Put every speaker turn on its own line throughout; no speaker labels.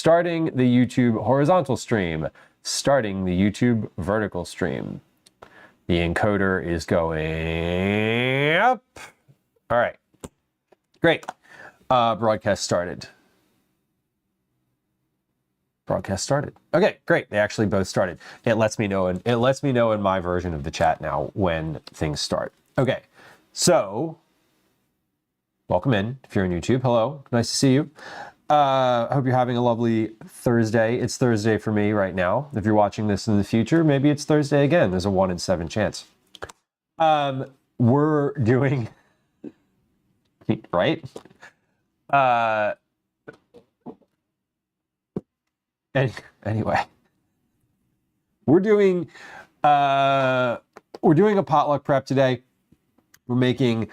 starting the YouTube horizontal stream, starting the YouTube vertical stream. The encoder is going up. All right, great. Broadcast started. Broadcast started. Okay, great. They actually both started. It lets me know, and it lets me know in my version of the chat now when things start. Okay, so welcome in. If you're on YouTube, hello, nice to see you. I hope you're having a lovely Thursday. It's Thursday for me right now. If you're watching this in the future, maybe it's Thursday again. There's a 1 in 7 chance. We're doing right. Anyway, we're doing a potluck prep today. We're making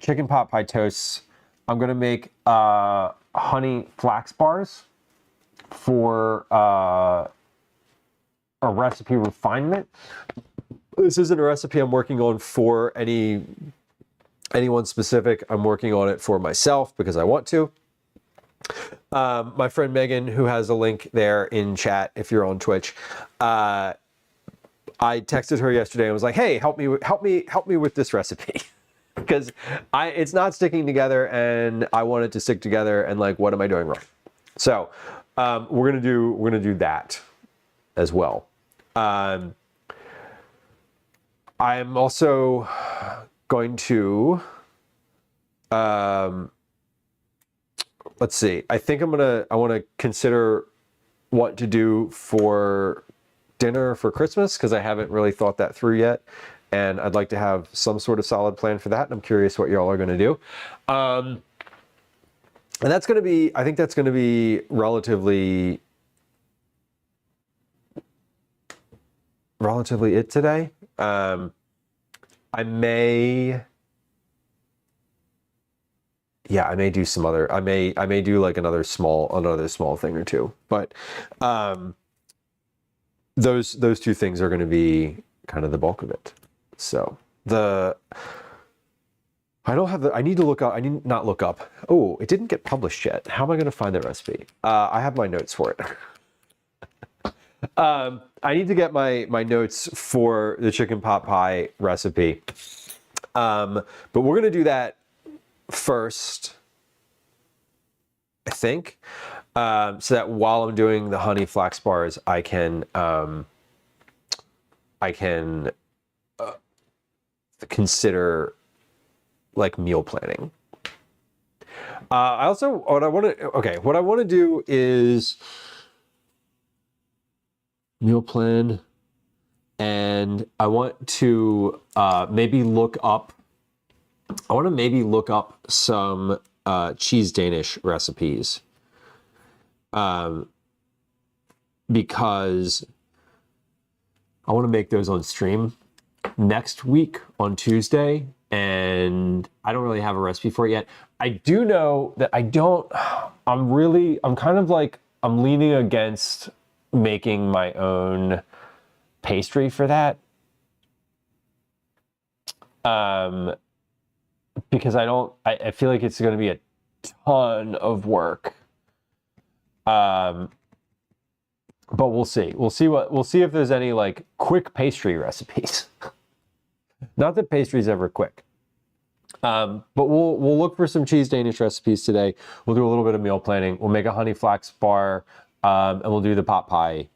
chicken pot pie toasts. I'm gonna make honey flax bars for a recipe refinement. This isn't a recipe I'm working on for anyone specific. I'm working on it for myself because I want to. My friend Megan, who has a link there in chat if you're on Twitch, I texted her yesterday and was like, "Hey, help me with this recipe." Because it's not sticking together and I want it to stick together, and like, what am I doing wrong? So we're gonna do that as well. I'm also going to let's see. I think I want to consider what to do for dinner for Christmas, because I haven't really thought that through yet. And I'd like to have some sort of solid plan for that. And I'm curious what y'all are going to do. And that's going to be, I think that's going to be relatively it today. I may do some other, I may do like another small thing or two, but those two things are going to be kind of the bulk of it. So I need not look up. Oh, it didn't get published yet. How am I going to find that recipe? I have my notes for it. I need to get my notes for the chicken pot pie recipe. But we're going to do that first, I think, so that while I'm doing the honey flax bars, I can consider like meal planning. What I want to do is meal plan, and I want to maybe look up some cheese Danish recipes, because I want to make those on stream next week on Tuesday, and I don't really have a recipe for it yet. I do know that I'm leaning against making my own pastry for that. Because I feel like it's going to be a ton of work. But we'll see. We'll see if there's any like quick pastry recipes. Not that pastry's ever quick. But we'll look for some cheese Danish recipes today. We'll do a little bit of meal planning. We'll make a honey flax bar, and we'll do the pot pie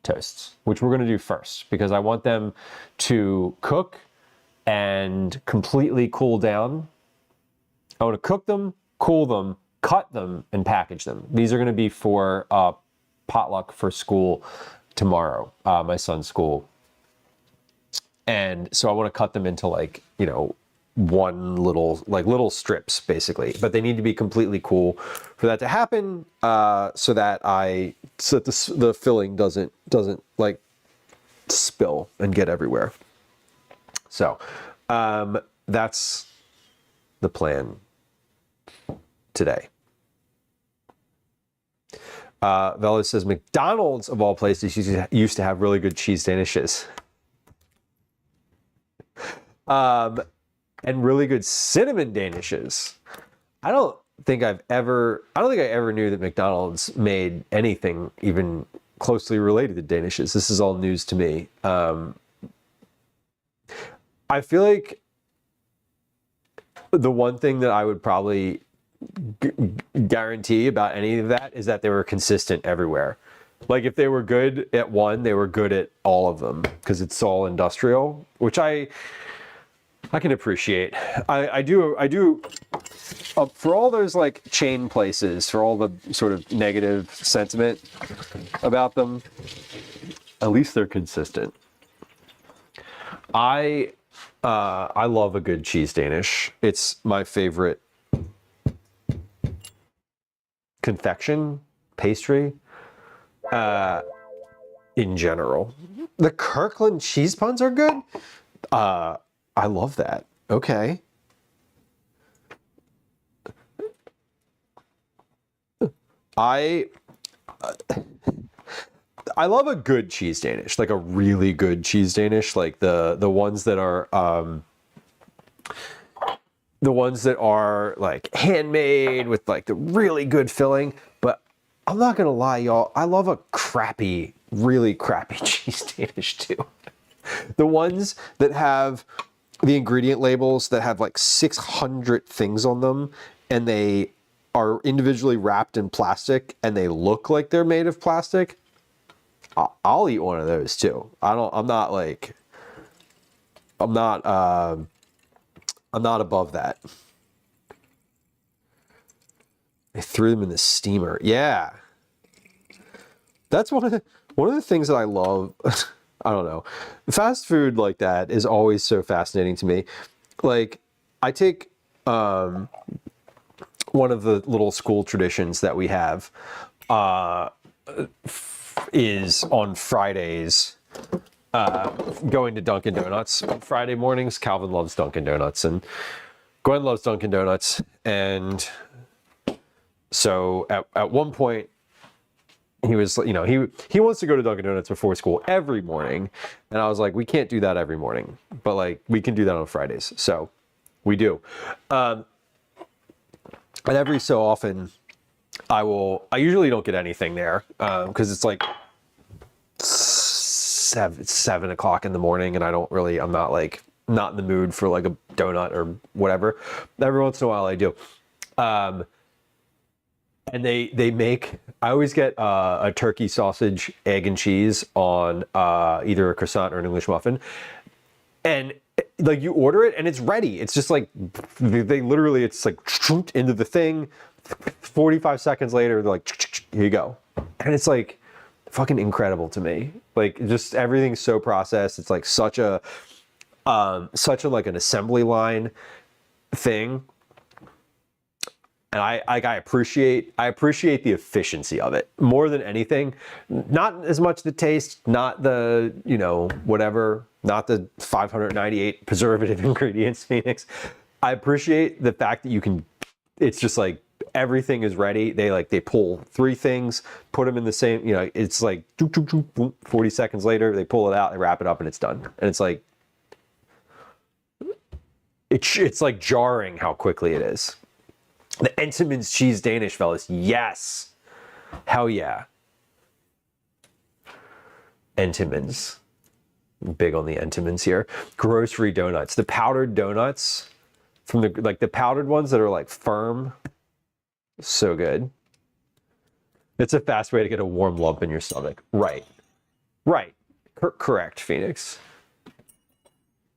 toasts, which we're going to do first because I want them to cook and completely cool down. I want to cook them, cool them, cut them, and package them. These are going to be for potluck for school tomorrow, my son's school. And so I want to cut them into like, one little strips basically, but they need to be completely cool for that to happen, so that the filling doesn't like spill and get everywhere. So that's the plan today. Velo says McDonald's of all places used to have really good cheese Danishes. And really good cinnamon Danishes. I don't think I ever knew that McDonald's made anything even closely related to Danishes. This is all news to me. I feel like the one thing that I would probably guarantee about any of that is that they were consistent everywhere. Like if they were good at one, they were good at all of them because it's all industrial, which I can appreciate. I do for all those like chain places, for all the sort of negative sentiment about them, at least they're consistent. I love a good cheese Danish. It's my favorite confection, pastry, in general. The Kirkland cheese puns are good. I love that. Okay. I love a good cheese Danish, like a really good cheese Danish, like the ones that are like handmade with like the really good filling. But I'm not gonna lie, y'all, I love a really crappy cheese Danish too. The ones that have the ingredient labels that have like 600 things on them and they are individually wrapped in plastic and they look like they're made of plastic. I'll eat one of those too. I'm not above that. I threw them in the steamer. Yeah. That's one of the things that I love. I don't know. Fast food like that is always so fascinating to me. Like I take one of the little school traditions that we have is on Fridays going to Dunkin' Donuts on Friday mornings. Calvin loves Dunkin' Donuts and Gwen loves Dunkin' Donuts. And so at one point he was, you know, he wants to go to Dunkin' Donuts before school every morning. And I was like, we can't do that every morning, but like we can do that on Fridays. So we do. And every so often I usually don't get anything there because it's like 7 o'clock in the morning and I'm not in the mood for like a donut or whatever. Every once in a while I do. And they make, I always get a turkey sausage, egg and cheese on either a croissant or an English muffin. And like you order it and it's ready. It's just like, they literally, it's like into the thing. 45 seconds later, they're like, here you go. And it's like fucking incredible to me. Like just everything's so processed. It's like such a like an assembly line thing. And I appreciate the efficiency of it more than anything. Not as much the taste, not the, you know, whatever, not the 598 preservative ingredients, Phoenix. I appreciate the fact that you can, it's just like everything is ready. They pull 3 things, put them in the same, you know, it's like 40 seconds later, they pull it out, they wrap it up and it's done. And it's like, it's like jarring how quickly it is. The Entenmann's cheese Danish, fellas. Yes. Hell yeah. Entenmann's. Big on the Entenmann's here. Grocery donuts. The powdered donuts from the powdered ones that are like firm. So good. It's a fast way to get a warm lump in your stomach. Right. Right. Correct, Phoenix.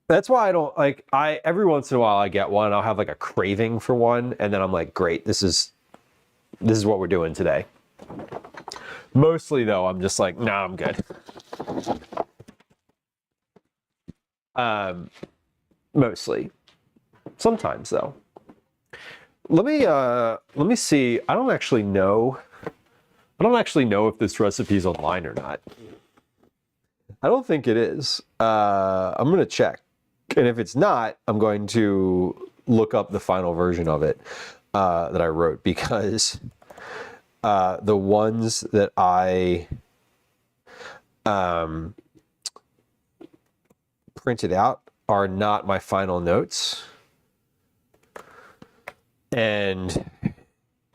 That's why I don't like, every once in a while I get one, I'll have like a craving for one, and then I'm like, great, this is what we're doing today. Mostly though, I'm just like, nah, I'm good. Mostly. Sometimes though. Let me see. I don't actually know if this recipe is online or not. I don't think it is. I'm gonna check. And if it's not, I'm going to look up the final version of it that I wrote, because the ones that I printed out are not my final notes. And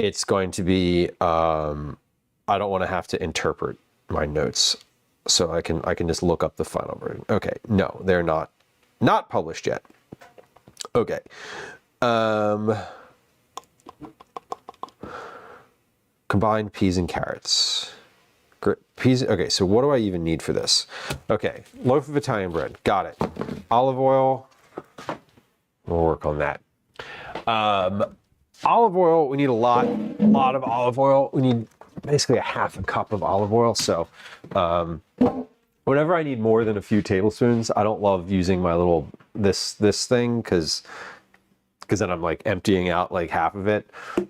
it's going to be, I don't want to have to interpret my notes. So I can just look up the final version. Okay, no, they're not published yet. Okay. Combined peas and carrots. Peas. Okay, so what do I even need for this? Okay, loaf of Italian bread. Got it. Olive oil. We'll work on that. Olive oil. We need a lot of olive oil. We need basically a half a cup of olive oil. So, whenever I need more than a few tablespoons, I don't love using my little this thing because then I'm like emptying out like half of it. But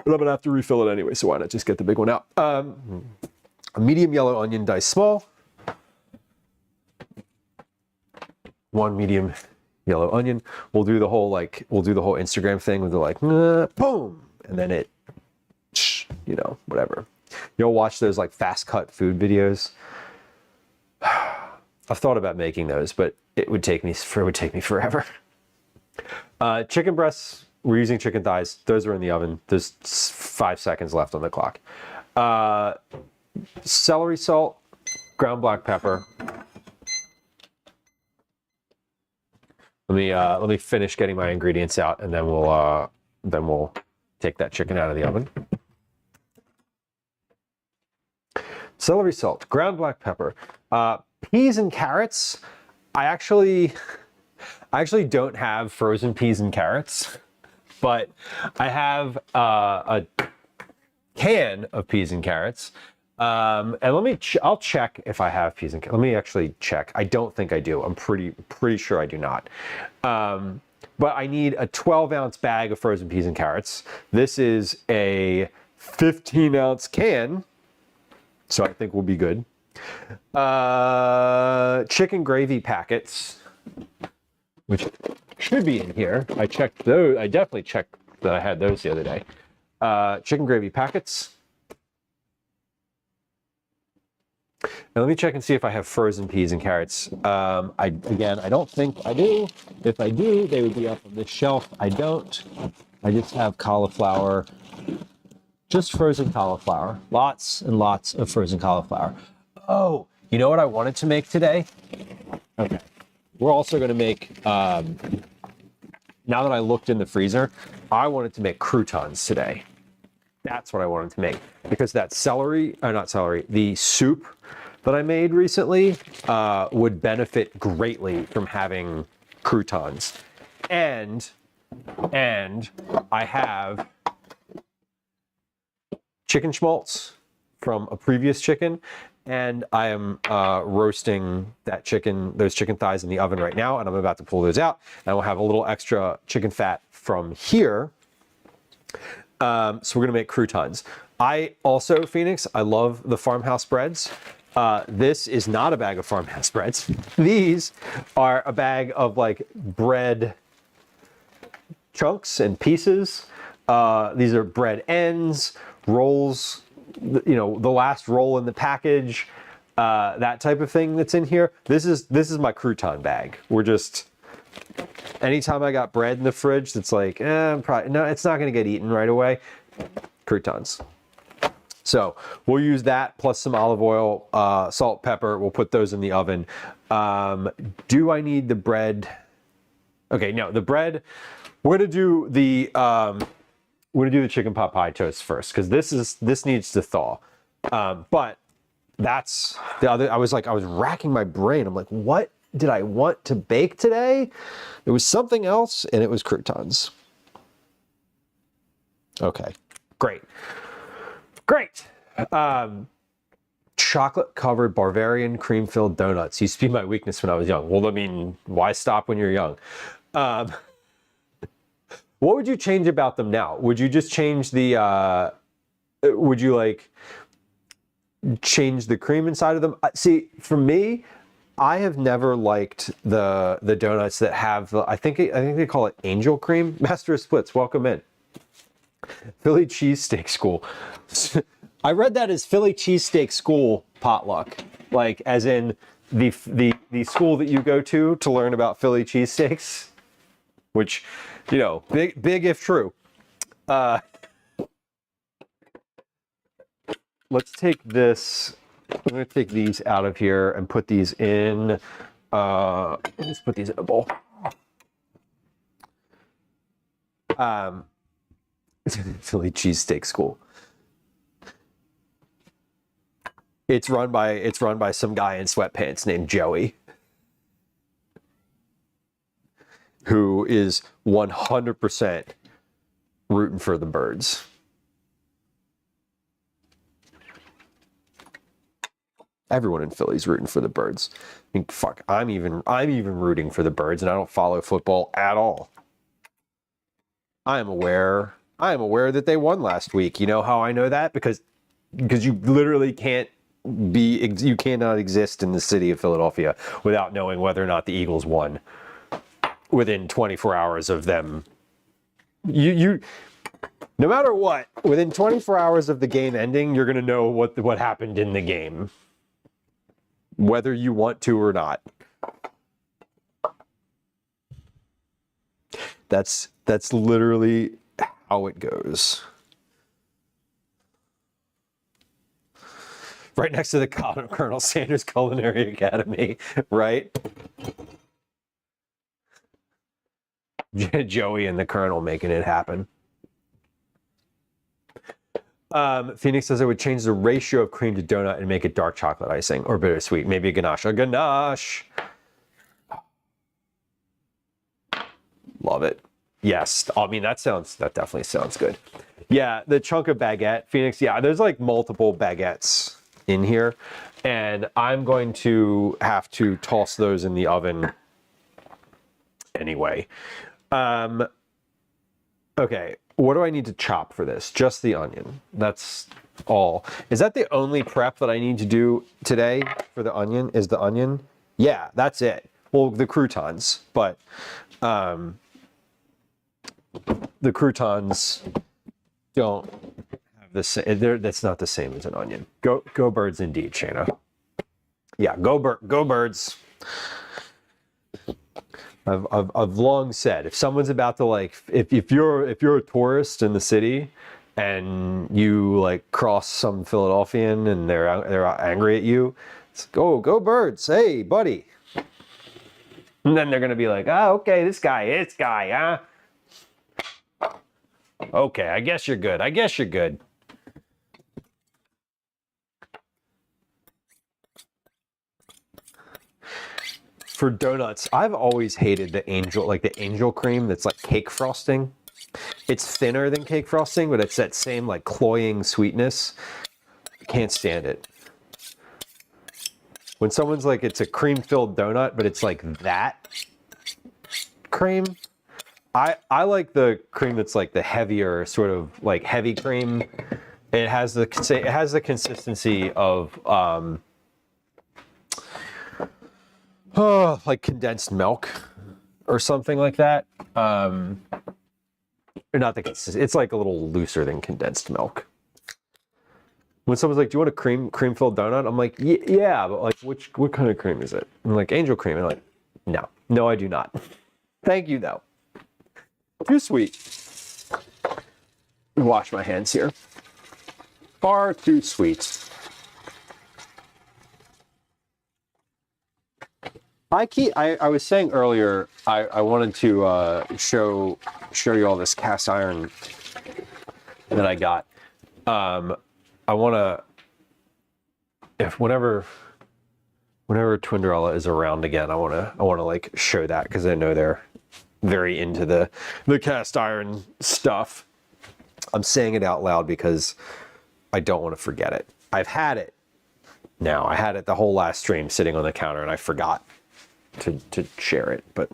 I'm gonna have to refill it anyway, so why not just get the big one out? A medium yellow onion diced small. 1 medium yellow onion. We'll do the whole Instagram thing with the like boom, and then it, you know, whatever. You'll watch those like fast cut food videos. I've thought about making those, but it would take me forever. Chicken breasts, we're using chicken thighs. Those are in the oven. There's 5 seconds left on the clock. Celery salt, ground black pepper. Let me finish getting my ingredients out, and then we'll take that chicken out of the oven. Celery salt, ground black pepper, peas and carrots. I actually don't have frozen peas and carrots, but I have a can of peas and carrots. And I'll check if I have peas and carrots. Let me actually check. I don't think I do. I'm pretty sure I do not. But I need a 12-ounce bag of frozen peas and carrots. This is a 15-ounce can, so I think we'll be good. Chicken gravy packets, which should be in here. I checked those. I definitely checked that I had those the other day. Chicken gravy packets. Now let me check and see if I have frozen peas and carrots. I don't think I do. If I do, they would be up on this shelf. I don't. I just have cauliflower. Just frozen cauliflower. Lots and lots of frozen cauliflower. Oh, you know what I wanted to make today? Okay. We're also going to make, now that I looked in the freezer, I wanted to make croutons today. That's what I wanted to make. Because that the soup that I made recently would benefit greatly from having croutons. And I have chicken schmaltz from a previous chicken, and I am roasting those chicken thighs in the oven right now, and I'm about to pull those out, and we'll have a little extra chicken fat from here. So we're gonna make croutons. Phoenix, I love the farmhouse breads. This is not a bag of farmhouse breads. These are a bag of like bread chunks and pieces. These are bread ends, rolls, you know, the last roll in the package, that type of thing that's in here. This is my crouton bag. We're just, anytime I got bread in the fridge that's like, it's not gonna get eaten right away, croutons. So we'll use that plus some olive oil, salt, pepper. We'll put those in the oven. Do I need the bread? Okay, no, the bread, we're gonna do the chicken pot pie toast first, because this needs to thaw. But that's the other. I was racking my brain. I'm like, what did I want to bake today? It was something else, and it was croutons. Okay, great. Chocolate covered Bavarian cream filled donuts used to be my weakness when I was young. Well, I mean, why stop when you're young? What would you change about them now? Would you just change the, would you like change the cream inside of them? See, for me, I have never liked the donuts that have the, I think they call it angel cream. Master of Splits, welcome in. Philly cheesesteak school. I read that as Philly cheesesteak school potluck, like as in the school that you go to learn about Philly cheesesteaks, which, you know, big if true. let's take this. I'm going to take these out of here and put these in. Let's put these in a bowl. Philly cheesesteak school. It's run by some guy in sweatpants named Joey, who is 100% rooting for the birds. Everyone in Philly's rooting for the birds. I mean, fuck, I'm even rooting for the birds, and I don't follow football at all. I am aware that they won last week. You know how I know that? Because you literally you cannot exist in the city of Philadelphia without knowing whether or not the Eagles won within 24 hours of them. No matter what, within 24 hours of the game ending, you're going to know what happened in the game, whether you want to or not. That's literally how it goes. Right next to the Colonel Sanders Culinary Academy, right? Joey and the Colonel making it happen. Phoenix says I would change the ratio of cream to donut and make it dark chocolate icing or bittersweet. Maybe a ganache. A ganache. Love it. Yes. I mean, that definitely sounds good. Yeah, the chunk of baguette, Phoenix. Yeah, there's like multiple baguettes in here, and I'm going to have to toss those in the oven anyway. Okay, what do I need to chop for this? Just the onion. That's all. Is that the only prep that I need to do today for the onion? Is the onion? Yeah, that's it. Well, the croutons, but the croutons don't have the same. That's not the same as an onion. Go birds indeed, Shayna. Yeah, go birds. I've long said, if someone's about to like, if you're a tourist in the city and you like cross some Philadelphian and they're angry at you, it's go birds. Hey, buddy. And then they're gonna be like, oh, okay, this guy, huh? Okay, I guess you're good. For donuts, I've always hated the angel cream that's like cake frosting. It's thinner than cake frosting, but it's that same like cloying sweetness. Can't stand it. When someone's like, it's a cream-filled donut, but it's like that cream. I like the cream that's like the heavier, sort of like heavy cream. It has the consistency of like condensed milk or something like that. Or not the consistency. It's like a little looser than condensed milk. When someone's like, "Do you want a cream-filled donut?" I'm like, "Yeah, but like, what kind of cream is it?" I'm like, "Angel cream." I'm like, "No, I do not. Thank you, though. Too sweet." Wash my hands here. Far too sweet. I was saying earlier, I wanted to show you all this cast iron that I got. I want to, whenever Twinderella is around again, I want to like show that, because I know they're very into the cast iron stuff. I'm saying it out loud because I don't want to forget it. I've had it now. I had it the whole last stream sitting on the counter, and I forgot to share it. But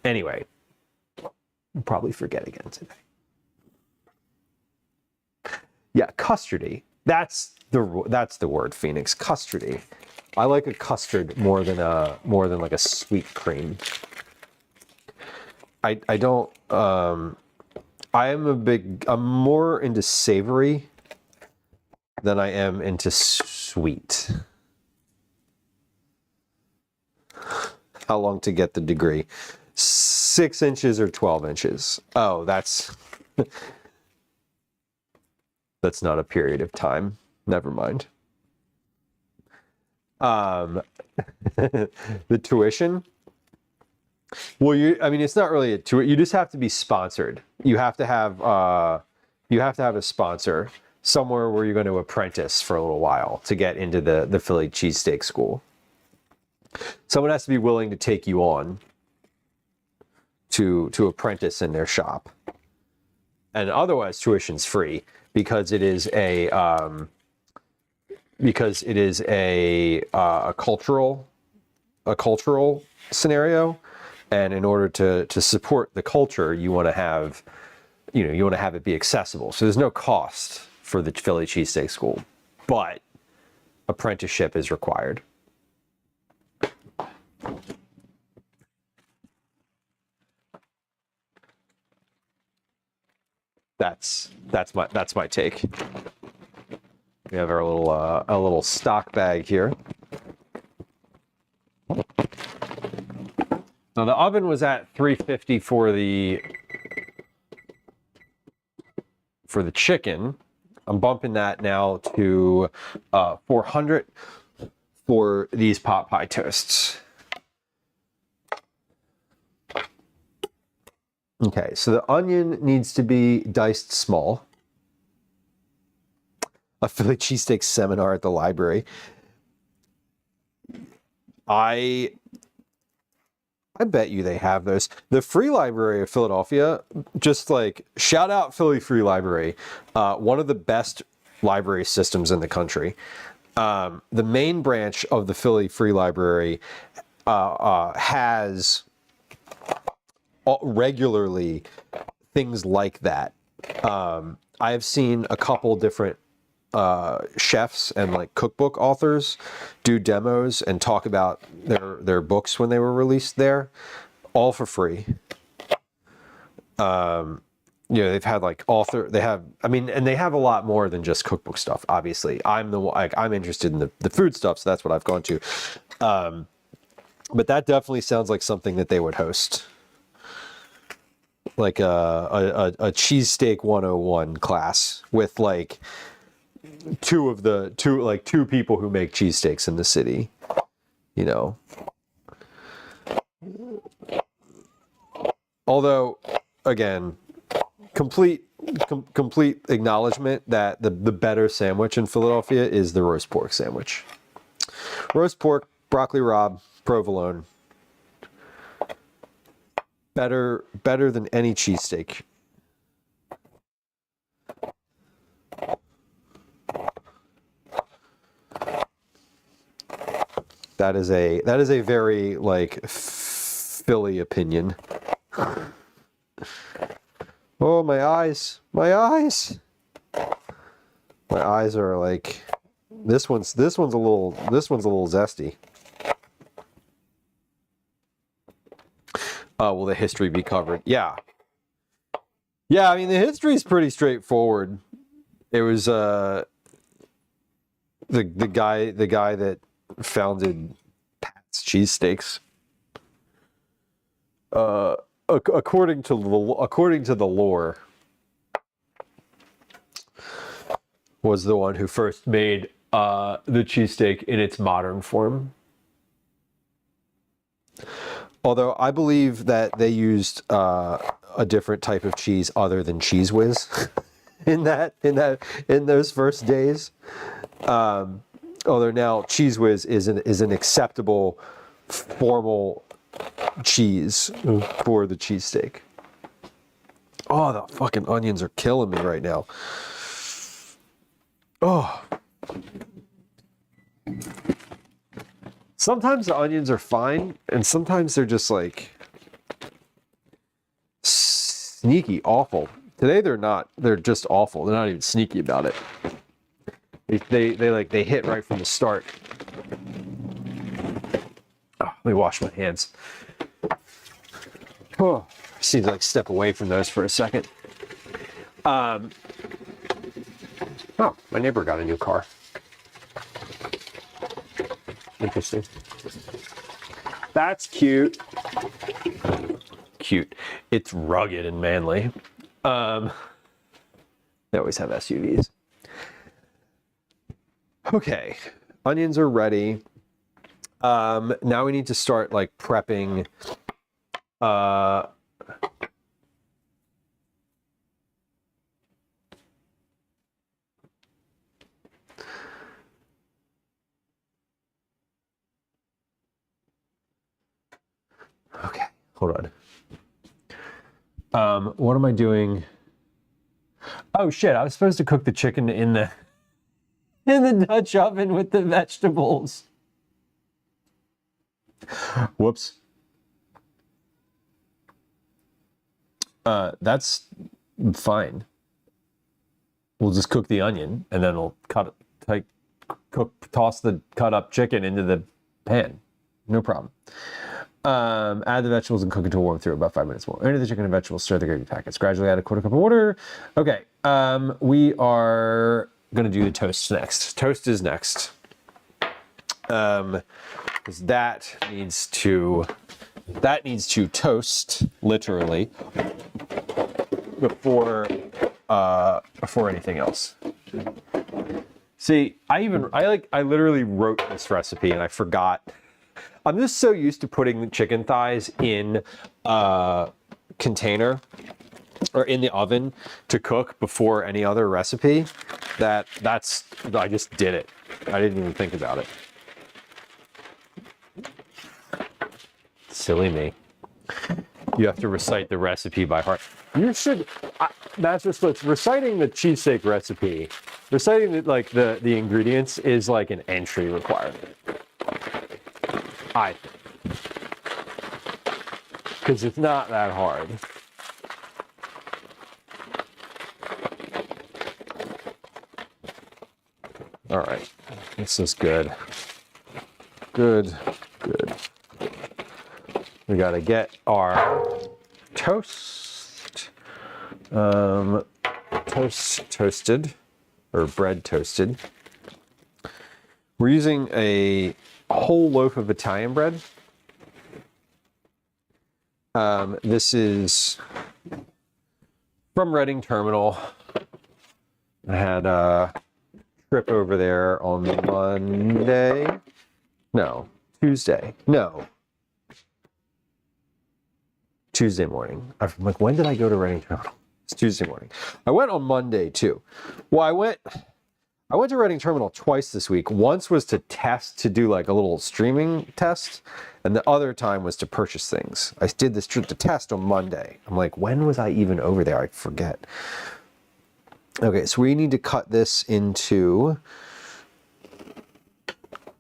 anyway, I'll probably forget again today. Yeah, custardy. That's the word, Phoenix. Custardy. I like a custard more than like a sweet cream. I don't. I'm more into savory than I am into sweet. How long to get the degree? 6 inches or 12 inches? Oh, that's not a period of time. Never mind. The tuition. Well, it's not really a tuition. You just have to be sponsored. You have to have a sponsor somewhere where you're going to apprentice for a little while to get into the Philly cheesesteak school. Someone has to be willing to take you on to apprentice in their shop. And otherwise tuition's free because it is a cultural scenario, and in order to support the culture, you want to have it be accessible. So there's no cost for the Philly cheesesteak school, but apprenticeship is required. That's my take. We have our little stock bag here. Now the oven was at 350 for the chicken. I'm bumping that now to 400 for these pot pie toasts. Okay, so the onion needs to be diced small. A Philly cheesesteak seminar at the library. I bet you they have those. The Free Library of Philadelphia, just like shout out Philly Free Library, one of the best library systems in the country. The main branch of the Philly Free Library has regularly things like that. I have seen a couple different chefs and like cookbook authors do demos and talk about their books when they were released there, all for free. They've had like and they have a lot more than just cookbook stuff. Obviously, I'm interested in the food stuff, so that's what I've gone to. But that definitely sounds like something that they would host, like a cheesesteak 101 class with like two people who make cheesesteaks in the city, Although, again, complete acknowledgement that the better sandwich in Philadelphia is the roast pork sandwich. Roast pork, broccoli rabe, provolone. Better than any cheesesteak. That is a very like Philly opinion. Oh, my eyes. My eyes are like, this one's a little zesty. Will the history be covered? Yeah. Yeah, I mean the history is pretty straightforward. It was the guy that founded Pat's Cheesesteaks. According to the lore, was the one who first made the cheesesteak in its modern form. Although I believe that they used a different type of cheese other than Cheese Whiz in those first days. Although now Cheese Whiz is an acceptable formal cheese for the cheesesteak. Oh, the fucking onions are killing me right now. Oh. Sometimes the onions are fine, and sometimes they're just like sneaky awful. Today they're not. They're just awful. They're not even sneaky about it. They hit right from the start. Oh, let me wash my hands. Oh, I just need to like step away from those for a second. Oh, my neighbor got a new car. Interesting. That's cute. Cute. It's rugged and manly. They always have SUVs. Okay, onions are ready. Now we need to start like prepping. Okay, hold on. What am I doing? Oh shit! I was supposed to cook the chicken in the Dutch oven with the vegetables. Whoops. That's fine. We'll just cook the onion and then we'll toss the cut up chicken into the pan. No problem. Add the vegetables and cook until warm through about 5 minutes more. Enter the chicken and vegetables, stir the gravy packets. Gradually add a quarter cup of water. Okay, we are gonna do the toast next. Toast is next. Because that needs to toast literally before anything else. See, I literally wrote this recipe and I forgot. I'm just so used to putting the chicken thighs in a container or in the oven to cook before any other recipe I just did it. I didn't even think about it. Silly me. You have to recite the recipe by heart. You should, Master Splits, reciting the cheesesteak recipe, reciting the ingredients is like an entry requirement. I think. Because it's not that hard. All right, this is good. Good. We gotta get our toast, toasted, or bread toasted. We're using a whole loaf of Italian bread. This is from Reading Terminal. I had a trip over there on Tuesday morning. I'm like, when did I go to Reading Terminal? It's Tuesday morning. I went on Monday too. Well, I went to Reading Terminal twice this week. Once was to do like a little streaming test, and the other time was to purchase things. I did this trip to test on Monday. I'm like, when was I even over there? I forget. Okay, so we need to cut this into,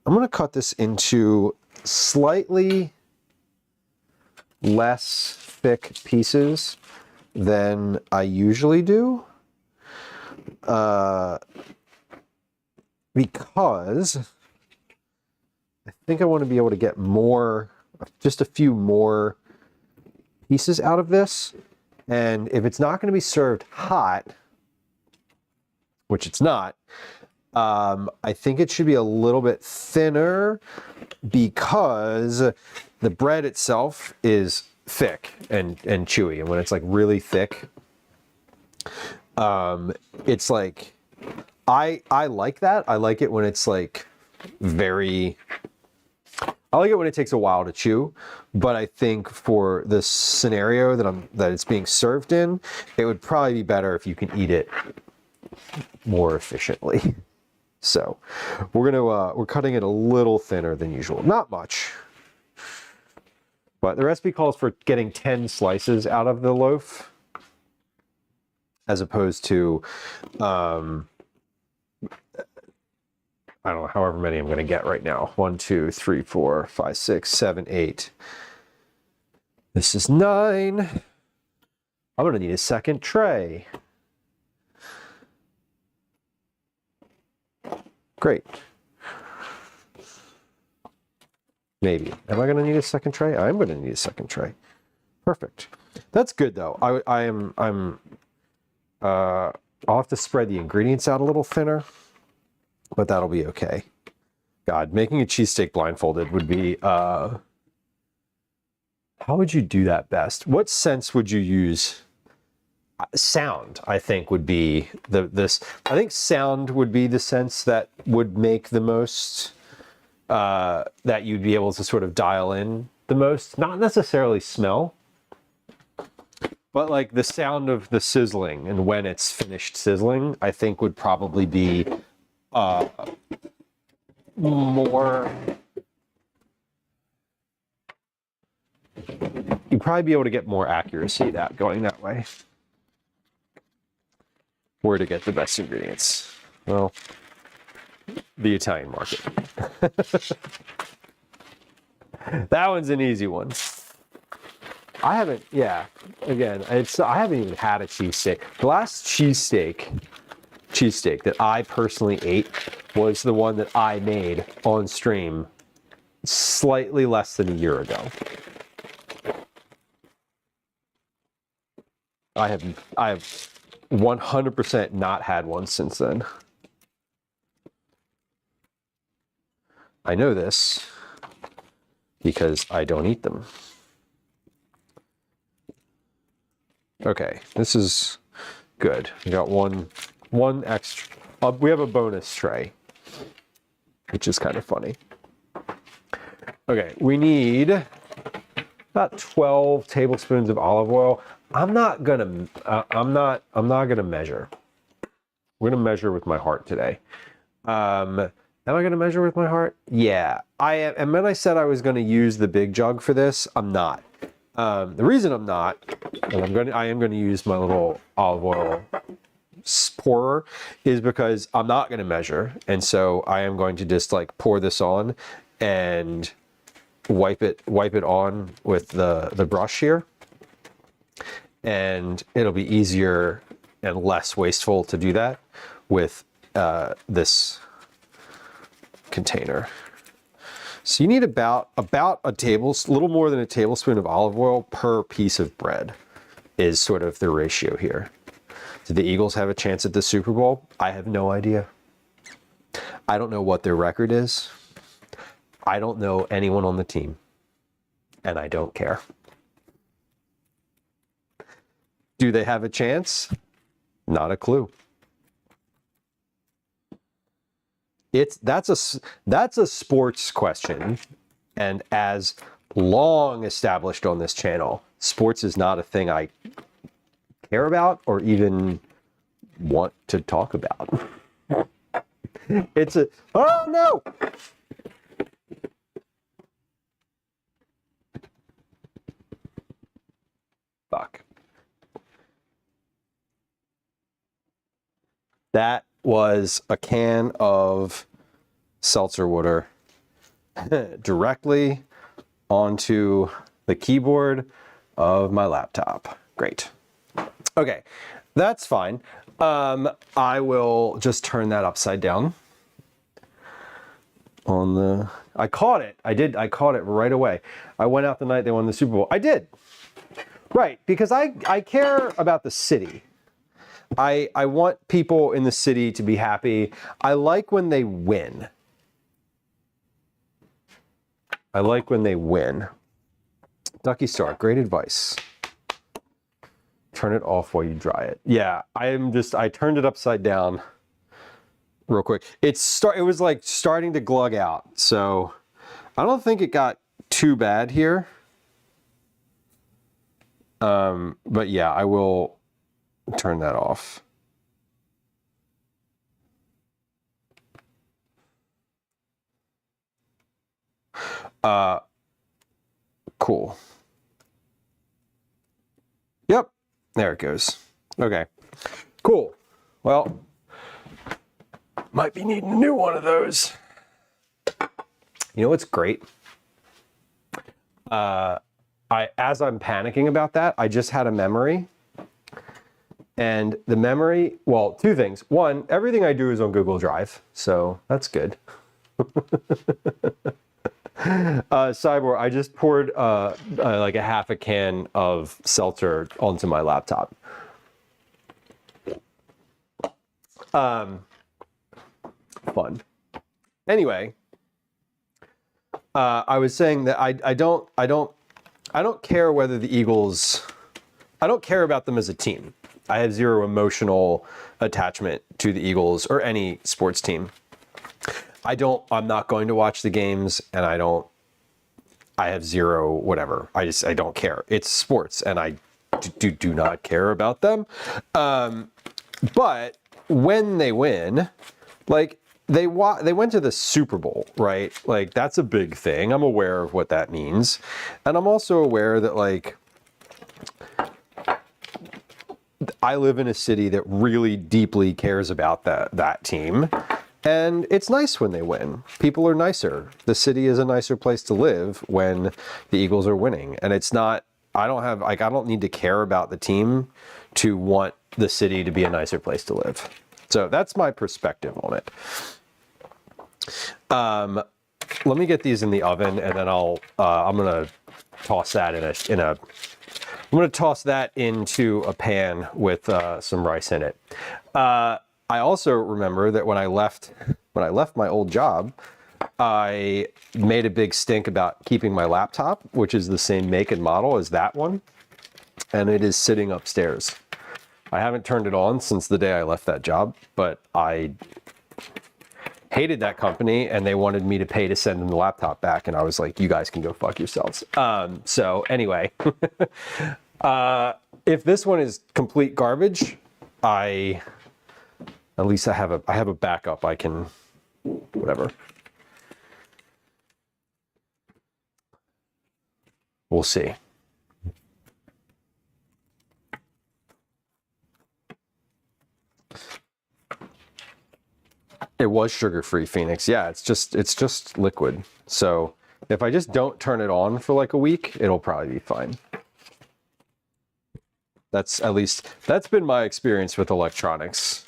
I'm going to cut this into slightly less thick pieces than I usually do. Because I think I want to be able to get just a few more pieces out of this. And if it's not going to be served hot, which it's not, I think it should be a little bit thinner because the bread itself is thick and chewy. And when it's like really thick, it's like, I like that. I like it when it's like I like it when it takes a while to chew, but I think for the scenario that it's being served in, it would probably be better if you can eat it more efficiently. So we're cutting it a little thinner than usual. Not much. But the recipe calls for getting 10 slices out of the loaf as opposed to I don't know, however many I'm going to get right now. 1, 2, 3, 4, 5, 6, 7, 8. This is 9. I'm going to need a second tray. Great. Maybe. Am I going to need a second tray? I'm going to need a second tray. Perfect. That's good though. I'll have to spread the ingredients out a little thinner, but that'll be okay. God, making a cheesesteak blindfolded would be, how would you do that best? What sense would you use? sound, I think, would be I think sound would be the sense that would make the most, that you'd be able to sort of dial in the most. Not necessarily smell, but like the sound of the sizzling and when it's finished sizzling, I think would probably be more. You'd probably be able to get more accuracy that going that way. Where to get the best ingredients? Well, the Italian market. That one's an easy one. I haven't, yeah, again, I haven't even had a cheesesteak. The last cheesesteak that I personally ate was the one that I made on stream slightly less than a year ago. I have 100% not had one since then. I know this because I don't eat them. Okay, this is good. We got one extra. We have a bonus tray, which is kind of funny. Okay, we need about 12 tablespoons of olive oil. I'm not gonna measure. We're gonna measure with my heart today. Am I gonna measure with my heart? Yeah, I am. And when I said I was gonna use the big jug for this, I'm not. The reason I'm not, and I am gonna use my little olive oil pourer, is because I'm not gonna measure, and so I am going to just like pour this on and wipe it on with the brush here. And it'll be easier and less wasteful to do that with this container. So you need about a little more than a tablespoon of olive oil per piece of bread is sort of the ratio here. Do the Eagles have a chance at the Super Bowl? I have no idea. I don't know what their record is. I don't know anyone on the team. And I don't care. Do they have a chance? Not a clue. That's a sports question, and as long established on this channel, sports is not a thing I care about or even want to talk about. Oh no! Fuck. That was a can of seltzer water directly onto the keyboard of my laptop. Great. Okay, that's fine. I will just turn that upside down. I caught it. I caught it right away. I went out the night they won the Super Bowl. I did. Right, because I care about the city. I want people in the city to be happy. I like when they win. Ducky Star, great advice. Turn it off while you dry it. Yeah, I turned it upside down real quick. It was like starting to glug out. So I don't think it got too bad here. But yeah, I will turn that off. Cool. Yep, there it goes. Okay, cool. Well, might be needing a new one of those. You know what's great? As I'm panicking about that, I just had a memory. And the memory, well, two things. One, everything I do is on Google Drive, so that's good. Cyborg, I just poured like a half a can of seltzer onto my laptop. Fun. Anyway, I was saying that I don't care whether the Eagles, I don't care about them as a team. have zero emotional attachment to the Eagles or any sports team. I'm not going to watch the games, and I have zero whatever. I don't care. It's sports, and I do not care about them. But when they win, like they went to the Super Bowl, right? Like that's a big thing. I'm aware of what that means, and I'm also aware that like I live in a city that really deeply cares about that team. And it's nice when they win. People are nicer. The city is a nicer place to live when the Eagles are winning. And it's not, I don't need to care about the team to want the city to be a nicer place to live. So that's my perspective on it. Let me get these in the oven, and then I'm gonna toss that I'm gonna toss that into a pan with some rice in it. I also remember that when I left my old job, I made a big stink about keeping my laptop, which is the same make and model as that one, and it is sitting upstairs. I haven't turned it on since the day I left that job, but I hated that company and they wanted me to pay to send them the laptop back, and I was like, you guys can go fuck yourselves. So anyway, if this one is complete garbage, at least I have a backup. I can, whatever. We'll see. It was sugar-free, Phoenix. Yeah, it's just liquid. So if I just don't turn it on for like a week, it'll probably be fine. That's been my experience with electronics.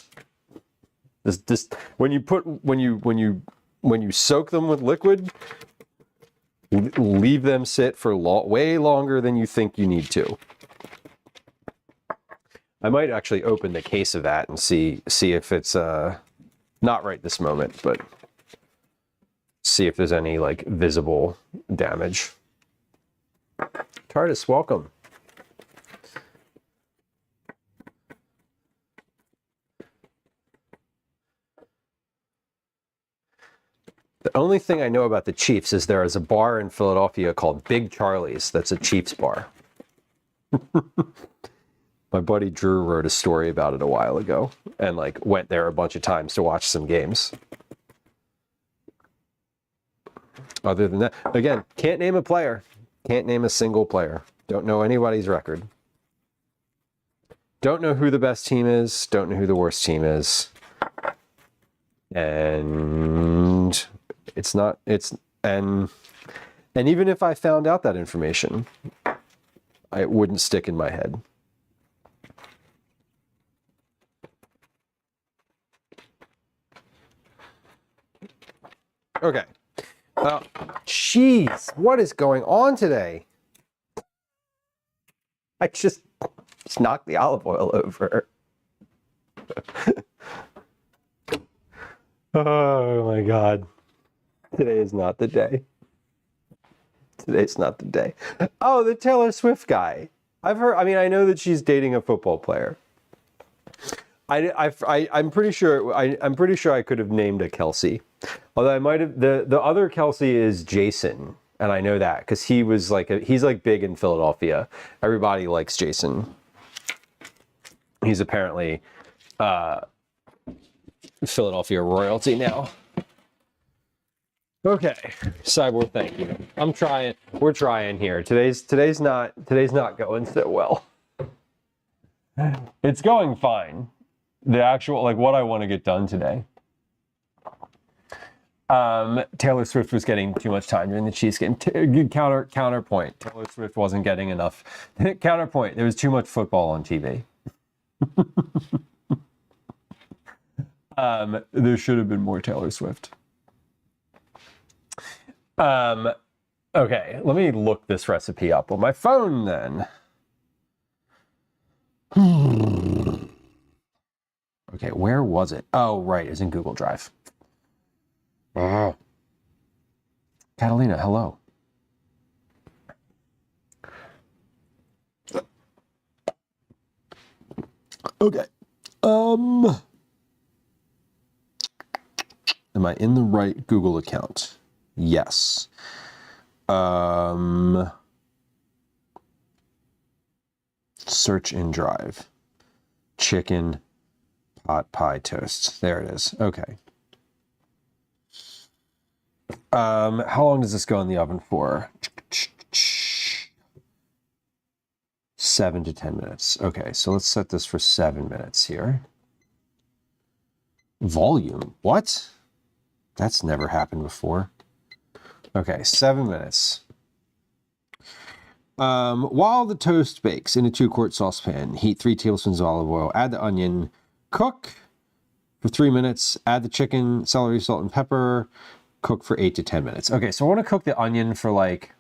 This when you soak them with liquid, leave them sit for way longer than you think you need to. I might actually open the case of that and see if it's not right this moment, but see if there's any like visible damage. TARDIS, welcome. The only thing I know about the Chiefs is there is a bar in Philadelphia called Big Charlie's. That's a Chiefs bar. My buddy Drew wrote a story about it a while ago and like went there a bunch of times to watch some games. Other than that, again, can't name a player. Can't name a single player. Don't know anybody's record. Don't know who the best team is. Don't know who the worst team is. And and even if I found out that information, it wouldn't stick in my head. Okay. Jeez, what is going on today? I just knocked the olive oil over. Oh my God. Today is not the day. Today's not the day. Oh, the Taylor Swift guy. I've heard, I mean, I know that she's dating a football player. I'm pretty sure I could have named a Kelsey. Although I might have, the other Kelsey is Jason. And I know that because he's like big in Philadelphia. Everybody likes Jason. He's apparently Philadelphia royalty now. Okay, Cyborg, thank you. I'm trying. We're trying here. Today's not going so well. It's going fine. The actual like what I want to get done today. Taylor Swift was getting too much time during the Chiefs game. Counterpoint. Taylor Swift wasn't getting enough. Counterpoint. There was too much football on TV. There should have been more Taylor Swift. Okay, let me look this recipe up on my phone then. Okay, where was it? Oh, right, it's in Google Drive. Oh. Catalina, hello. Okay. Am I in the right Google account? Yes. Search in Drive. Chicken pot pie toast. There it is. Okay. How long does this go in the oven for? 7 to 10 minutes. Okay, so let's set this for 7 minutes here. Volume. What? That's never happened before. Okay, 7 minutes. While the toast bakes in a 2-quart saucepan, heat 3 tablespoons of olive oil, add the onion, cook for 3 minutes, add the chicken, celery, salt, and pepper, cook for 8 to 10 minutes. Okay, so I want to cook the onion for like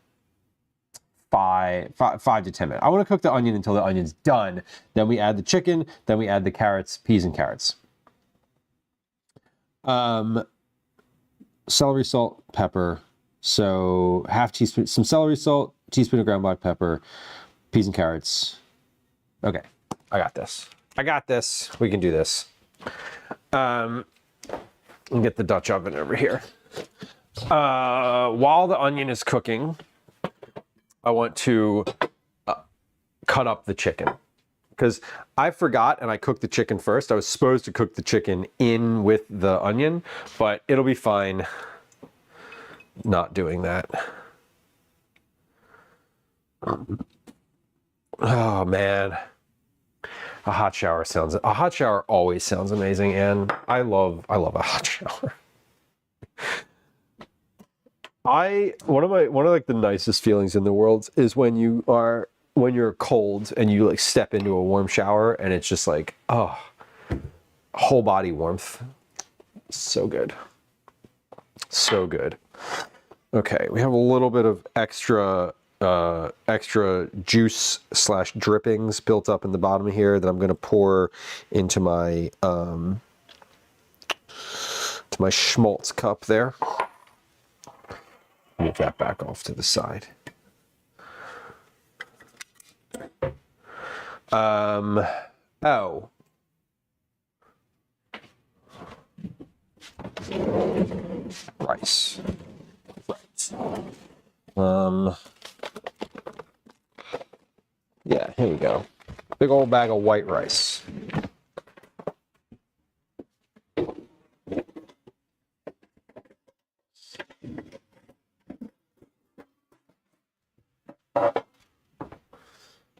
5 to 10 minutes. I want to cook the onion until the onion's done. Then we add the chicken, then we add the carrots, peas and carrots. Celery, salt, pepper. So half teaspoon, some celery salt, teaspoon of ground black pepper, peas and carrots. Okay, I got this. I got this. We can do this. And get the Dutch oven over here. While the onion is cooking, I want to cut up the chicken. Because I forgot and I cooked the chicken first. I was supposed to cook the chicken in with the onion, but it'll be fine not doing that. Oh man. A hot shower always sounds amazing, and I love a hot shower. One of like the nicest feelings in the world is when you're cold and you like step into a warm shower and it's just like, oh, whole body warmth. So good. So good. Okay, we have a little bit of extra juice / drippings built up in the bottom here that I'm going to pour into my schmaltz cup there. Move that back off to the side. Oh. Rice. Yeah, here we go. Big old bag of white rice.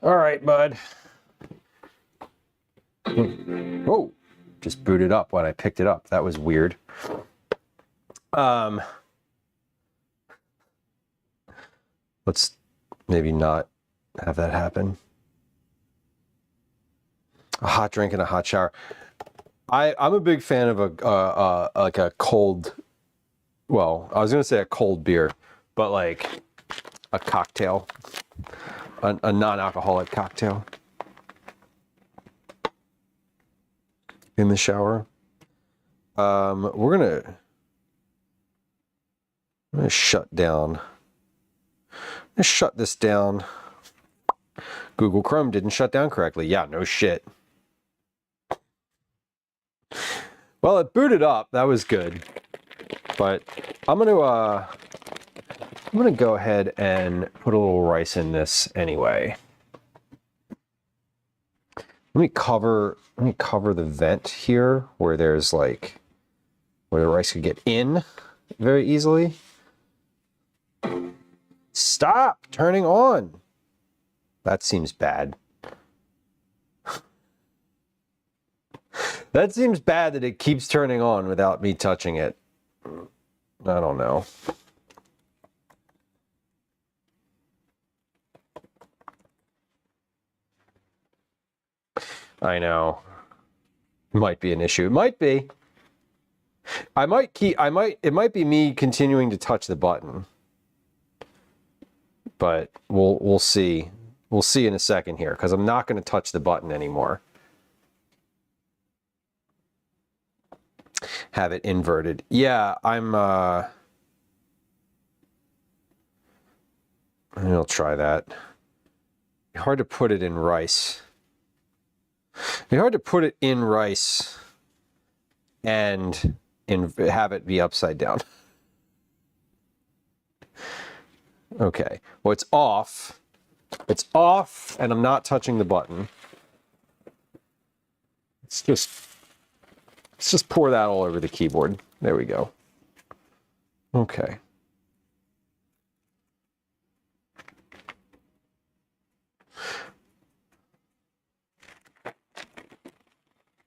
All right, bud. Whoa, just booted up when I picked it up. That was weird. Let's maybe not have that happen. A hot drink and a hot shower. I'm a big fan of like a cold, well, I was gonna say a cold beer, but like a cocktail, a non-alcoholic cocktail in the shower. We're gonna shut down. Let's shut this down. Google Chrome didn't shut down correctly. Yeah, no shit. Well, it booted up. That was good. But I'm gonna go ahead and put a little rice in this anyway. Let me cover the vent here where there's like where the rice could get in very easily. Stop turning on. That seems bad. That seems bad that it keeps turning on without me touching it. I don't know. I know. Might be an issue. It might be. It might be me continuing to touch the button. But we'll see. We'll see in a second here, because I'm not going to touch the button anymore. Have it inverted. Yeah, I'll try that. Hard to put it in rice. It's hard to put it in rice and have it be upside down. Okay, well, it's off. It's off, and I'm not touching the button. Let's just pour that all over the keyboard. There we go. Okay.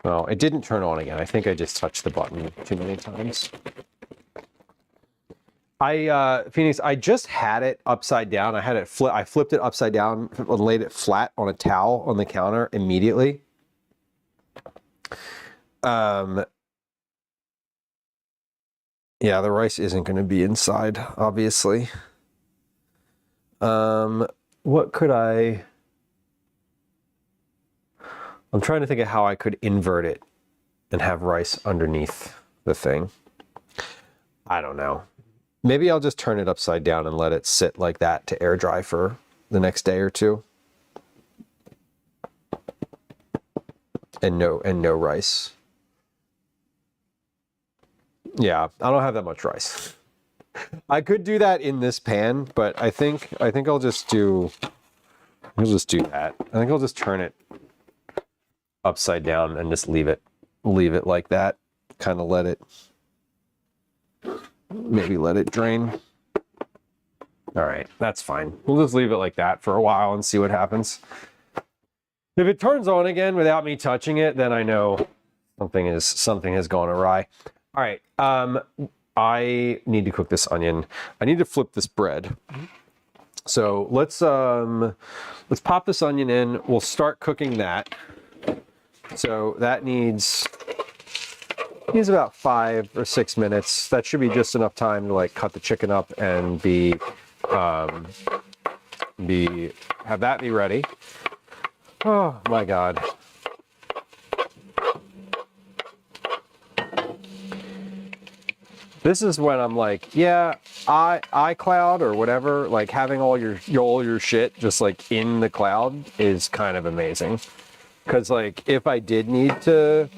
Well, it didn't turn on again. I think I just touched the button too many times. Phoenix, I just had it upside down. I flipped it upside down and laid it flat on a towel on the counter immediately. Yeah, the rice isn't going to be inside, obviously. What could I'm trying to think of how I could invert it and have rice underneath the thing. I don't know. Maybe I'll just turn it upside down and let it sit like that to air dry for the next day or two. And no rice. Yeah, I don't have that much rice. I could do that in this pan, but I think I'll just do that. I think I'll just turn it upside down and just leave it like that. Kind of maybe let it drain. All right, that's fine. We'll just leave it like that for a while and see what happens. If it turns on again without me touching it, then I know something has gone awry. All right, I need to cook this onion. I need to flip this bread. So let's pop this onion in. We'll start cooking that. So that needs about 5 or 6 minutes. That should be just enough time to like cut the chicken up and have that be ready. Oh my God. This is when I'm like, yeah, iCloud or whatever, like having all your shit just like in the cloud is kind of amazing. Because like if I did need to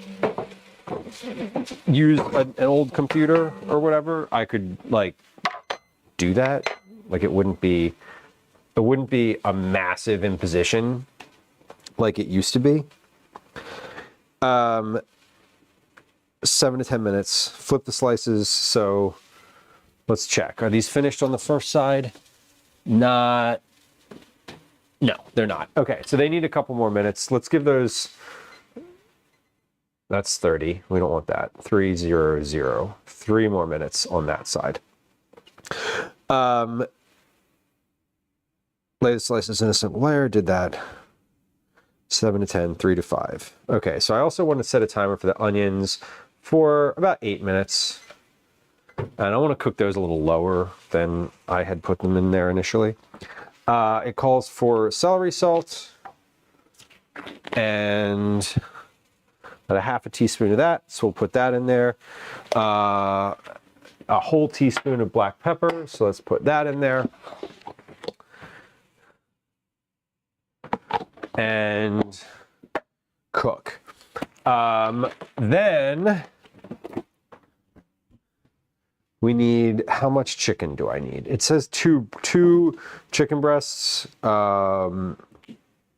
use an old computer or whatever, I could like do that. Like it wouldn't be a massive imposition like it used to be. 7 to 10 minutes. Flip the slices. So let's check. Are these finished on the first side? No, they're not. Okay, so they need a couple more minutes. Let's give those. That's 30. We don't want that. 300. 3 more minutes on that side. Lay the slices in a simple layer. Did that. 7 to 10, 3 to 5. Okay, so I also want to set a timer for the onions for about 8 minutes. And I want to cook those a little lower than I had put them in there initially. It calls for celery salt and about a half a teaspoon of that. So we'll put that in there. A whole teaspoon of black pepper. So let's put that in there. And cook. Then we need, how much chicken do I need? It says two chicken breasts, but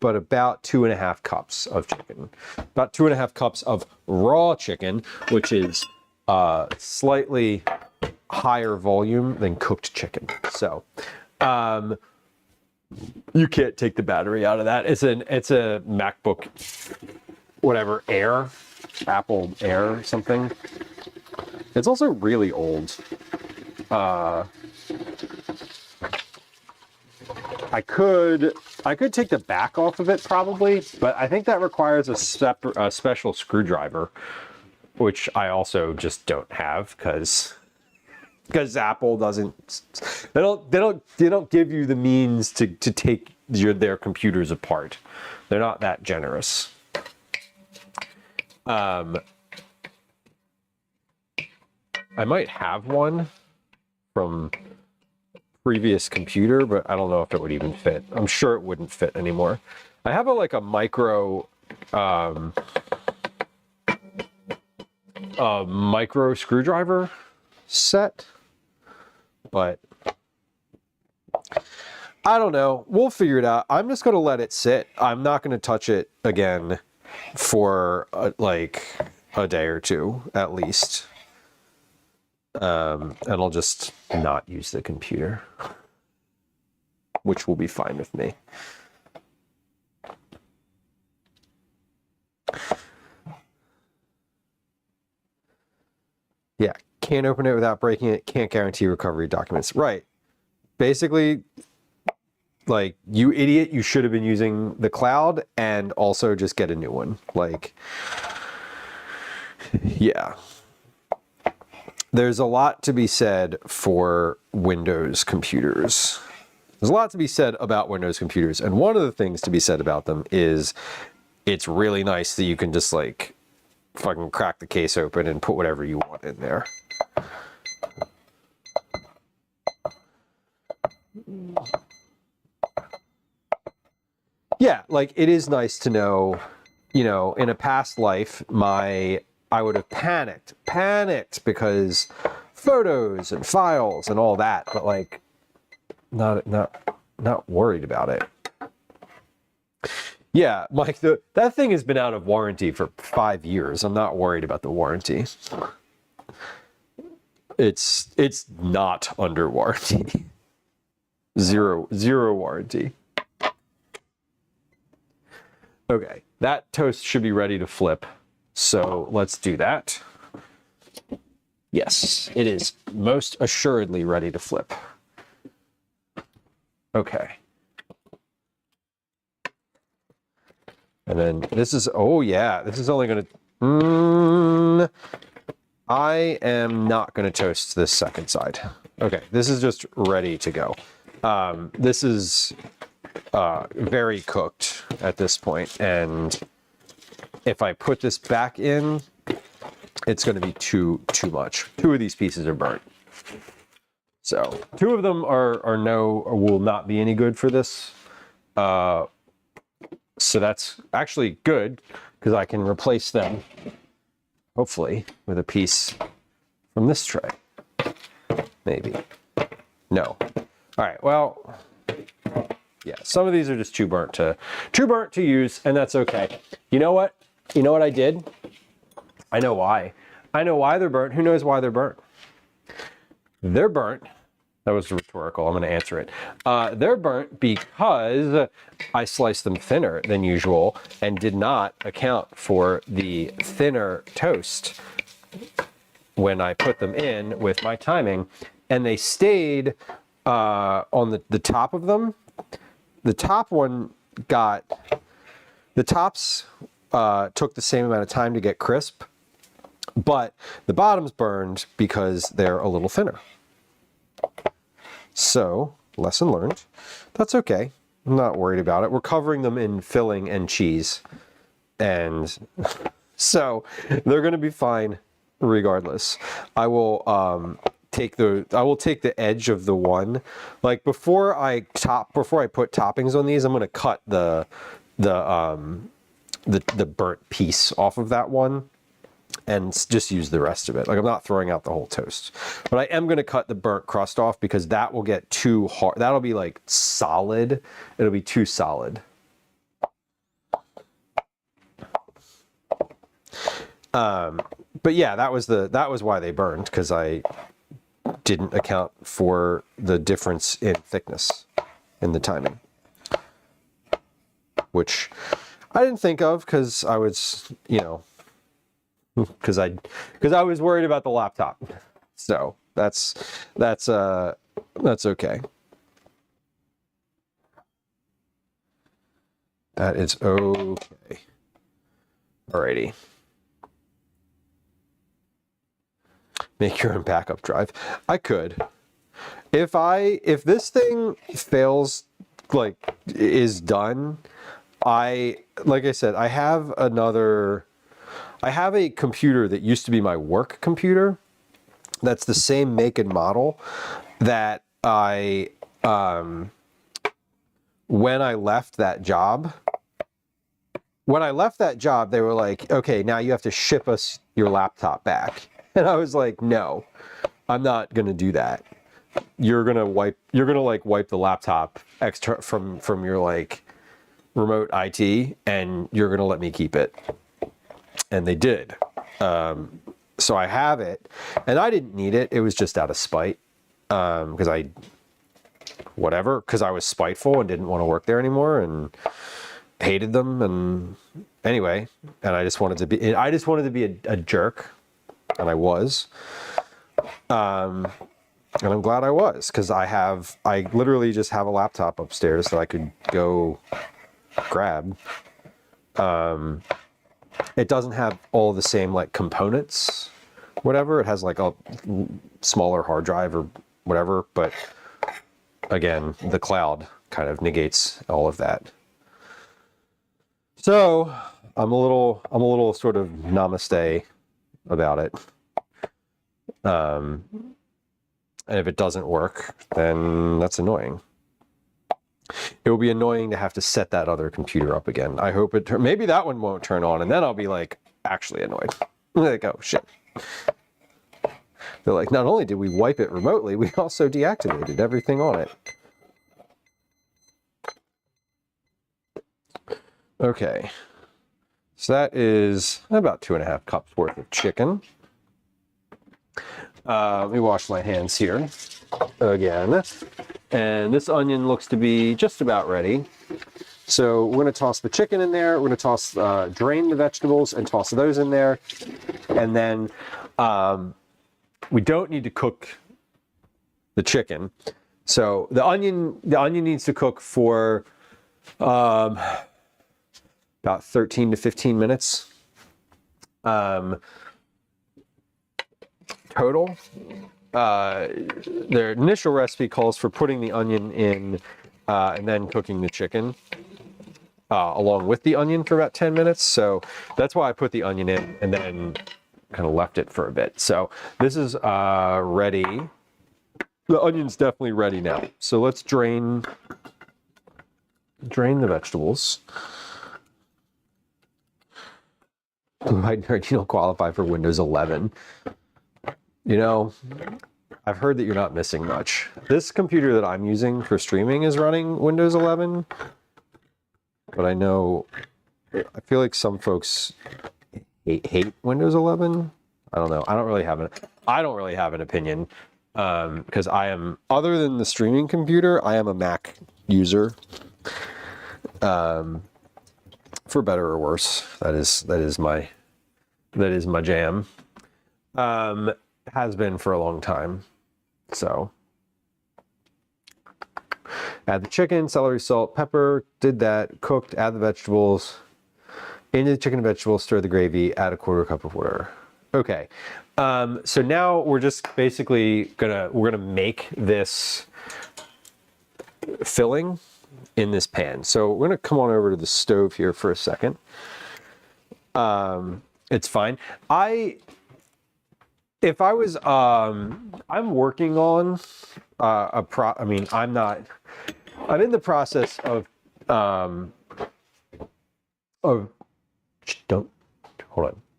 about 2.5 cups of chicken. About 2.5 cups of raw chicken, which is slightly higher volume than cooked chicken. So, you can't take the battery out of that. It's a MacBook, whatever, Air, Apple Air or something. It's also really old. I could take the back off of it probably, but I think that requires a special screwdriver, which I also just don't have because Apple doesn't. They don't give you the means to take their computers apart. They're not that generous. I might have one from previous computer, but I don't know if it would even fit. I'm sure it wouldn't fit anymore. I have a micro a micro screwdriver set, but I don't know. We'll figure it out. I'm just going to let it sit. I'm not going to touch it again for like a day or two at least. And I'll just not use the computer, which will be fine with me. Yeah, can't open it without breaking it. Can't guarantee recovery documents. Right. Basically, like, you idiot, you should have been using the cloud and also just get a new one. Like, yeah. There's a lot to be said for Windows computers. There's a lot to be said about Windows computers. And one of the things to be said about them is it's really nice that you can just, like, fucking crack the case open and put whatever you want in there. Yeah, like, it is nice to know, you know, in a past life, I would have panicked because photos and files and all that, but like, not worried about it. Yeah, Mike, that thing has been out of warranty for 5 years. I'm not worried about the warranty. It's not under warranty. Zero warranty. Okay, that toast should be ready to flip. So let's do that. Yes, it is most assuredly ready to flip. Okay. And then this is, oh yeah, this is only going to, I am not going to toast this second side. Okay, this is just ready to go. This is very cooked at this point, and if I put this back in, it's going to be too much. 2 of these pieces are burnt. So 2 of them will not be any good for this. So that's actually good because I can replace them, hopefully, with a piece from this tray. Maybe. No. All right, well, yeah, some of these are just too burnt to use, and that's okay. You know what? You know what I did? I know why. I know why they're burnt. Who knows why they're burnt? They're burnt. That was rhetorical. I'm going to answer it. They're burnt because I sliced them thinner than usual and did not account for the thinner toast when I put them in with my timing, and they stayed on the top of them. The top one the tops took the same amount of time to get crisp, but the bottom's burned because they're a little thinner. So, lesson learned. That's okay. I'm not worried about it. We're covering them in filling and cheese, and so they're going to be fine regardless. I will take the edge of the one, like before I put toppings on these, I'm going to cut the burnt piece off of that one and just use the rest of it. Like, I'm not throwing out the whole toast, but I am going to cut the burnt crust off because that will get too hard. That'll be like solid. It'll be too solid. But yeah, that was why they burned, because I didn't account for the difference in thickness in the timing, which I didn't think of because I was, because I was worried about the laptop. So that's okay. That is okay. Alrighty. Make your own backup drive. I could. If this thing fails, like, is done, like I said, I have a computer that used to be my work computer that's the same make and model that when I left that job, when I left that job, they were like, okay, now you have to ship us your laptop back. And I was like, no, I'm not going to do that. You're going to wipe the laptop extra from your like remote IT, and you're going to let me keep it. And they did. So I have it, and I didn't need it. It was just out of spite. Because I was spiteful and didn't want to work there anymore and hated them. And anyway, and I just wanted to be a jerk, and I was. And I'm glad I was, because I literally just have a laptop upstairs that I could go grab. It doesn't have all the same like components, whatever. It has like a smaller hard drive or whatever, but again, the cloud kind of negates all of that. So I'm a little sort of namaste about it. And if it doesn't work, then that's annoying. It will be annoying to have to set that other computer up again. I hope maybe that one won't turn on, and then I'll be like actually annoyed. Like, oh shit. They're like, not only did we wipe it remotely, we also deactivated everything on it. Okay. So that is about 2.5 cups worth of chicken. Let me wash my hands here again. And this onion looks to be just about ready. So we're going to toss the chicken in there. We're going to drain the vegetables and toss those in there. And then we don't need to cook the chicken. So the onion needs to cook for about 13 to 15 minutes total. Their initial recipe calls for putting the onion in and then cooking the chicken along with the onion for about 10 minutes. So that's why I put the onion in and then kind of left it for a bit. So this is ready. The onion's definitely ready now. So let's drain the vegetables. You don't qualify for Windows 11. You know, I've heard that you're not missing much. This computer that I'm using for streaming is running Windows 11, but I feel like some folks hate Windows 11. I don't know. I don't really have an opinion because other than the streaming computer, I am a Mac user. For better or worse, that is my jam. Has been for a long time. So add the chicken, celery, salt, pepper. Did that, cooked, add the vegetables. Into the chicken and vegetables, stir the gravy, add a 1/4 cup of water. Okay. So now we're just basically we're gonna make this filling in this pan. So we're gonna come on over to the stove here for a second. It's fine. If I was, I'm working on I'm in the process of don't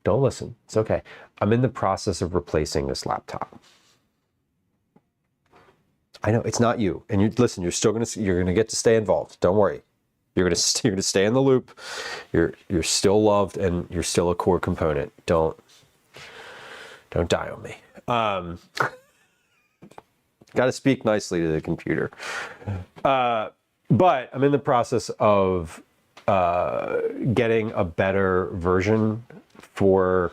listen. It's okay. I'm in the process of replacing this laptop. I know it's not you, and you're gonna get to stay involved. Don't worry. You're gonna stay in the loop. You're still loved, and you're still a core component. Don't die on me. Got to speak nicely to the computer. But I'm in the process of getting a better version for,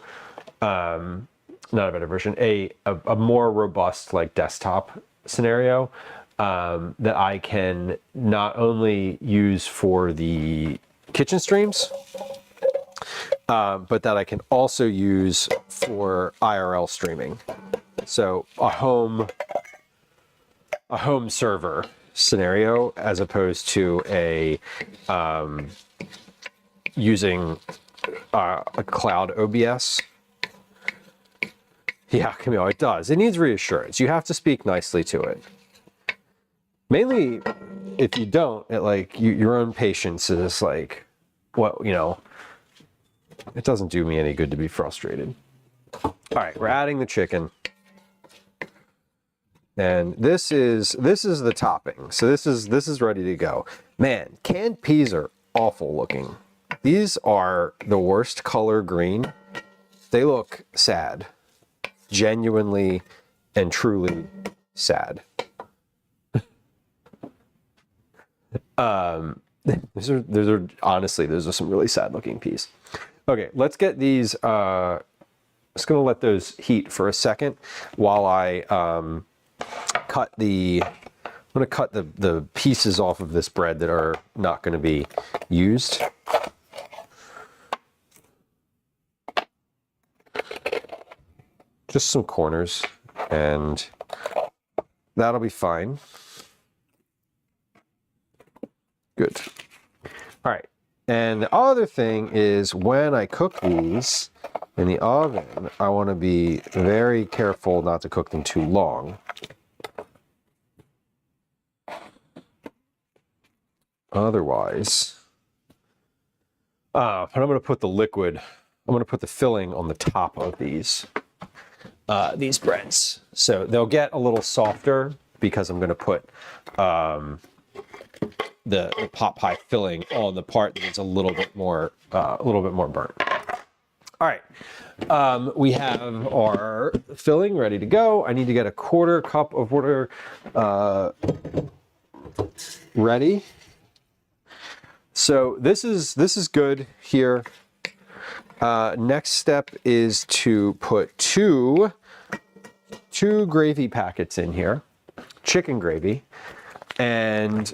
not a better version, a more robust like desktop scenario that I can not only use for the kitchen streams, but that I can also use for IRL streaming. So a home server scenario as opposed to using a cloud OBS. Yeah, Camille, it does. It needs reassurance. You have to speak nicely to it. Mainly, if you don't, your own patience is like, what, It doesn't do me any good to be frustrated. All right, we're adding the chicken. And this is the topping. So this is ready to go. Man, canned peas are awful looking. These are the worst color green. They look sad. Genuinely and truly sad. Those are honestly, those are some really sad looking peas. Okay, let's get these just gonna let those heat for a second while I I'm gonna cut the pieces off of this bread that are not gonna be used. Just some corners, and that'll be fine. Good. All right. And the other thing is when I cook these in the oven, I want to be very careful not to cook them too long. Otherwise, but I'm going to put the liquid, I'm going to put the filling on the top of these breads. So they'll get a little softer because I'm going to put the pot pie filling on the part that is a little bit more burnt. All right, we have our filling ready to go. I need to get a 1/4 cup of water ready. So this is good here. Next step is to put two gravy packets in here, chicken gravy, and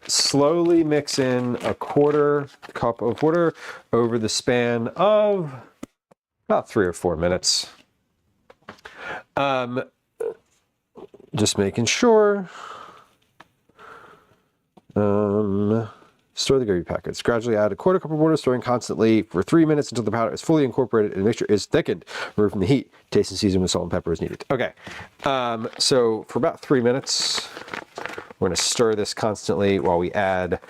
slowly mix in a 1/4 cup of water over the span of about 3 or 4 minutes. Just making sure. Stir the gravy packets. Gradually add a 1/4 cup of water, stirring constantly for 3 minutes until the powder is fully incorporated and the mixture is thickened. Remove from the heat. Taste and season with salt and pepper as needed. Okay, so for about 3 minutes, we're going to stir this constantly while we add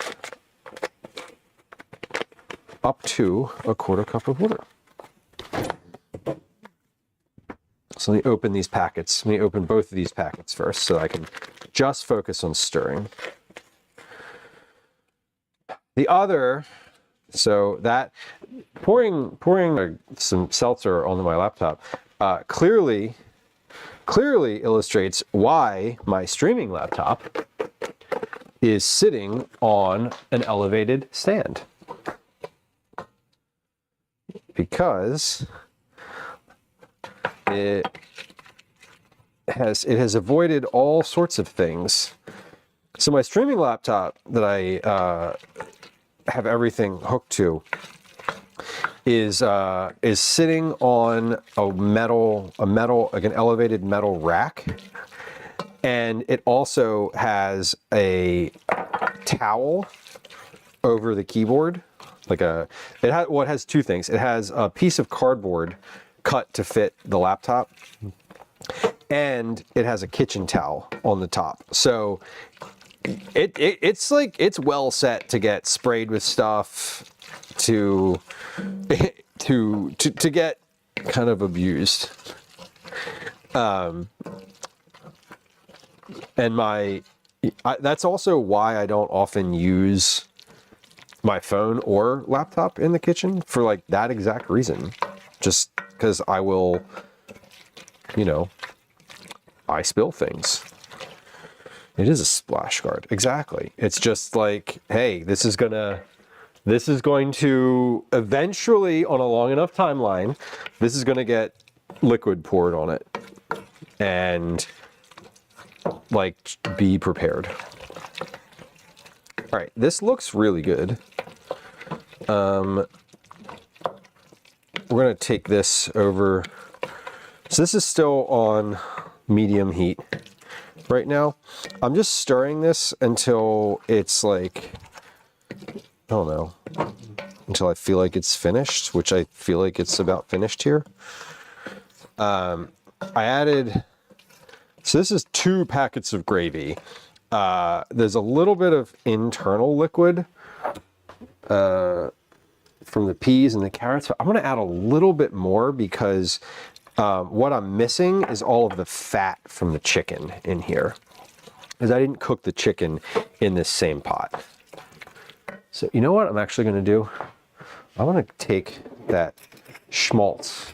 up to a 1/4 cup of water. So let me open these packets. Let me open both of these packets first so I can just focus on stirring. The other, so that pouring some seltzer onto my laptop clearly illustrates why my streaming laptop is sitting on an elevated stand. Because it has avoided all sorts of things. So my streaming laptop that I have everything hooked to is sitting on like an elevated metal rack, and it also has a towel over the keyboard. It has two things. It has a piece of cardboard cut to fit the laptop, and it has a kitchen towel on the top. So it's well set to get sprayed with stuff, to get kind of abused. And that's also why I don't often use my phone or laptop in the kitchen, for like that exact reason. Just because I will, I spill things. It is a splash guard. Exactly. It's just like, hey, this is going to eventually, on a long enough timeline, this is going to get liquid poured on it. And like, be prepared. All right, this looks really good. We're going to take this over. So this is still on medium heat right now. I'm just stirring this until it's like, I don't know, until I feel like it's finished, which I feel like it's about finished here. I added, so this is 2 packets of gravy. There's a little bit of internal liquid from the peas and the carrots. I'm going to add a little bit more because what I'm missing is all of the fat from the chicken in here, because I didn't cook the chicken in this same pot. So you know what I'm actually going to do? I'm going to take that schmaltz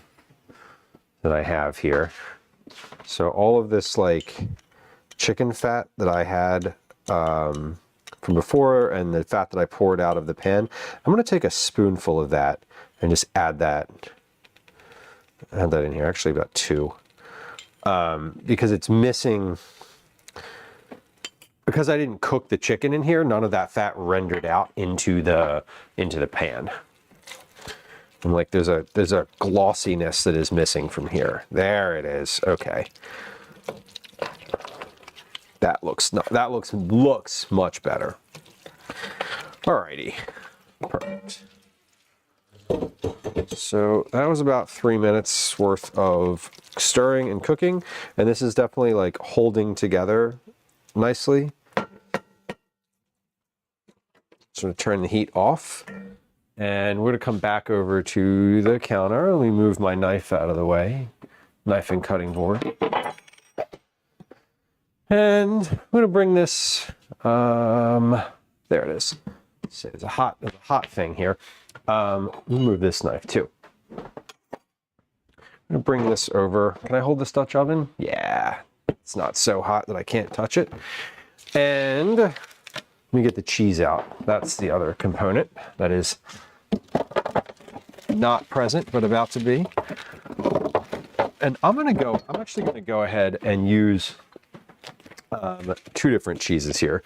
that I have here. So all of this like chicken fat that I had from before and the fat that I poured out of the pan, I'm going to take a spoonful of that and just add that in here, actually about 2, because it's missing, because I didn't cook the chicken in here, none of that fat rendered out into the pan. I'm like, there's a glossiness that is missing from here. There it is. Okay. That looks much better. Alrighty. Perfect. So that was about 3 minutes worth of stirring and cooking, and this is definitely like holding together nicely. So I'm going to turn the heat off, and we're going to come back over to the counter. Let me move my knife out of the way, knife and cutting board. And I'm going to bring this, there it is. So there's a hot thing here. Let me move this knife too. I'm going to bring this over. Can I hold this Dutch oven? Yeah, it's not so hot that I can't touch it. And let me get the cheese out. That's the other component that is not present, but about to be. And I'm actually going to go ahead and use 2 different cheeses here.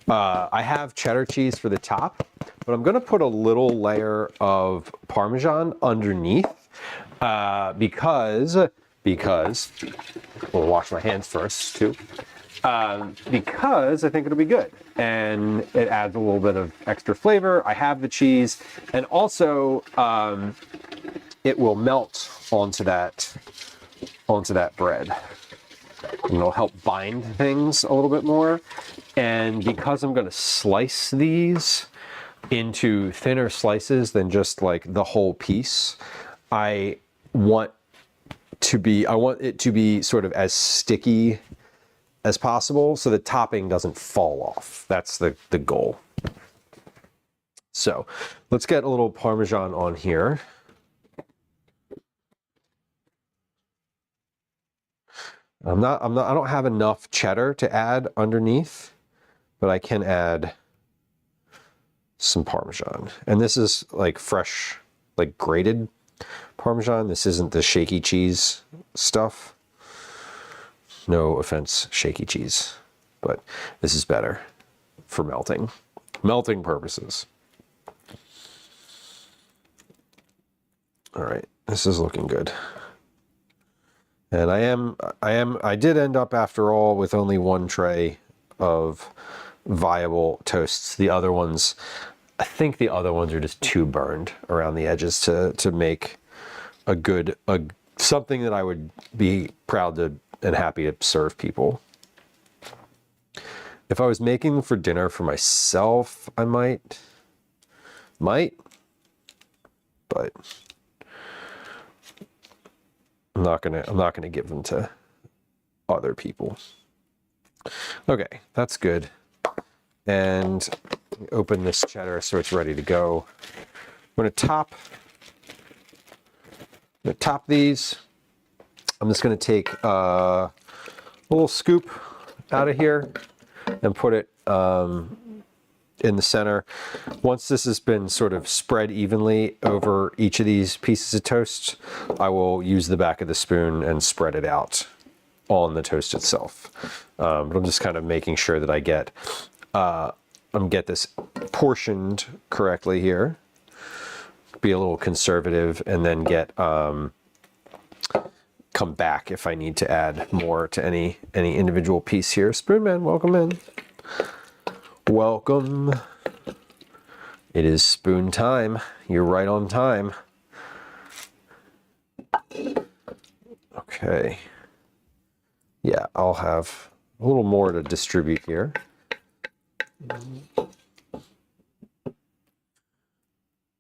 I have cheddar cheese for the top, but I'm going to put a little layer of Parmesan underneath because we'll wash my hands first too. Because I think it'll be good and it adds a little bit of extra flavor. I have the cheese, and also it will melt onto that bread. And it'll help bind things a little bit more. And because I'm going to slice these into thinner slices than just like the whole piece, I want it to be sort of as sticky as possible so the topping doesn't fall off. That's the goal. So let's get a little Parmesan on here. I don't have enough cheddar to add underneath, but I can add some Parmesan. And this is like fresh, like grated Parmesan. This isn't the shaky cheese stuff. No offense, shaky cheese, but this is better for melting purposes. All right, this is looking good. And I did end up after all with only 1 tray of viable toasts. The other ones, I think the other ones are just too burned around the edges to make something that I would be proud to and happy to serve people. If I was making them for dinner for myself, I might, but I'm not gonna give them to other people. Okay, that's good. And open this cheddar so it's ready to go. I'm gonna top these. I'm just gonna take a little scoop out of here and put it in the center. Once this has been sort of spread evenly over each of these pieces of toast, I will use the back of the spoon and spread it out on the toast itself. But I'm just kind of making sure that I get this portioned correctly here. Be a little conservative, and then come back if I need to add more to any individual piece here. Spoonman, welcome in. Welcome. It is spoon time. You're right on time. Okay. Yeah, I'll have a little more to distribute here.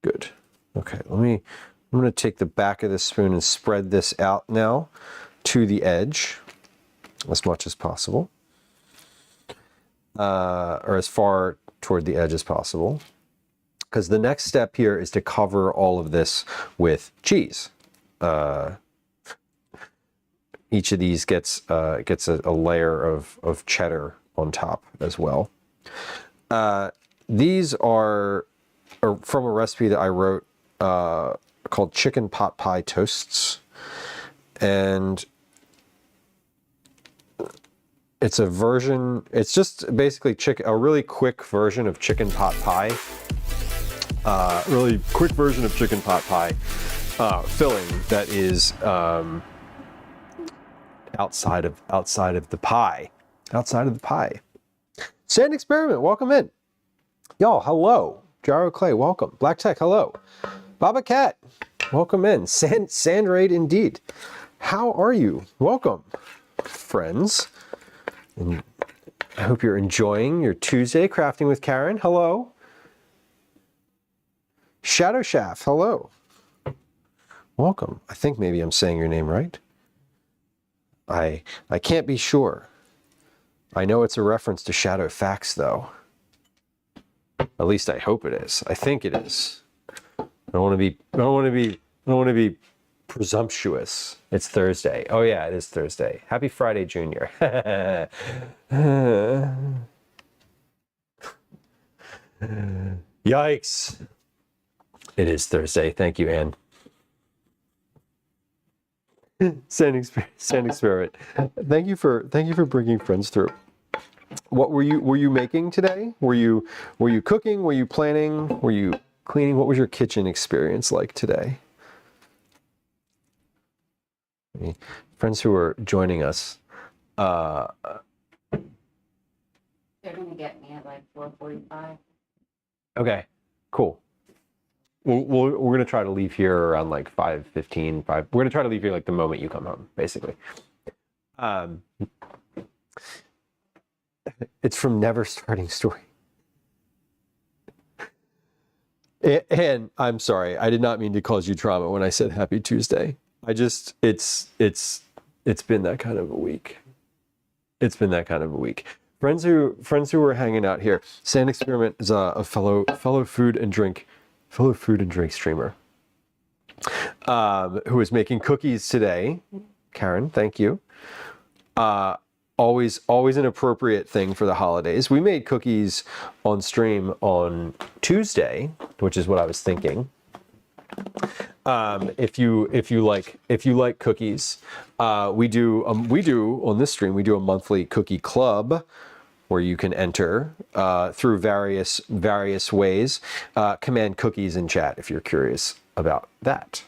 Good. Okay, I'm going to take the back of the spoon and spread this out now to the edge as much as possible, or as far toward the edge as possible, because the next step here is to cover all of this with cheese. Each of these gets a layer of cheddar on top as well. These are from a recipe that I wrote called chicken pot pie toasts, and it's a version. It's just basically a really quick version of chicken pot pie. Really quick version of chicken pot pie filling that is outside of the pie. Outside of the pie. Sand Experiment, welcome in. Y'all, hello. Jaro Clay, welcome. Black Tech, hello. Baba Cat, welcome in. Sand Raid indeed. How are you? Welcome, friends. And I hope you're enjoying your Tuesday crafting with Karen. Hello. Shadow Shaft, hello. Welcome. I think maybe I'm saying your name right. I can't be sure. I know it's a reference to Shadow Facts, though. At least I hope it is. I think it is. I don't want to be presumptuous. It's Thursday. Oh yeah, it is Thursday. Happy Friday, Junior. Yikes. It is Thursday. Thank you, Anne. Sand Experiment. Thank you for bringing friends through. What were you making today? Were you cooking? Were you planning? Were you cleaning? What was your kitchen experience like today? Friends who are joining us.
They're gonna get me at like 4:45.
Okay, cool. We're going to try to leave here around like 5:15. We're going to try to leave here like the moment you come home, basically. It's from Never Starting Story. And I'm sorry, I did not mean to cause you trauma when I said Happy Tuesday. It's been that kind of a week. It's been that kind of a week. Friends who were hanging out here. Sand Experiment is a fellow food and drink streamer who is making cookies today. Karen, thank you. Always an appropriate thing for the holidays. We made cookies on stream on Tuesday, which is what I was thinking. If you like cookies, we do on this stream, we do a monthly cookie club where you can enter through various ways. Command cookies in chat if you're curious about that.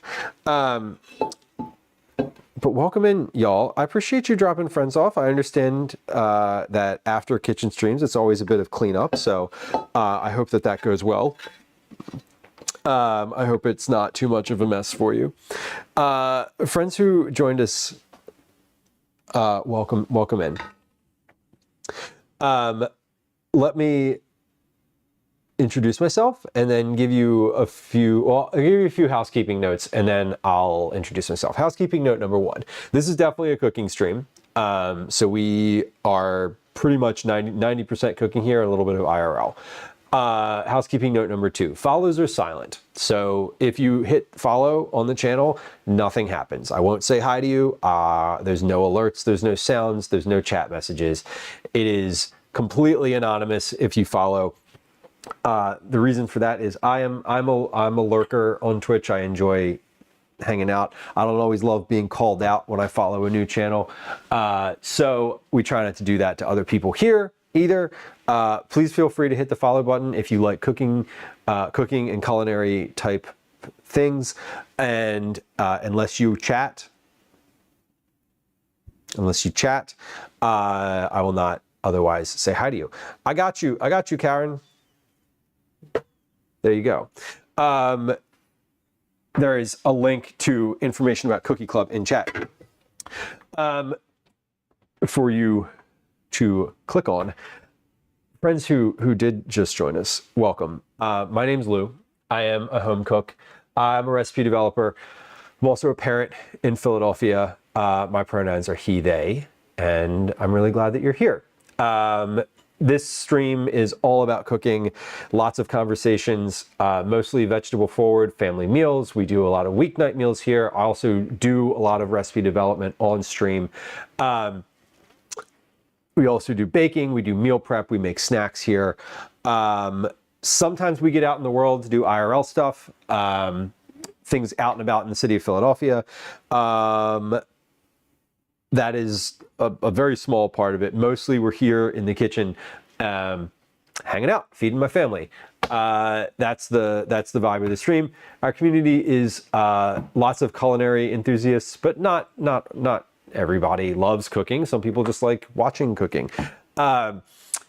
But welcome in, y'all. I appreciate you dropping friends off. I understand that after kitchen streams, it's always a bit of cleanup. So I hope that goes well. I hope it's not too much of a mess for you. Friends who joined us, welcome in. Let me introduce myself and then give you a few housekeeping notes, and then I'll introduce myself. Housekeeping note number 1. This is definitely a cooking stream. So we are pretty much 90% cooking here, a little bit of IRL. Housekeeping note number 2, follows are silent. So if you hit follow on the channel, nothing happens. I won't say hi to you. There's no alerts, there's no sounds, there's no chat messages. It is completely anonymous if you follow. The reason for that is I'm a lurker on Twitch. I enjoy hanging out. I don't always love being called out when I follow a new channel. So we try not to do that to other people here either. Please feel free to hit the follow button if you like cooking and culinary type things. And unless you chat, I will not otherwise say hi to you. I got you, Karen. There you go. There is a link to information about Cookie Club in chat for you to click on. Friends who did just join us, welcome. My name's Lou. I am a home cook. I'm a recipe developer. I'm also a parent in Philadelphia. My pronouns are he, they, and I'm really glad that you're here. This stream is all about cooking, lots of conversations, mostly vegetable forward, family meals. We do a lot of weeknight meals here. I also do a lot of recipe development on stream. We also do baking, we do meal prep, we make snacks here. Sometimes we get out in the world to do IRL stuff, things out and about in the city of Philadelphia. That is a very small part of it. Mostly we're here in the kitchen, hanging out, feeding my family. That's the vibe of the stream. Our community is lots of culinary enthusiasts, but not everybody loves cooking. Some people just like watching cooking,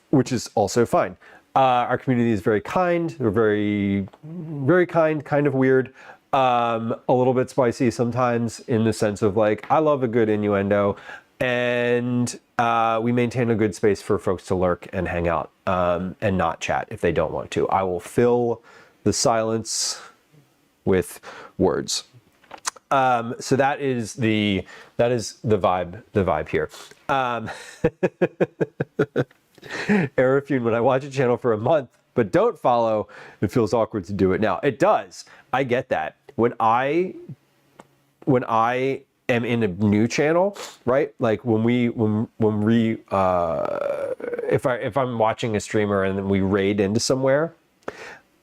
which is also fine. Our community is very kind. We're very, very kind of weird. A little bit spicy sometimes in the sense of like, I love a good innuendo, and we maintain a good space for folks to lurk and hang out and not chat if they don't want to. I will fill the silence with words. So that is the vibe here. Arafune, when I watch a channel for a month but don't follow, it feels awkward to do it now. It does. I get that. When I am in a new channel, right? Like if I'm watching a streamer and then we raid into somewhere,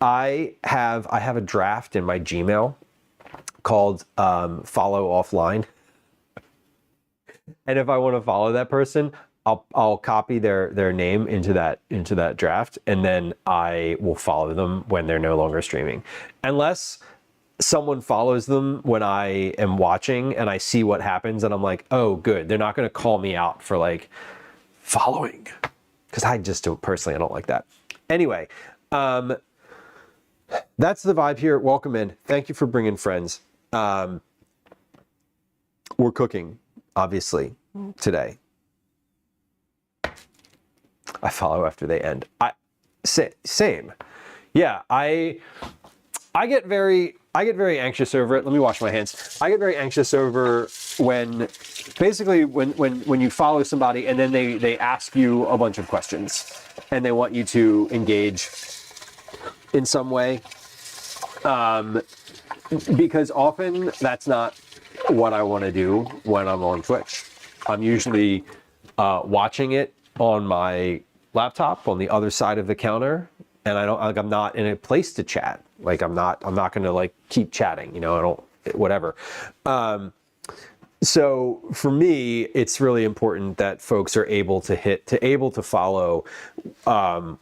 I have a draft in my Gmail called follow offline. And if I want to follow that person, I'll copy their name into that draft, and then I will follow them when they're no longer streaming. Unless someone follows them when I am watching and I see what happens and I'm like, oh, good. They're not going to call me out for like following, because I just don't personally, I don't like that. Anyway, that's the vibe here. Welcome in. Thank you for bringing friends. We're cooking, obviously, today. I follow after they end. Same. Yeah, I get very anxious over it. Let me wash my hands. I get very anxious over when you follow somebody and then they ask you a bunch of questions and they want you to engage in some way. Because often that's not what I want to do when I'm on Twitch. I'm usually watching it on my laptop on the other side of the counter, and I'm not in a place to chat. Like I'm not going to like keep chatting, whatever. So for me, it's really important that folks are able to follow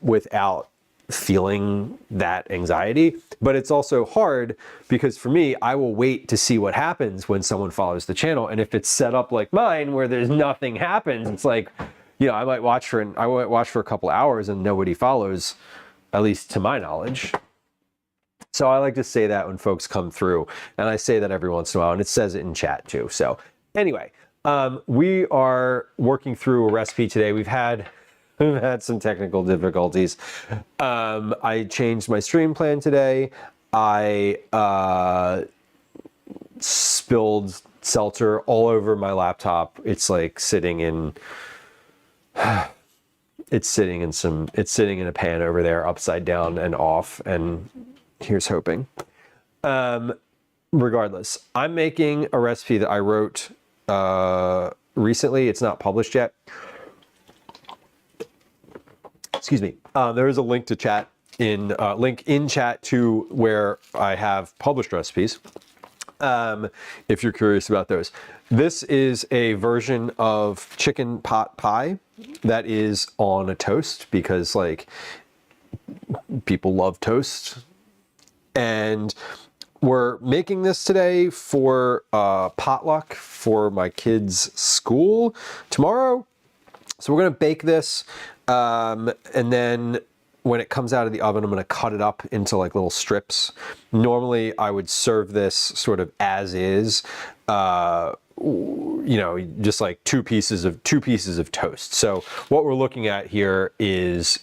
without feeling that anxiety. But it's also hard because for me, I will wait to see what happens when someone follows the channel. And if it's set up like mine, where there's nothing happens, it's like, I might watch for a couple hours and nobody follows, at least to my knowledge. So I like to say that when folks come through, and I say that every once in a while, and it says it in chat too. So anyway, we are working through a recipe today. We've had some technical difficulties. I changed my stream plan today. I spilled seltzer all over my laptop. It's like sitting in a pan over there, upside down and off, and here's hoping. Regardless, I'm making a recipe that I wrote recently. It's not published yet. Excuse me. There is a link to chat in chat to where I have published recipes. If you're curious about those. This is a version of chicken pot pie that is on a toast because like people love toast. And we're making this today for potluck for my kids' school tomorrow. So we're gonna bake this, and then when it comes out of the oven, I'm gonna cut it up into like little strips. Normally, I would serve this sort of as is, just like two pieces of toast. So what we're looking at here is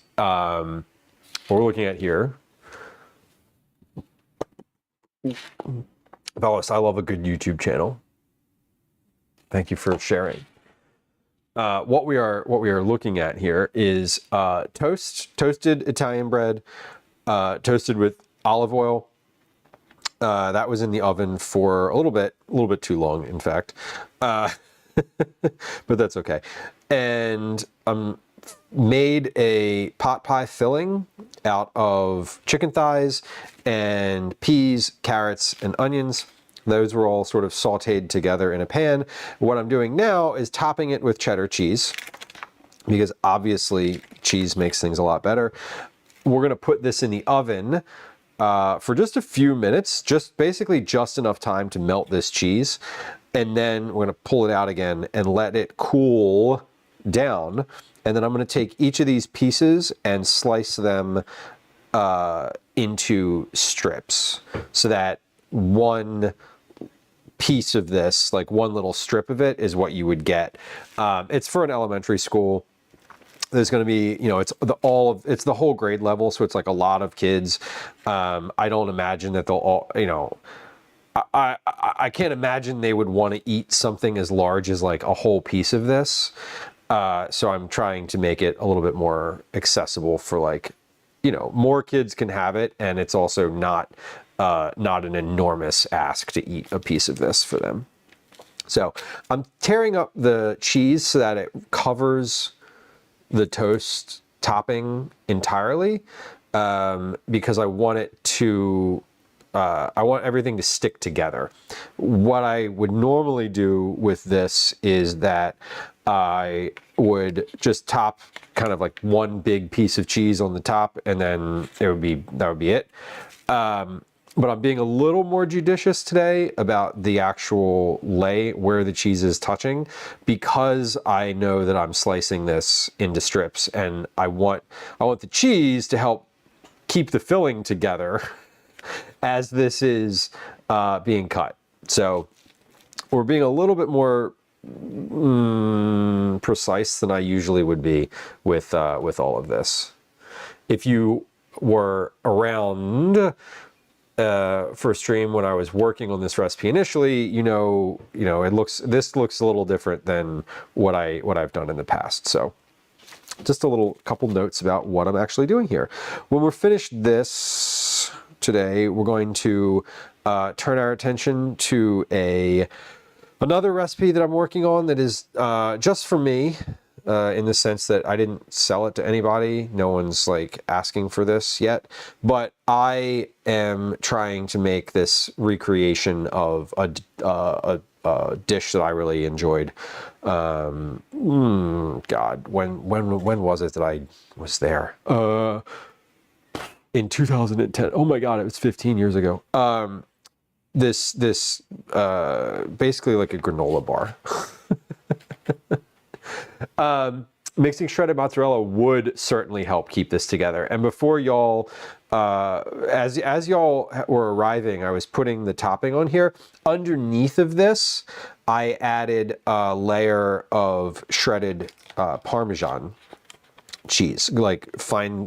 Bellis, I love a good YouTube channel. Thank you for sharing. What we are looking at here is toasted Italian bread, toasted with olive oil. That was in the oven for a little bit too long, in fact, but that's okay. And made a pot pie filling out of chicken thighs and peas, carrots, and onions. Those were all sort of sauteed together in a pan. What I'm doing now is topping it with cheddar cheese, because obviously cheese makes things a lot better. We're gonna put this in the oven for just a few minutes, basically just enough time to melt this cheese. And then we're gonna pull it out again and let it cool down. And then I'm gonna take each of these pieces and slice them into strips, so that one piece of this, like one little strip of it, is what you would get. It's for an elementary school. There's going to be, it's the whole grade level, so it's like a lot of kids. I don't imagine that they'll all, I can't imagine they would want to eat something as large as like a whole piece of this. So I'm trying to make it a little bit more accessible for, like, more kids can have it, and it's also not an enormous ask to eat a piece of this for them. So I'm tearing up the cheese so that it covers the toast topping entirely, because I want it to, I want everything to stick together. What I would normally do with this is that I would just top kind of like one big piece of cheese on the top, and then that would be it. But I'm being a little more judicious today about the actual lay where the cheese is touching, because I know that I'm slicing this into strips, and I want the cheese to help keep the filling together as this is being cut. So we're being a little bit more precise than I usually would be with all of this. If you were around for stream when I was working on this recipe initially, this looks a little different than what I've done in the past. So just a couple notes about what I'm actually doing here. When we're finished this today, we're going to turn our attention to another recipe that I'm working on that is just for me, in the sense that I didn't sell it to anybody. No one's like asking for this yet, but I am trying to make this recreation of a dish that I really enjoyed. God, when was it that I was there? In 2010. Oh my God, it was 15 years ago. This basically like a granola bar. Mixing shredded mozzarella would certainly help keep this together. And before y'all, as y'all were arriving, I was putting the topping on here. Underneath of this, I added a layer of shredded Parmesan cheese, like fine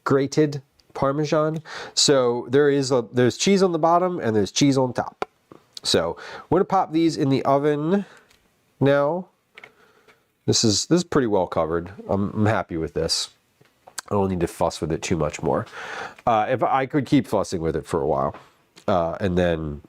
grated Parmesan. So there's cheese on the bottom and there's cheese on top. So we're gonna pop these in the oven now. This is pretty well covered. I'm happy with this. I don't need to fuss with it too much more. If I could keep fussing with it for a while, and then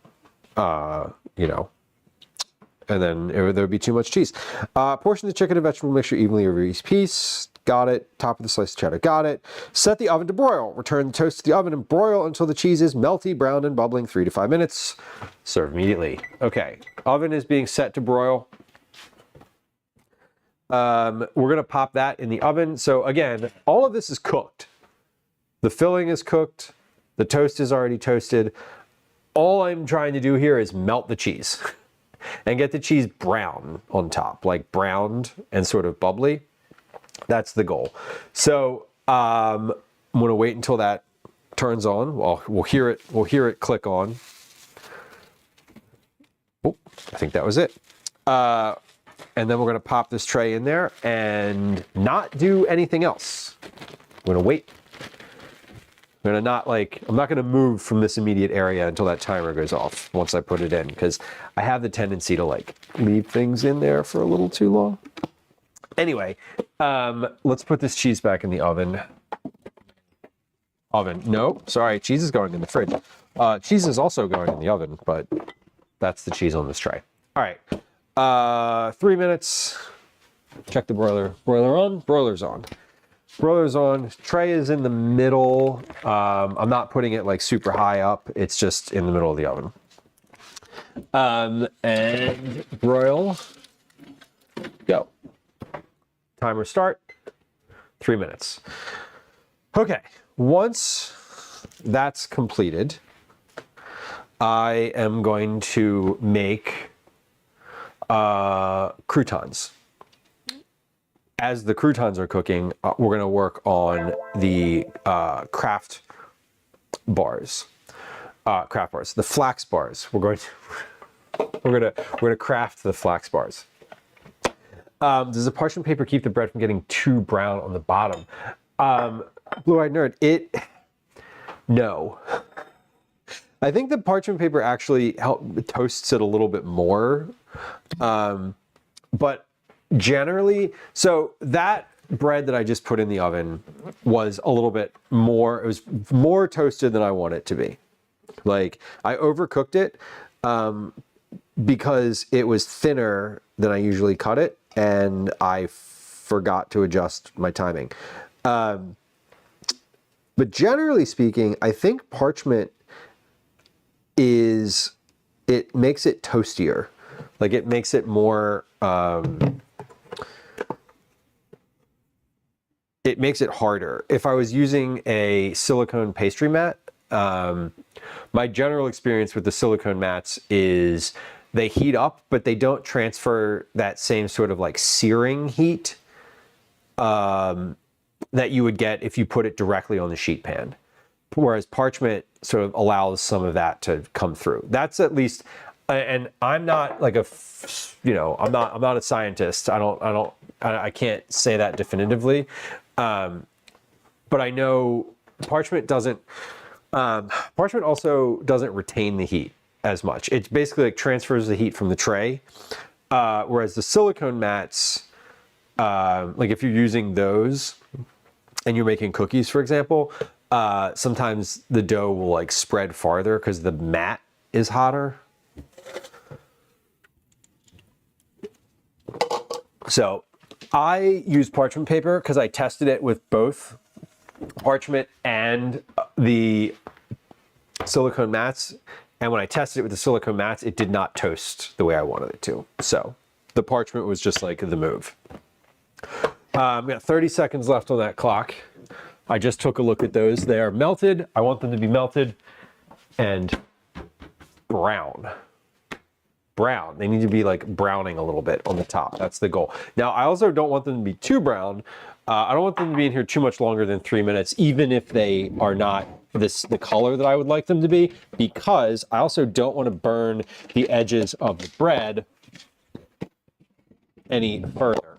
there would be too much cheese. Portion the chicken and vegetable mixture evenly over each piece. Got it. Top of the sliced cheddar. Got it. Set the oven to broil. Return the toast to the oven and broil until the cheese is melty, brown, and bubbling 3 to 5 minutes. Serve immediately. Okay. Oven is being set to broil. We're going to pop that in the oven. So again, all of this is cooked. The filling is cooked. The toast is already toasted. All I'm trying to do here is melt the cheese and get the cheese brown on top, like browned and sort of bubbly. That's the goal. So I'm going to wait until that turns on. Well, we'll hear it click on. Oh, I think that was it. And then we're going to pop this tray in there and not do anything else. I'm going to wait I'm not gonna move from this immediate area until that timer goes off once I put it in, because I have the tendency to like leave things in there for a little too long. Anyway, let's put this cheese back in the oven. No, sorry, cheese is going in the fridge. Cheese is also going in the oven, but that's the cheese on this tray. All right, 3 minutes. Check the broiler. Broiler on, broiler's on. Broiler's on, tray is in the middle. I'm not putting it like super high up. It's just in the middle of the oven. And broil, go. Timer start, 3 minutes. Okay, once that's completed, I am going to make croutons. As the croutons are cooking, we're going to work on the craft bars, the flax bars. We're going to craft the flax bars. Does the parchment paper keep the bread from getting too brown on the bottom? Blue-eyed nerd, no. I think the parchment paper actually toasts it a little bit more, but generally, so that bread that I just put in the oven was a little bit more, it was more toasted than I want it to be. Like, I overcooked it because it was thinner than I usually cut it, and I forgot to adjust my timing. But generally speaking, I think parchment it makes it toastier. Like, it makes it more, it makes it harder. If I was using a silicone pastry mat, my general experience with the silicone mats is they heat up, but they don't transfer that same sort of like searing heat that you would get if you put it directly on the sheet pan. Whereas parchment sort of allows some of that to come through. That's at least, and I'm not like I'm not a scientist. I can't say that definitively. But I know parchment also doesn't retain the heat as much. It basically like transfers the heat from the tray. Whereas the silicone mats, like if you're using those and you're making cookies, for example, sometimes the dough will like spread farther because the mat is hotter. So I use parchment paper because I tested it with both parchment and the silicone mats. And when I tested it with the silicone mats, it did not toast the way I wanted it to. So the parchment was just like the move. I've got 30 seconds left on that clock. I just took a look at those. They are melted. I want them to be melted and brown. Brown. They need to be like browning a little bit on the top. That's the goal. Now, I also don't want them to be too brown. I don't want them to be in here too much longer than 3 minutes, even if they are not the color that I would like them to be, because I also don't want to burn the edges of the bread any further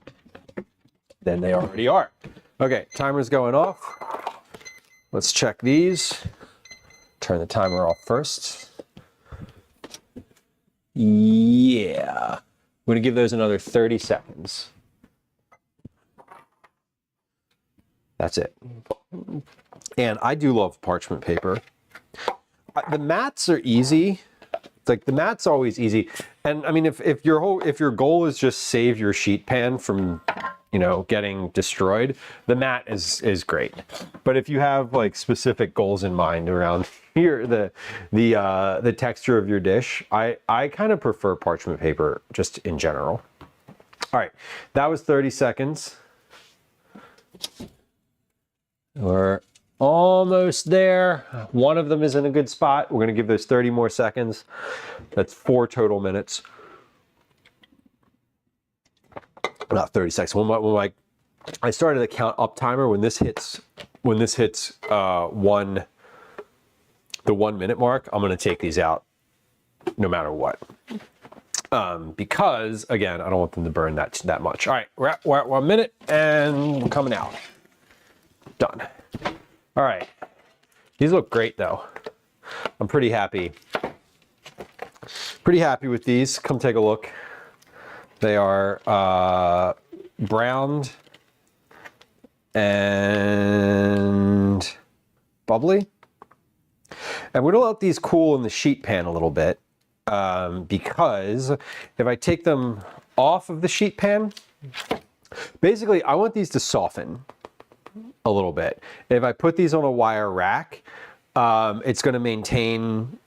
than they already are. Okay, timer's going off. Let's check these. Turn the timer off first. Yeah. I'm going to give those another 30 seconds. That's it. And I do love parchment paper. The mats are easy. It's like the mat's always easy. And I mean, if your goal is just save your sheet pan from, getting destroyed, the mat is great. But if you have like specific goals in mind around here, the texture of your dish, I kind of prefer parchment paper just in general. All right, that was 30 seconds. We're almost there. One of them is in a good spot. We're going to give those 30 more seconds. That's 4 total minutes. Not 30 seconds. When I started the count up timer, when this hits the 1 minute mark, I'm going to take these out no matter what. Because again, I don't want them to burn that much. All right, we're at 1 minute and we're coming out. Done. All right. These look great though. I'm pretty happy. Pretty happy with these. Come take a look. They are browned and bubbly. And we're gonna let these cool in the sheet pan a little bit because if I take them off of the sheet pan, basically I want these to soften a little bit. If I put these on a wire rack, it's gonna maintain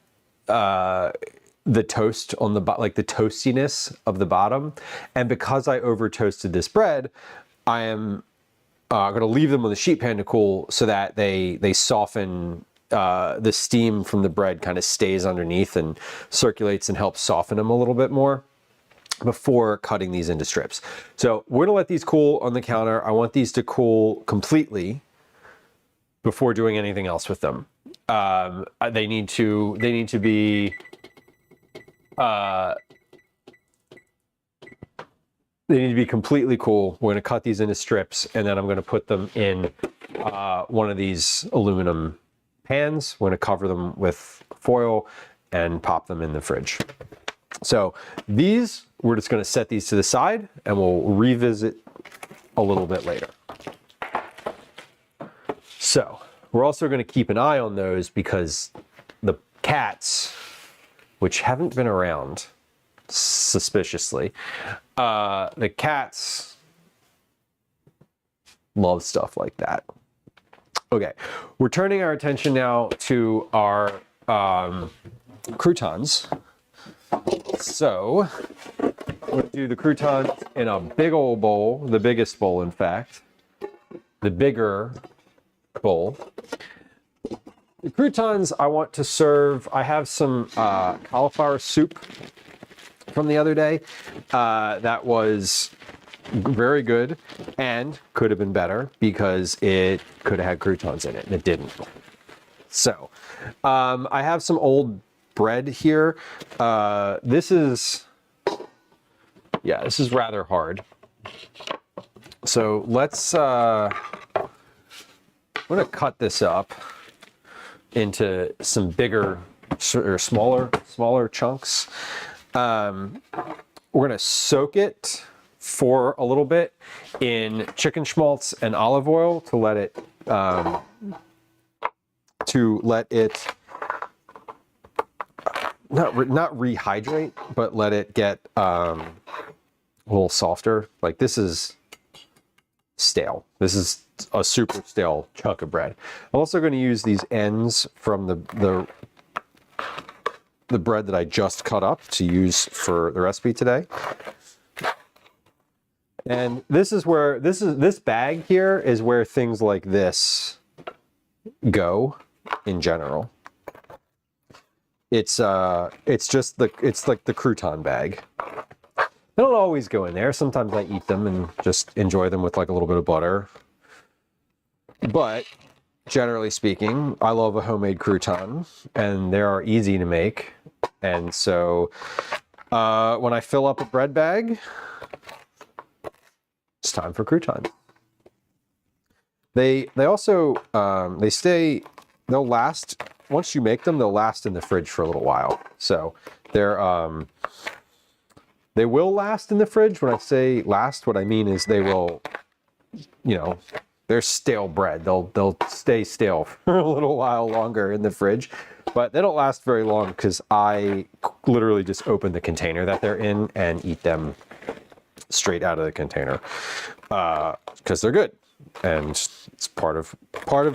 the toast on the like the toastiness of the bottom. And because I over toasted this bread, I am going to leave them on the sheet pan to cool so that they soften. The steam from the bread kind of stays underneath and circulates and helps soften them a little bit more before cutting these into strips. So we're gonna let these cool on the counter. I want these to cool completely before doing anything else with them. They need to be completely cool. We're gonna cut these into strips and then I'm gonna put them in one of these aluminum pans. We're gonna cover them with foil and pop them in the fridge. So these, we're just gonna set these to the side and we'll revisit a little bit later. So we're also gonna keep an eye on those because the cats, which haven't been around suspiciously, the cats love stuff like that. Okay, we're turning our attention now to our croutons. So we'll do the croutons in a big old bowl, the biggest bowl in fact, the bigger bowl. The croutons I want to serve, I have some cauliflower soup from the other day that was very good and could have been better because it could have had croutons in it and it didn't. So I have some old bread here. This is rather hard. So let's I'm gonna cut this up into some bigger or smaller chunks. We're gonna soak it for a little bit in chicken schmaltz and olive oil to let it not rehydrate, but let it get a little softer. Like this is stale. This is a super stale chunk of bread. I'm also going to use these ends from the bread that I just cut up to use for the recipe today. And this bag here is where things like this go in general. It's like the crouton bag. They don't always go in there. Sometimes I eat them and just enjoy them with like a little bit of butter. But generally speaking, I love a homemade crouton and they are easy to make. And so when I fill up a bread bag, it's time for croutons. They also they'll last, once you make them, they'll last in the fridge for a little while. So they will last in the fridge. When I say last, what I mean is they will, they're stale bread. They'll stay stale for a little while longer in the fridge, but they don't last very long because I literally just open the container that they're in and eat them straight out of the container because they're good. And it's part of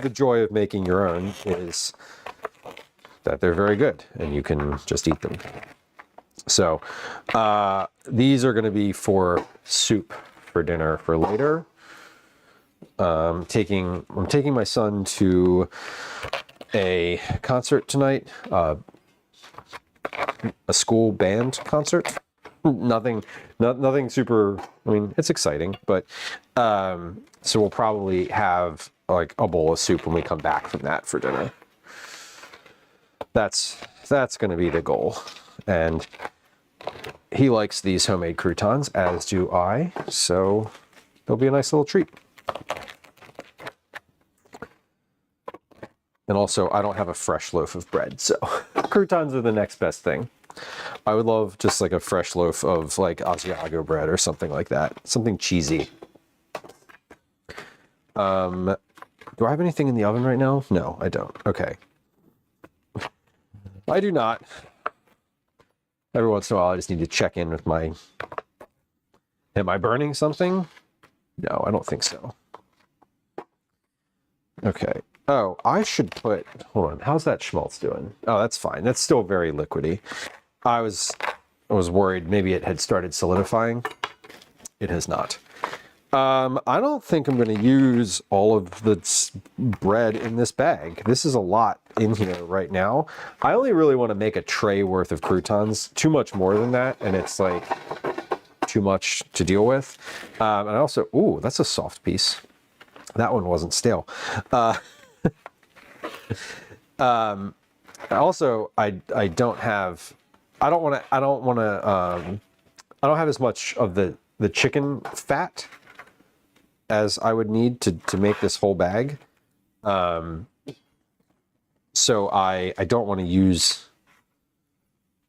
the joy of making your own is that they're very good and you can just eat them. So these are going to be for soup for dinner for later. I'm taking my son to a concert tonight, a school band concert. Nothing super, I mean, it's exciting, but so we'll probably have like a bowl of soup when we come back from that for dinner. That's going to be the goal. And he likes these homemade croutons, as do I, so they'll be a nice little treat. And also, I don't have a fresh loaf of bread, so croutons are the next best thing. I would love just like a fresh loaf of like Asiago bread or something like that. Something cheesy. Do I have anything in the oven right now? No, I don't. Okay. I do not. Every once in a while, I just need to check in with my... Am I burning something? No, I don't think so. Okay. Oh, I should put... Hold on. How's that schmaltz doing? Oh, that's fine. That's still very liquidy. I was worried maybe it had started solidifying. It has not. I don't think I'm going to use all of the bread in this bag. This is a lot in here right now. I only really want to make a tray worth of croutons. Too much more than that, and it's like too much to deal with. And I also... Ooh, that's a soft piece. That one wasn't stale. Also, I don't have... I don't have as much of the chicken fat as I would need to make this whole bag. So I don't want to use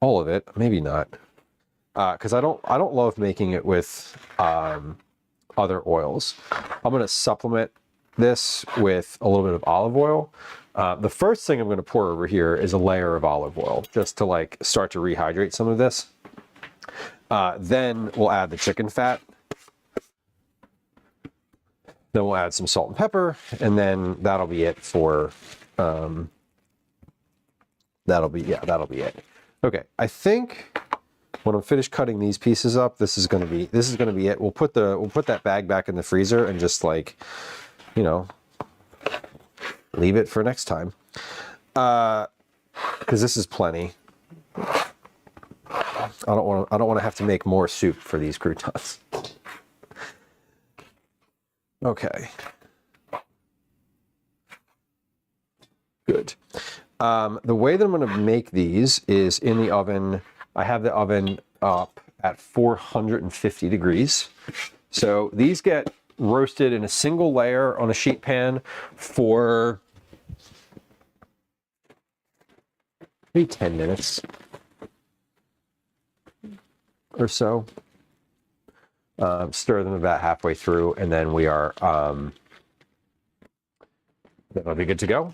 all of it. Maybe not. Because I don't love making it with other oils. I'm going to supplement this with a little bit of olive oil. The first thing I'm going to pour over here is a layer of olive oil, just to like start to rehydrate some of this. Then we'll add the chicken fat. Then we'll add some salt and pepper, and then that'll be it for, that'll be it. Okay, I think when I'm finished cutting these pieces up, this is gonna be it. We'll put that bag back in the freezer and just like, you know, leave it for next time. Because this is plenty. I don't want to have to make more soup for these croutons. Okay. Good. The way that I'm going to make these is in the oven. I have the oven up at 450 degrees. So these get roasted in a single layer on a sheet pan for maybe 10 minutes or so. Stir them about halfway through, and then we are that'll be good to go.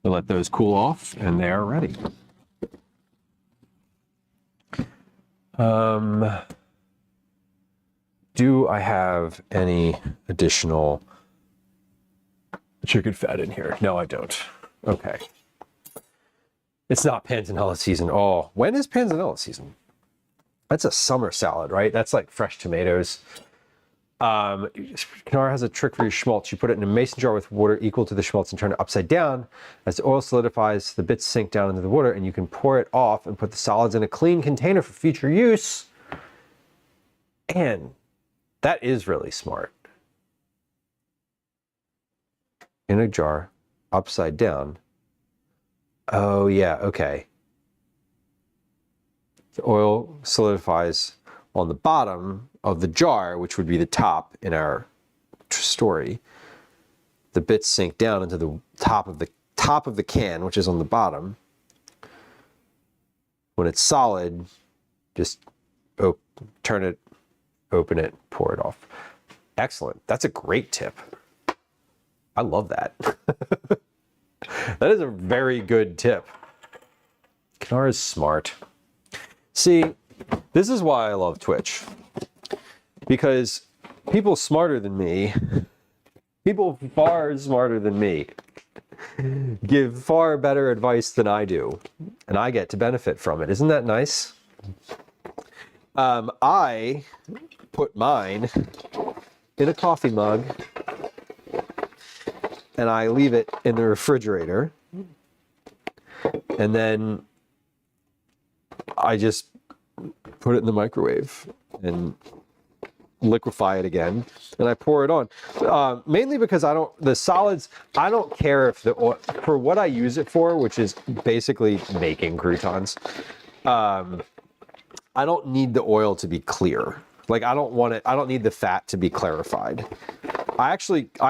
We'll let those cool off, and they're ready. Do I have any additional chicken fat in here? No, I don't. Okay. It's not panzanella season. Oh, when is panzanella season? That's a summer salad, right? That's like fresh tomatoes. Canara has a trick for your schmaltz. You put it in a mason jar with water equal to the schmaltz and turn it upside down. As the oil solidifies, the bits sink down into the water, and you can pour it off and put the solids in a clean container for future use. And that is really smart. In a jar, upside down. Oh yeah, okay. The oil solidifies on the bottom of the jar, which would be the top in our story. The bits sink down into the top of the can, which is on the bottom. When it's solid, just turn it, open it, pour it off. Excellent. That's a great tip. I love that. That is a very good tip. Canara's smart. See, this is why I love Twitch. Because people smarter than me, people far smarter than me, give far better advice than I do. And I get to benefit from it. Isn't that nice? I put mine in a coffee mug, and I leave it in the refrigerator. And then I just put it in the microwave and liquefy it again, and I pour it on. Mainly because the solids, I don't care if the oil, for what I use it for, which is basically making croutons, I don't need the oil to be clear. Like I don't need the fat to be clarified. I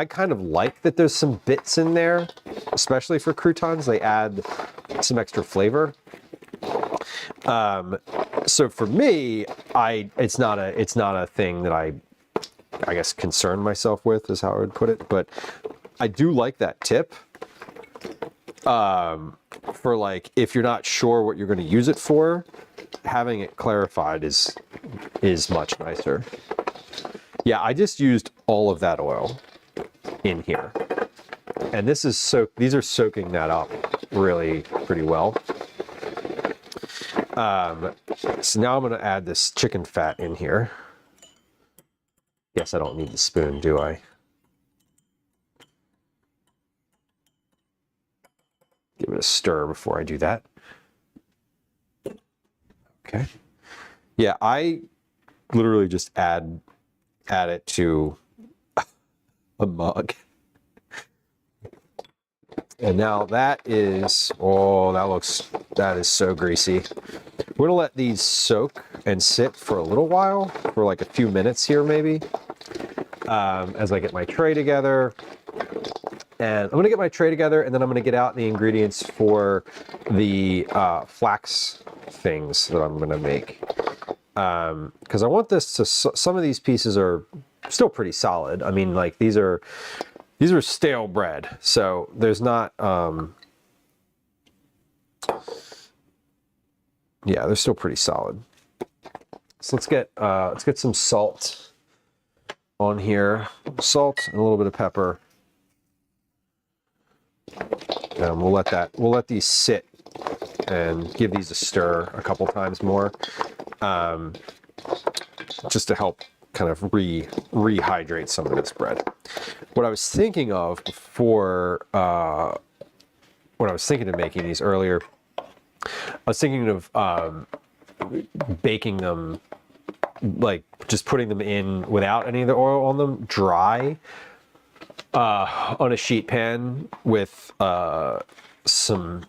kind of like that there's some bits in there especially for croutons. They add some extra flavor. So for me, it's not a thing that I guess concern myself with, is how I would put it. But I do like that tip. For like, if you're not sure what you're going to use it for, having it clarified is much nicer. Yeah, I just used all of that oil in here, and these are soaking that up really pretty well. So now I'm going to add this chicken fat in here. Guess I don't need the spoon, do I? Give it a stir before I do that. Okay. Yeah, I literally just add it to a mug. And now that is, oh, that is so greasy. We're gonna let these soak and sit for a little while, for like a few minutes here maybe, as I get my tray together. And I'm gonna get my tray together, and then I'm gonna get out the ingredients for the flax things that I'm gonna make. Because I want this to, some of these pieces are still pretty solid. I mean, like these are stale bread, so there's not, yeah, they're still pretty solid. So let's get some salt on here, salt and a little bit of pepper. And we'll let these sit and give these a stir a couple times more, just to help kind of rehydrate some of this bread. What I was thinking of before, when I was thinking of making these earlier, I was thinking of baking them, like just putting them in without any of the oil on them, dry, on a sheet pan with some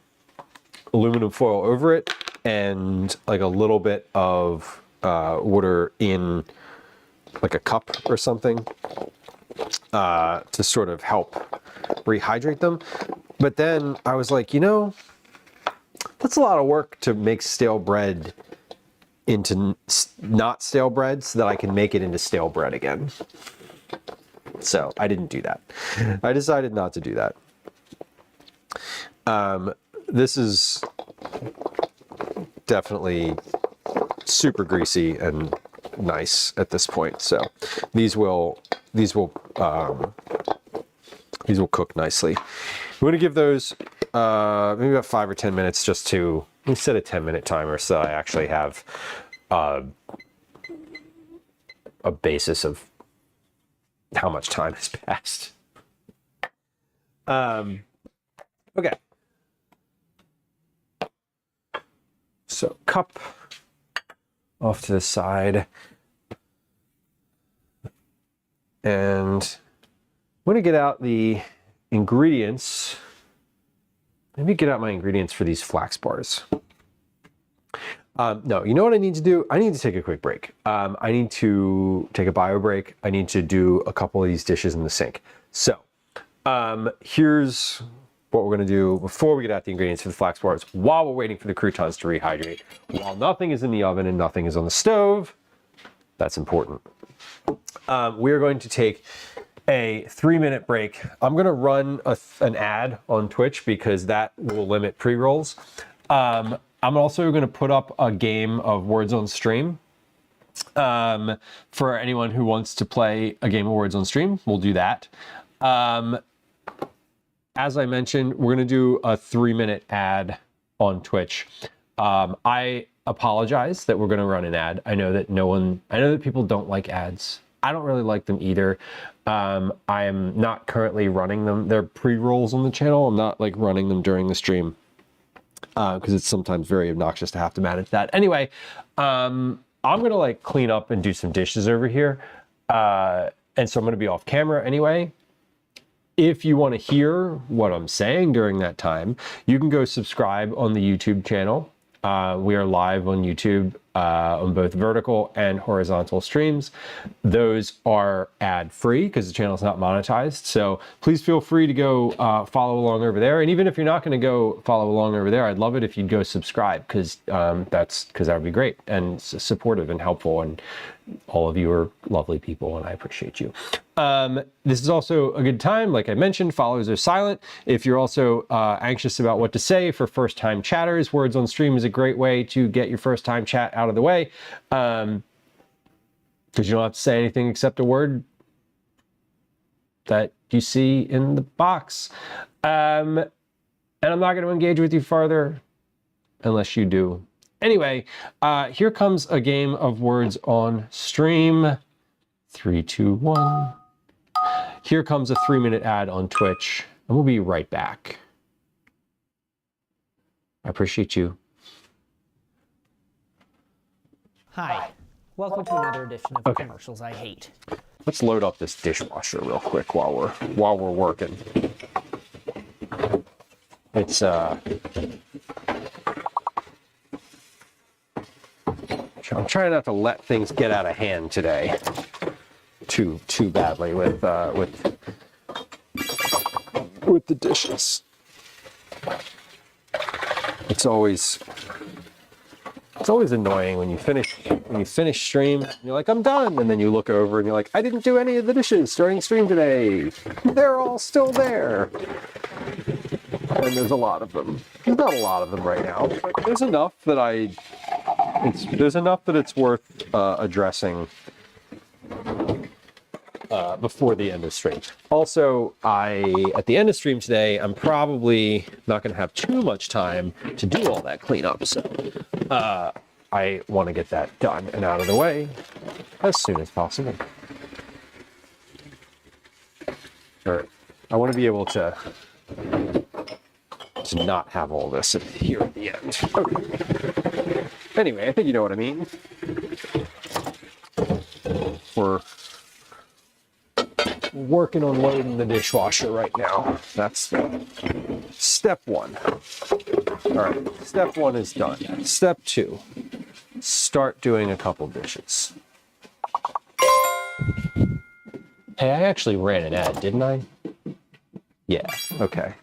aluminum foil over it, and like a little bit of water in like a cup or something, to sort of help rehydrate them. But then I was like, you know, that's a lot of work to make stale bread into not stale bread so that I can make it into stale bread again. So I didn't do that. I decided not to do that. This is definitely super greasy and nice at this point. So these will cook nicely. We're gonna give those maybe about 5 or 10 minutes, just to, we set a 10-minute timer so I actually have a basis of how much time has passed. Okay. So cup off to the side. And I'm gonna get out the ingredients. Maybe get out my ingredients for these flax bars. No, you know what I need to do? I need to take a quick break. I need to take a bio break. I need to do a couple of these dishes in the sink. So here's what we're gonna do before we get out the ingredients for the flax bars, while we're waiting for the croutons to rehydrate. While nothing is in the oven and nothing is on the stove, that's important. We're going to take a 3-minute break. I'm gonna run an ad on Twitch because that will limit pre-rolls. I'm also going to put up a game of Words on Stream. For anyone who wants to play a game of Words on Stream, we'll do that. As I mentioned, we're going to do a 3-minute ad on Twitch. I apologize that we're going to run an ad. I know that people don't like ads. I don't really like them either. I am not currently running them. They're pre-rolls on the channel. I'm not like running them during the stream, because it's sometimes very obnoxious to have to manage that. Anyway, I'm gonna like clean up and do some dishes over here, and so I'm gonna be off camera anyway. If you want to hear what I'm saying during that time, you can go subscribe on the YouTube channel. We are live on YouTube on both vertical and horizontal streams. Those are ad-free because the channel is not monetized. So please feel free to go follow along over there. And even if you're not going to go follow along over there, I'd love it if you'd go subscribe because that would be great and supportive and helpful. And all of you are lovely people and I appreciate you. This is also a good time. Like I mentioned, follows are silent. If you're also anxious about what to say for first-time chatters, Words on Stream is a great way to get your first-time chat out of the way. Because you don't have to say anything except a word that you see in the box. And I'm not going to engage with you farther unless you do. Anyway, here comes a game of Words on Stream. 3, 2, 1. Here comes a 3-minute ad on Twitch, and we'll be right back. I appreciate you.
Hi, welcome to another edition of Commercials I Hate.
Let's load up this dishwasher real quick while we're working. It's I'm trying not to let things get out of hand today too badly with the dishes. It's always annoying when you finish stream, and you're like, I'm done, and then you look over and you're like, I didn't do any of the dishes during stream today. They're all still there. And there's a lot of them. There's not a lot of them right now, but there's enough that it's worth addressing before the end of stream. Also, at the end of stream today, I'm probably not going to have too much time to do all that cleanup, so I want to get that done and out of the way as soon as possible. Or I want to be able to not have all this here at the end. Okay. Anyway, I think you know what I mean. We're working on loading the dishwasher right now. That's step 1. All right, step 1 is done. Step 2, start doing a couple dishes. Hey, I actually ran an ad, didn't I? Yeah, okay.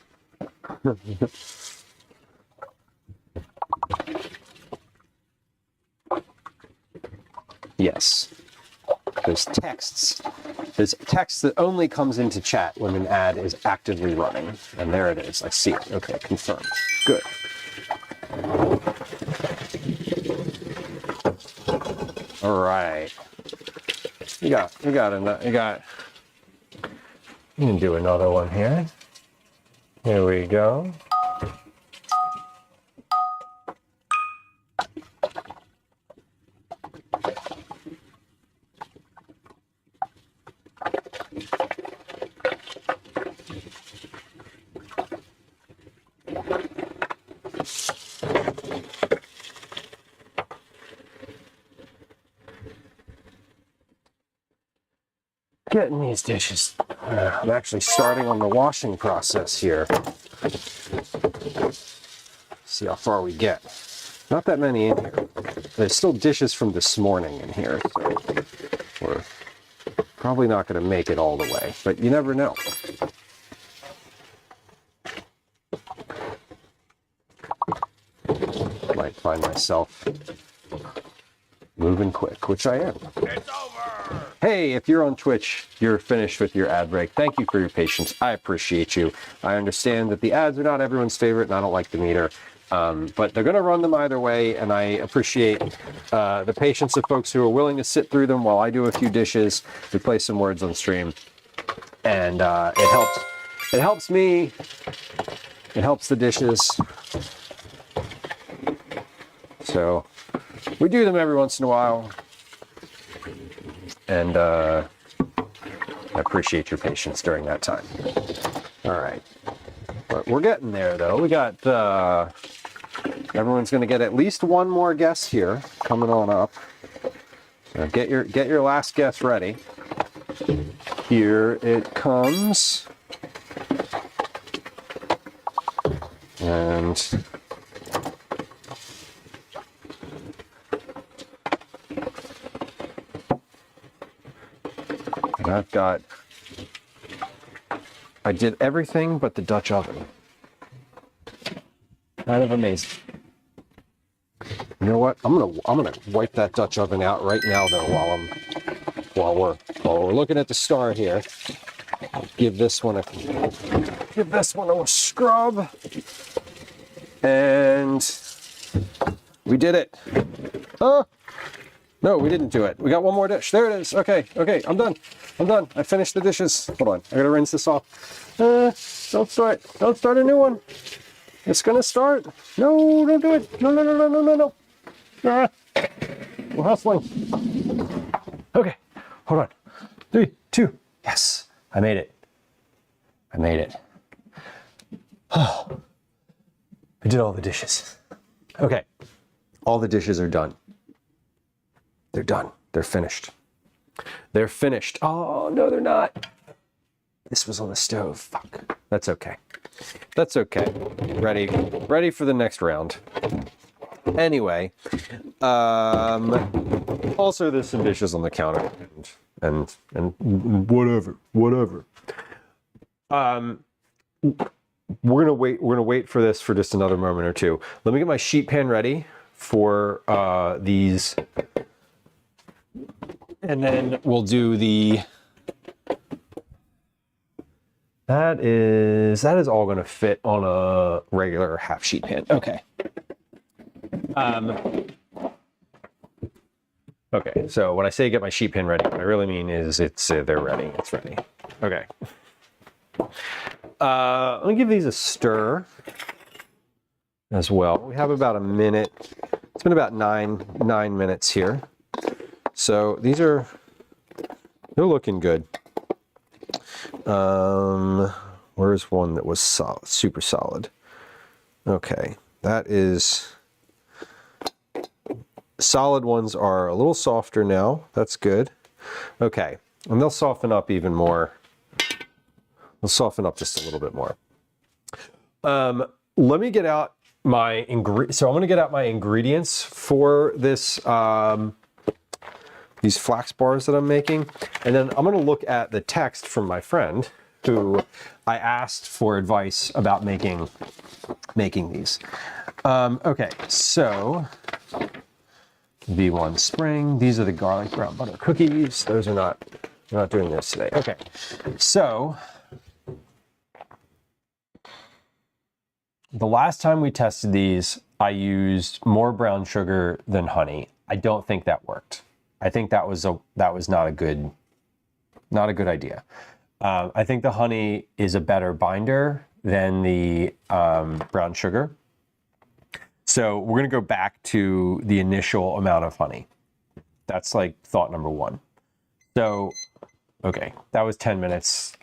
Yes. There's text that only comes into chat when an ad is actively running. And there it is. I see it. Okay, confirmed. Good. All right. You can do another one here. Here we go. Getting these dishes. I'm actually starting on the washing process here. See how far we get. Not that many in here. There's still dishes from this morning in here, so we're probably not going to make it all the way, but you never know. Might find myself moving quick, which I am. It's over! Hey, if you're on Twitch, you're finished with your ad break. Thank you for your patience. I appreciate you. I understand that the ads are not everyone's favorite, and I don't like them either. But they're going to run them either way, and I appreciate the patience of folks who are willing to sit through them while I do a few dishes. We play some Words on Stream, and it helps. It helps me. It helps the dishes. So we do them every once in a while, and I appreciate your patience during that time. All right, but we're getting there though. We got everyone's going to get at least one more guest here coming on up. So get your last guest ready. Here it comes, and I did everything but the Dutch oven. Kind of amazing. You know what? I'm gonna wipe that Dutch oven out right now though while we're looking at the star here. Give this one a scrub. And we did it. Oh, no, we didn't do it. We got one more dish. There it is. Okay, I'm done. I finished the dishes. Hold on, I gotta rinse this off. Don't start a new one. It's gonna start. No, don't do it. No. Ah, we're hustling. Okay, hold on. 3, 2, yes, I made it. Oh, I did all the dishes. Okay, all the dishes are done. They're done. They're finished. Oh, no, they're not. This was on the stove. Fuck. That's okay. Ready for the next round. Anyway, also there's some dishes on the counter and whatever. We're gonna wait for this for just another moment or two. Let me get my sheet pan ready for these, and then we'll do the. That is all gonna fit on a regular half sheet pan. Okay. Okay. So when I say get my sheet pan ready, what I really mean is they're ready. It's ready. Okay. Let me give these a stir as well. We have about a minute. It's been about nine minutes here. So they're looking good. Where's one that was solid, super solid? Okay, that is, solid ones are a little softer now. That's good. Okay, and they'll soften up even more. They'll soften up just a little bit more. Let me get out my So I'm going to get out my ingredients for this, these flax bars that I'm making, and then I'm going to look at the text from my friend who I asked for advice about making these. Okay, so V1 Spring. These are the garlic brown butter cookies. Those are not. We're not doing this today. Okay, so the last time we tested these, I used more brown sugar than honey. I don't think that worked. I think that was not a good idea. I think the honey is a better binder than the brown sugar. So we're gonna go back to the initial amount of honey. That's like thought number one. So, okay, that was 10 minutes.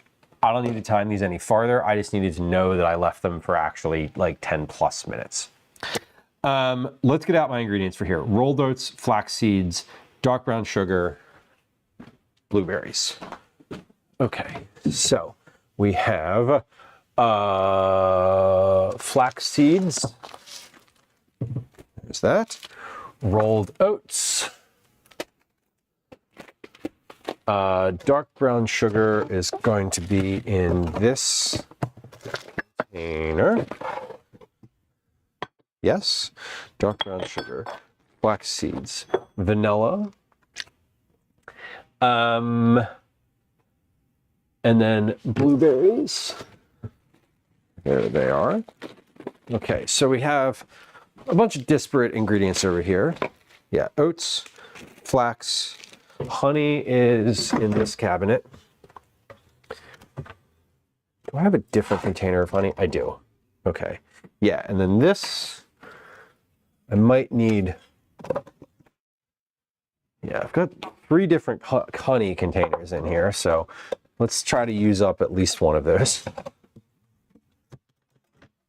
I don't need to time these any farther. I just needed to know that I left them for actually like 10 plus minutes. Let's get out my ingredients for here. Rolled oats, flax seeds, dark brown sugar, blueberries. Okay, so we have flax seeds. There's that. Rolled oats. Dark brown sugar is going to be in this container. Yes, dark brown sugar, flax seeds, vanilla, and then blueberries. There they are. Okay, so we have a bunch of disparate ingredients over here. Yeah, oats, flax, honey is in this cabinet. Do I have a different container of honey? I do. Okay. Yeah, and then this, I might need, yeah, I've got 3 different honey containers in here, so let's try to use up at least one of those.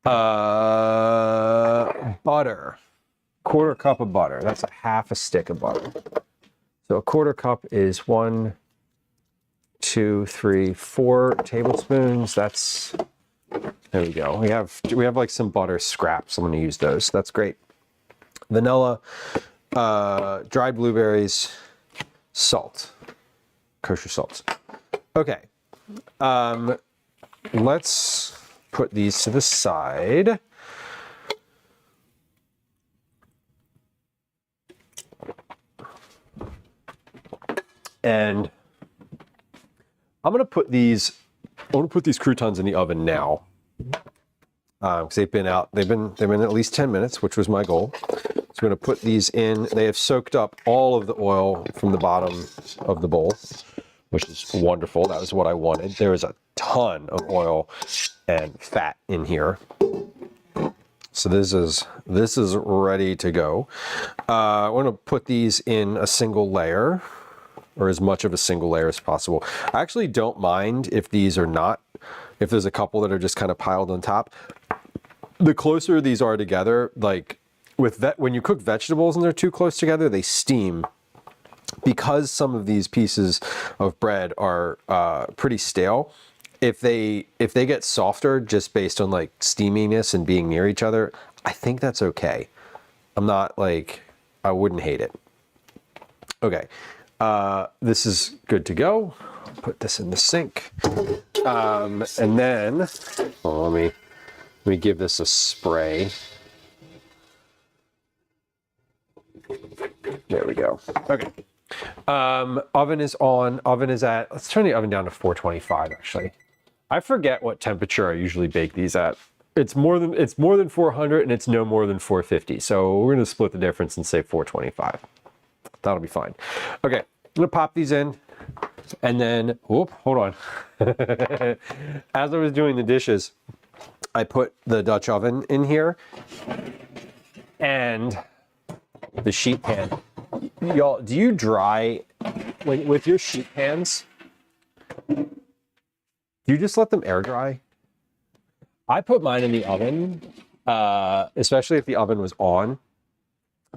Butter, 1/4 cup of butter. That's a half a stick of butter. So a 1/4 cup is 1, 2, 3, 4 tablespoons. That's, there we go. We have like some butter scraps. I'm going to use those. That's great. Vanilla, dried blueberries, salt, kosher salt. Okay. Let's put these to the side. And I'm gonna put these croutons in the oven now. Because they've been at least 10 minutes, which was my goal. So I'm gonna put these in. They have soaked up all of the oil from the bottom of the bowl, which is wonderful. That was what I wanted. There is a ton of oil and fat in here. So this is ready to go. I want to put these in a single layer, or as much of a single layer as possible. I actually don't mind if these are not, if there's a couple that are just kind of piled on top. The closer these are together, like when you cook vegetables and they're too close together, they steam. Because some of these pieces of bread are pretty stale, if they get softer just based on like steaminess and being near each other, I think that's okay. I'm not like, I wouldn't hate it. Okay, this is good to go. Put this in the sink, and then let me give this a spray. There we go. Okay. Oven is on. Oven is at, let's turn the oven down to 425 actually. I forget what temperature I usually bake these at. It's more than 400 and it's no more than 450. So we're going to split the difference and say 425. That'll be fine. Okay, I'm going to pop these in and then, whoop, hold on. As I was doing the dishes, I put the Dutch oven in here and the sheet pan. Y'all, do you dry, like with your sheet pans, do you just let them air dry? I put mine in the oven, especially if the oven was on,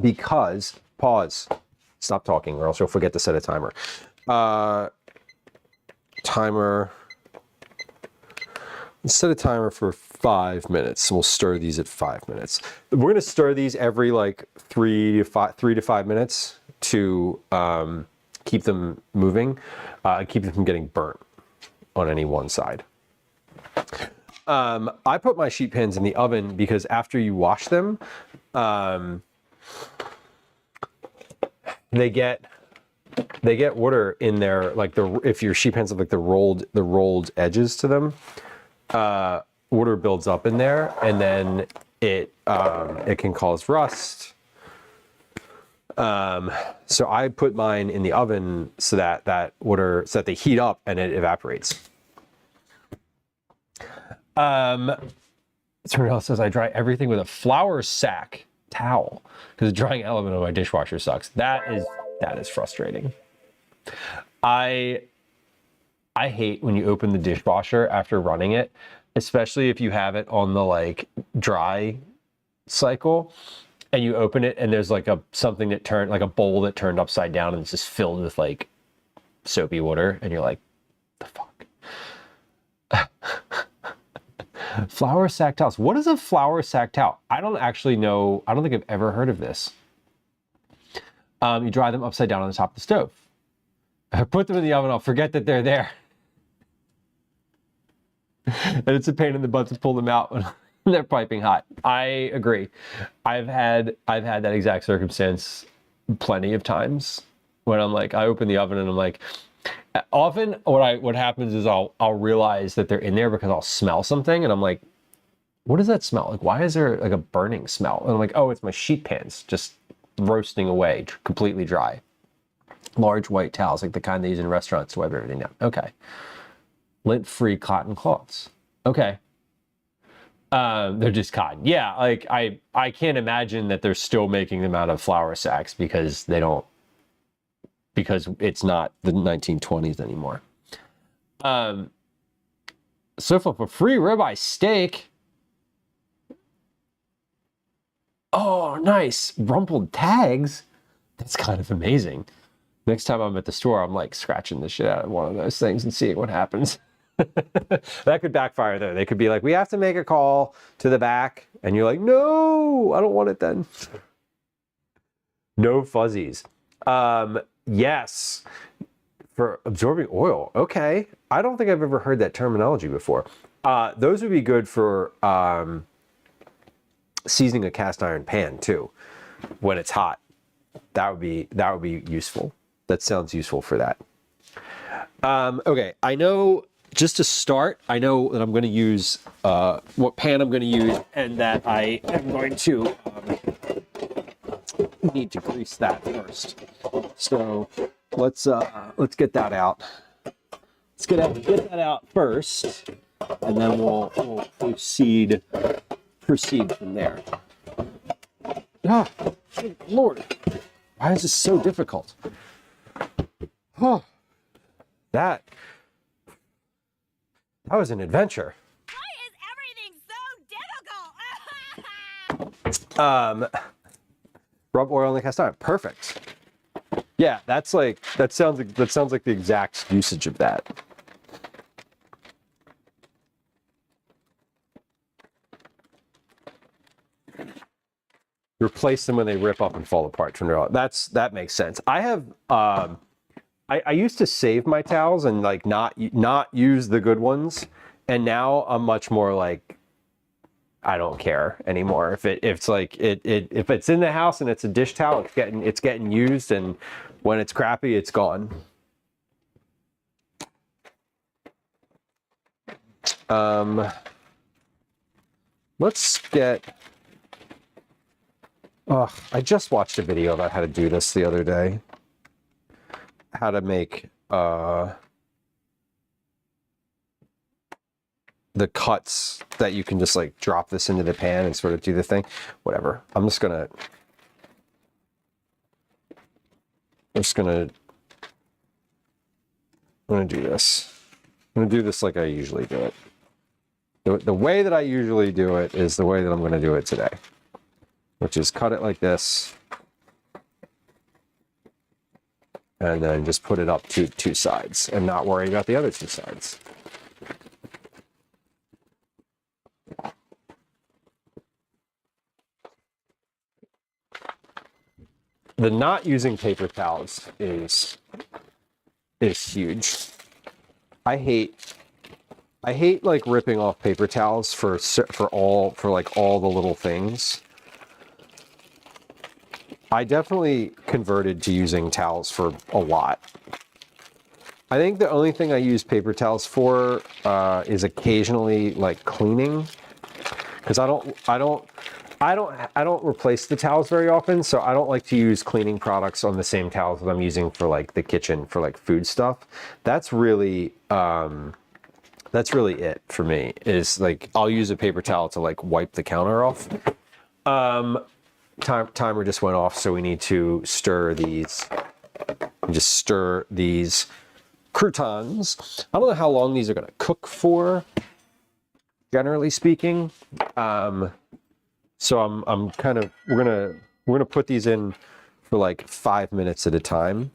because, pause, stop talking or else you'll forget to set a timer. Let's set a timer for 5 minutes. We'll stir these at 5 minutes. We're gonna stir these every like 3 to 5 minutes to keep them moving, keep them from getting burnt on any one side. I put my sheet pans in the oven because after you wash them, they get water in there, like if your sheet pans have like the rolled edges to them, water builds up in there, and then it can cause rust. So I put mine in the oven so that they heat up and it evaporates. Someone else says I dry everything with a flour sack towel because the drying element of my dishwasher sucks. That is frustrating. I hate when you open the dishwasher after running it, especially if you have it on the like dry cycle and you open it and there's like something that turned, like a bowl that turned upside down and it's just filled with like soapy water and you're like, the fuck? Flour sack towels. What is a flour sack towel? I don't actually know. I don't think I've ever heard of this. You dry them upside down on the top of the stove. Put them in the oven. I'll forget that they're there. And it's a pain in the butt to pull them out when they're piping hot. I agree. I've had that exact circumstance plenty of times when I'm like, I open the oven and I'm like, often what happens is I'll realize that they're in there because I'll smell something and I'm like, what does that smell? Like, why is there like a burning smell? And I'm like, oh, it's my sheet pans just roasting away, completely dry. Large white towels, like the kind they use in restaurants to wipe everything down. Okay. Lint-free cotton cloths. Okay. They're just cotton. Yeah, like I can't imagine that they're still making them out of flour sacks because it's not the 1920s anymore. So for free ribeye steak. Oh, nice. Rumpled tags. That's kind of amazing. Next time I'm at the store, I'm like scratching the shit out of one of those things and seeing what happens. That could backfire though. They could be like, we have to make a call to the back. And you're like, no, I don't want it then. No fuzzies. Yes. For absorbing oil. Okay. I don't think I've ever heard that terminology before. Those would be good for seasoning a cast iron pan too when it's hot. That would be useful. That sounds useful for that. Okay, I know, just to start, I know that I'm going to use what pan I'm going to use, and that I am going to need to grease that first. So let's get that out. Let's get that out first, and then we'll proceed from there. Ah, good Lord, why is this so difficult? Oh, that was an adventure.
Why is everything so difficult?
Rub oil on the cast iron. Perfect. Yeah, that sounds like the exact usage of that. Replace them when they rip up and fall apart. That makes sense. I have I used to save my towels and like not use the good ones, and now I'm much more like, I don't care anymore. If it's in the house and it's a dish towel, it's getting used, and when it's crappy, it's gone. Let's get. Oh, I just watched a video about how to do this the other day. How to make the cuts that you can just like drop this into the pan and sort of do the thing. Whatever. I'm gonna do this. I'm gonna do this like I usually do it. The way that I usually do it is the way that I'm gonna do it today, which is cut it like this, and then just put it up to two sides and not worry about the other two sides. The not using paper towels is huge. I hate like ripping off paper towels for like all the little things. I definitely converted to using towels for a lot. I think the only thing I use paper towels for is occasionally like cleaning, because I don't replace the towels very often, so I don't like to use cleaning products on the same towels that I'm using for like the kitchen for like food stuff. That's really it for me, is like I'll use a paper towel to like wipe the counter off. Timer just went off, so we need to stir these. Just stir these croutons. I don't know how long these are going to cook for, generally speaking. So I'm kind of we're gonna put these in for like 5 minutes at a time,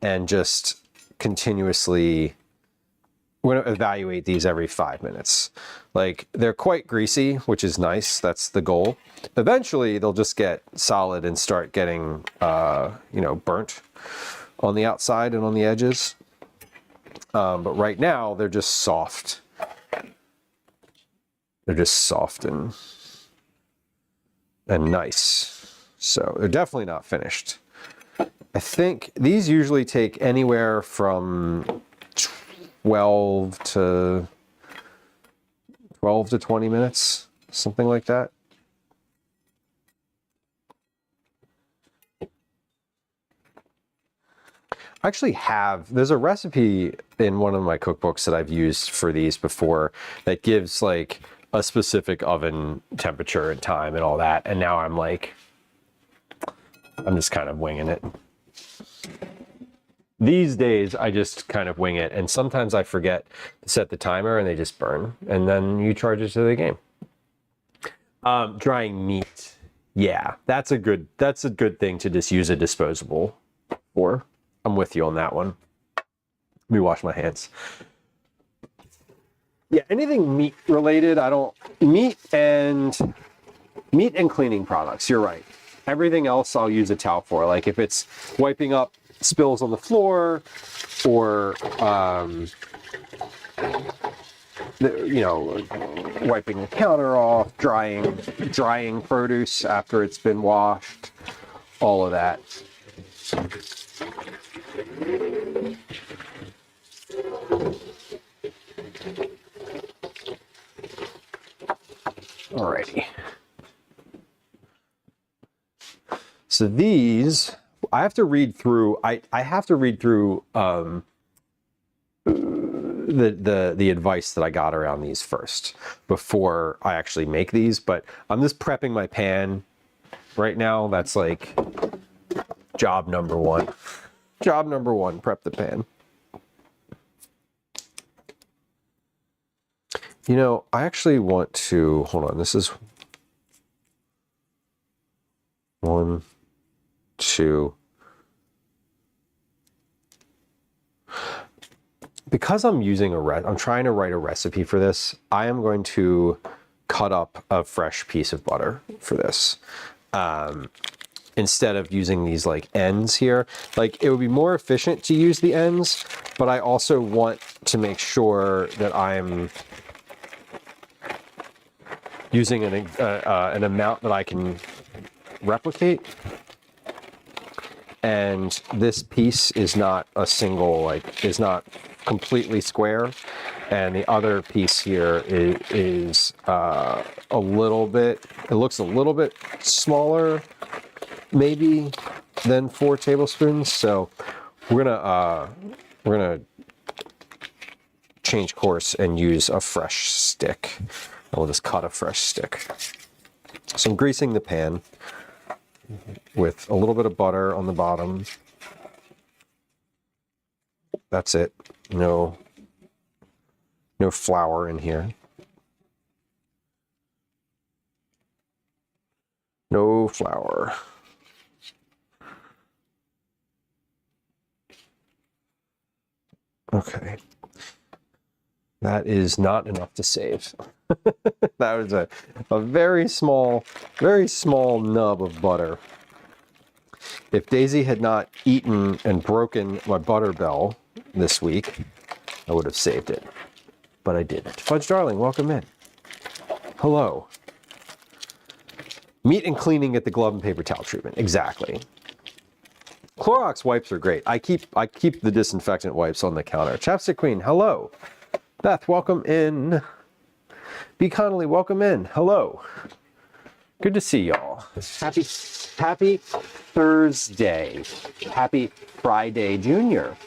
and just continuously. We're going to evaluate these every 5 minutes. Like, they're quite greasy, which is nice. That's the goal. Eventually, they'll just get solid and start getting, burnt on the outside and on the edges. But right now, they're just soft. They're just soft and nice. So they're definitely not finished. I think these usually take anywhere from 12 to 20 minutes, something like that. I actually there's a recipe in one of my cookbooks that I've used for these before that gives like a specific oven temperature and time and all that. And now I'm just kind of winging it. These days, I just kind of wing it, and sometimes I forget to set the timer, and they just burn, and then you charge it to the game. Drying meat, yeah, that's a good thing to just use a disposable for. I'm with you on that one. Let me wash my hands. Yeah, anything meat related, meat and cleaning products. You're right. Everything else, I'll use a towel for. Like if it's wiping up spills on the floor, or wiping the counter off, drying produce after it's been washed, all of that. Alrighty. So these, I have to read through. I have to read through the advice that I got around these first before I actually make these. But I'm just prepping my pan right now. That's like job number one. Job number one: prep the pan. You know, I actually want to hold on. This is 1, 2. Because I'm using I'm trying to write a recipe for this, I am going to cut up a fresh piece of butter for this. Instead of using these like ends here. Like, it would be more efficient to use the ends, but I also want to make sure that I'm using an amount that I can replicate. And this piece is not a single, is not completely square. And the other piece here is a little bit, it looks a little bit smaller maybe than 4 tablespoons. So we're gonna change course and use a fresh stick. We'll just cut a fresh stick. So I'm greasing the pan with a little bit of butter on the bottom. That's it. No flour in here. No flour. Okay. That is not enough to save. That was a very small nub of butter. If Daisy had not eaten and broken my butter bell this week, I would have saved it. But I didn't. Fudge Darling, welcome in. Hello. Meat and cleaning at the glove and paper towel treatment. Exactly. Clorox wipes are great. I keep the disinfectant wipes on the counter. Chapstick Queen, hello. Beth, welcome in. B. Connolly, welcome in. Hello. Good to see y'all. Happy Thursday. Happy Friday Junior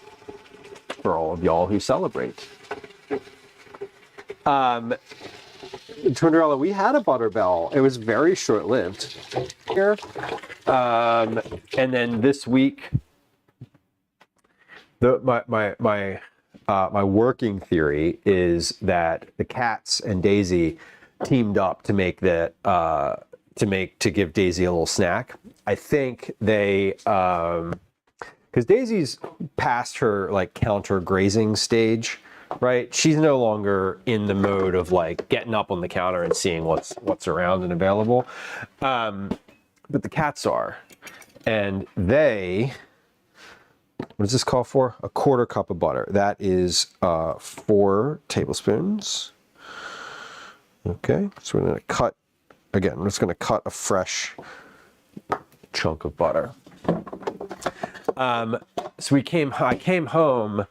for all of y'all who celebrate. Twinderella, we had a butter bell. It was very short-lived here. And then this week, my working theory is that the cats and Daisy teamed up to make to give Daisy a little snack. I think they, because Daisy's past her like counter grazing stage, right? She's no longer in the mode of like getting up on the counter and seeing what's around and available. But the cats are, and they. What does this call for? A 1/4 cup of butter. That is 4 tablespoons. Okay, so we're gonna cut, again, we're just gonna cut a fresh chunk of butter. So I came home,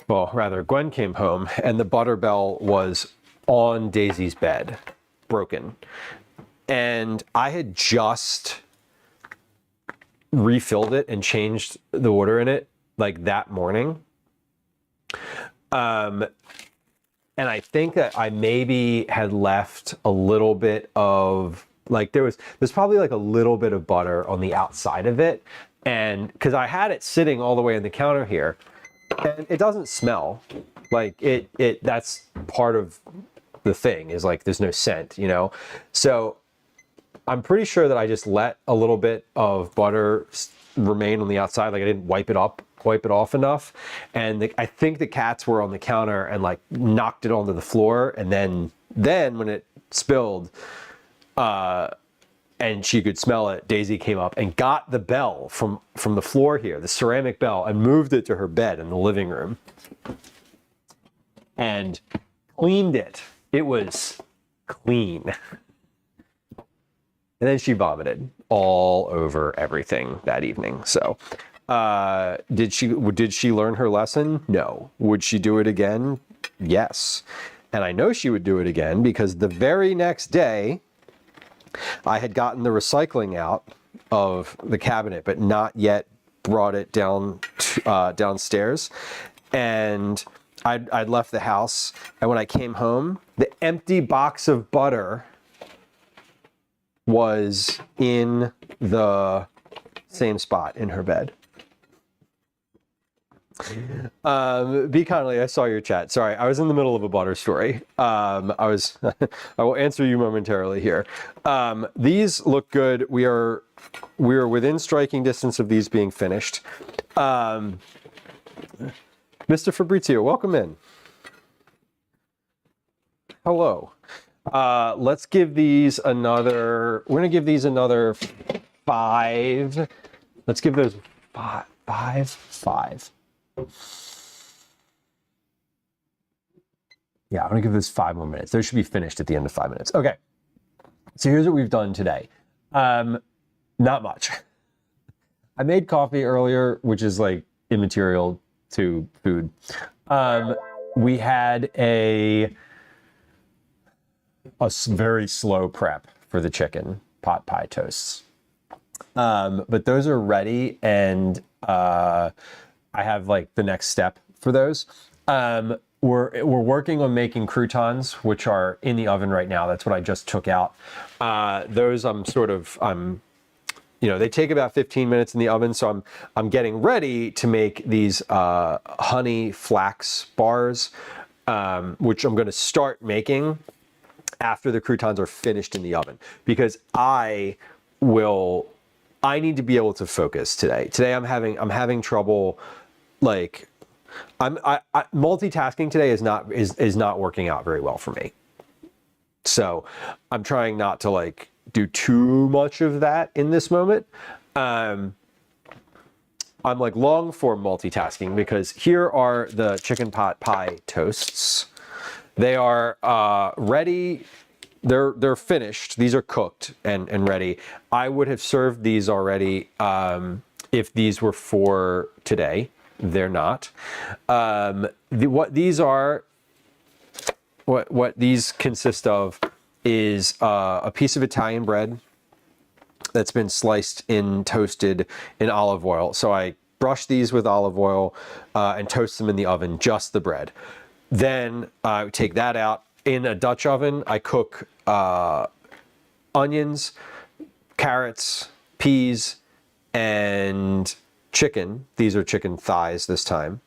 well, rather Gwen came home, and the butter bell was on Daisy's bed, broken. And I had just refilled it and changed the water in it like that morning. And I think that I maybe had left a little bit of like, there's probably like a little bit of butter on the outside of it. And because I had it sitting all the way on the counter here, and it doesn't smell like that's part of the thing, is like there's no scent, you know? So I'm pretty sure that I just let a little bit of butter remain on the outside. Like I didn't wipe it off enough. And I think the cats were on the counter and like knocked it onto the floor. And then when it spilled, and she could smell it, Daisy came up and got the bell from the floor here, the ceramic bell, and moved it to her bed in the living room and cleaned it. It was clean. And then she vomited all over everything that evening. So did she learn her lesson? No. Would she do it again? Yes. And I know she would do it again because the very next day I had gotten the recycling out of the cabinet, but not yet brought it downstairs. And I'd left the house. And when I came home, the empty box of butter was in the same spot in her bed. Be kindly, I saw your chat. Sorry, I was in the middle of a butter story. I will answer you momentarily here. These look good. We are within striking distance of these being finished. Mr. Fabrizio, welcome in. Hello. Let's give these another, we're gonna give these another 5. Let's give those 5. Yeah, I'm gonna give this 5 more minutes. Those should be finished at the end of 5 minutes. Okay, so here's what we've done today. Not much. I made coffee earlier, which is like immaterial to food. We had a very slow prep for the chicken pot pie toasts. But those are ready, and I have like the next step for those. We're working on making croutons, which are in the oven right now. That's what I just took out. Those they take about 15 minutes in the oven, so I'm getting ready to make these honey flax bars, which I'm going to start making after the croutons are finished in the oven, because I need to be able to focus today. Today I'm having trouble, like multitasking today is not working out very well for me. So I'm trying not to like do too much of that in this moment. I'm like long form multitasking, because here are the chicken pot pie toasts. They are ready. They're finished. These are cooked and ready. I would have served these already if these were for today. They're not. What these consist of is a piece of Italian bread that's been sliced and toasted in olive oil. So I brush these with olive oil and toast them in the oven, just the bread. Then I take that out. In a Dutch oven, I cook onions, carrots, peas, and chicken. These are chicken thighs this time.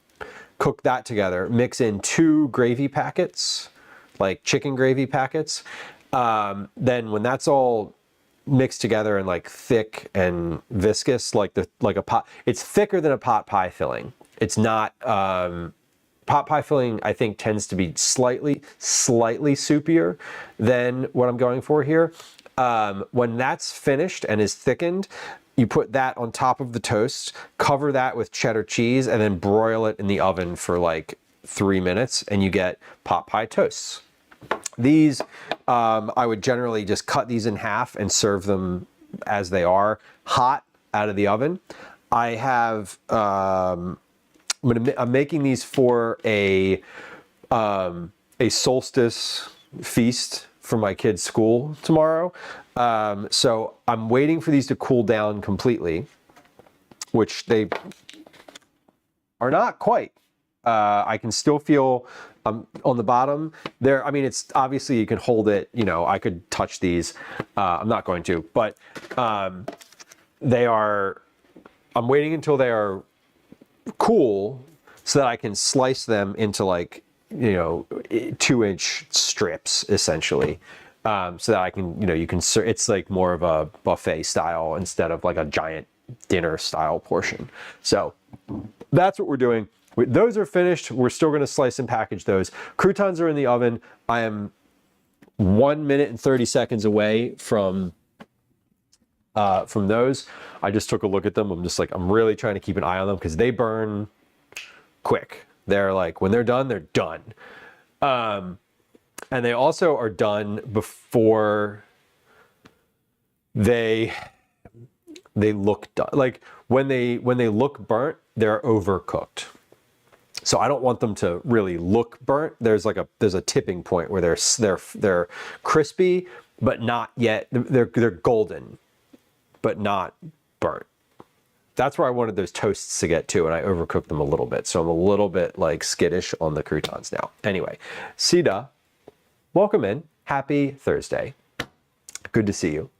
Cook that together. Mix in 2 gravy packets, like chicken gravy packets. Then when that's all mixed together and like thick and viscous, like a pot, it's thicker than a pot pie filling. It's not. Pot pie filling, I think, tends to be slightly soupier than what I'm going for here. When that's finished and is thickened, you put that on top of the toast, cover that with cheddar cheese, and then broil it in the oven for like 3 minutes, and you get pot pie toasts. These, I would generally just cut these in half and serve them as they are, hot out of the oven. I have... I'm making these for a solstice feast for my kids' school tomorrow. So I'm waiting for these to cool down completely, which they are not quite. I can still feel on the bottom there. I mean, it's obviously you can hold it, I could touch these. I'm not going to, but I'm waiting until they are cool so that I can slice them into like 2-inch strips essentially, so that I can it's like more of a buffet style instead of like a giant dinner style portion. So that's what we're doing. Those are finished. We're still going to slice and package those. Croutons are in the oven. I am 1 minute and 30 seconds away from from those. I just took a look at them. I'm really trying to keep an eye on them because they burn quick. They're like, when they're done, they're done. And they also are done before they look done. Like when they look burnt, they're overcooked. So I don't want them to really look burnt. There's a tipping point where they're crispy, but not yet. They're golden, but not burnt. That's where I wanted those toasts to get to, and I overcooked them a little bit. So I'm a little bit like skittish on the croutons now. Anyway, Sita, welcome in. Happy Thursday. Good to see you.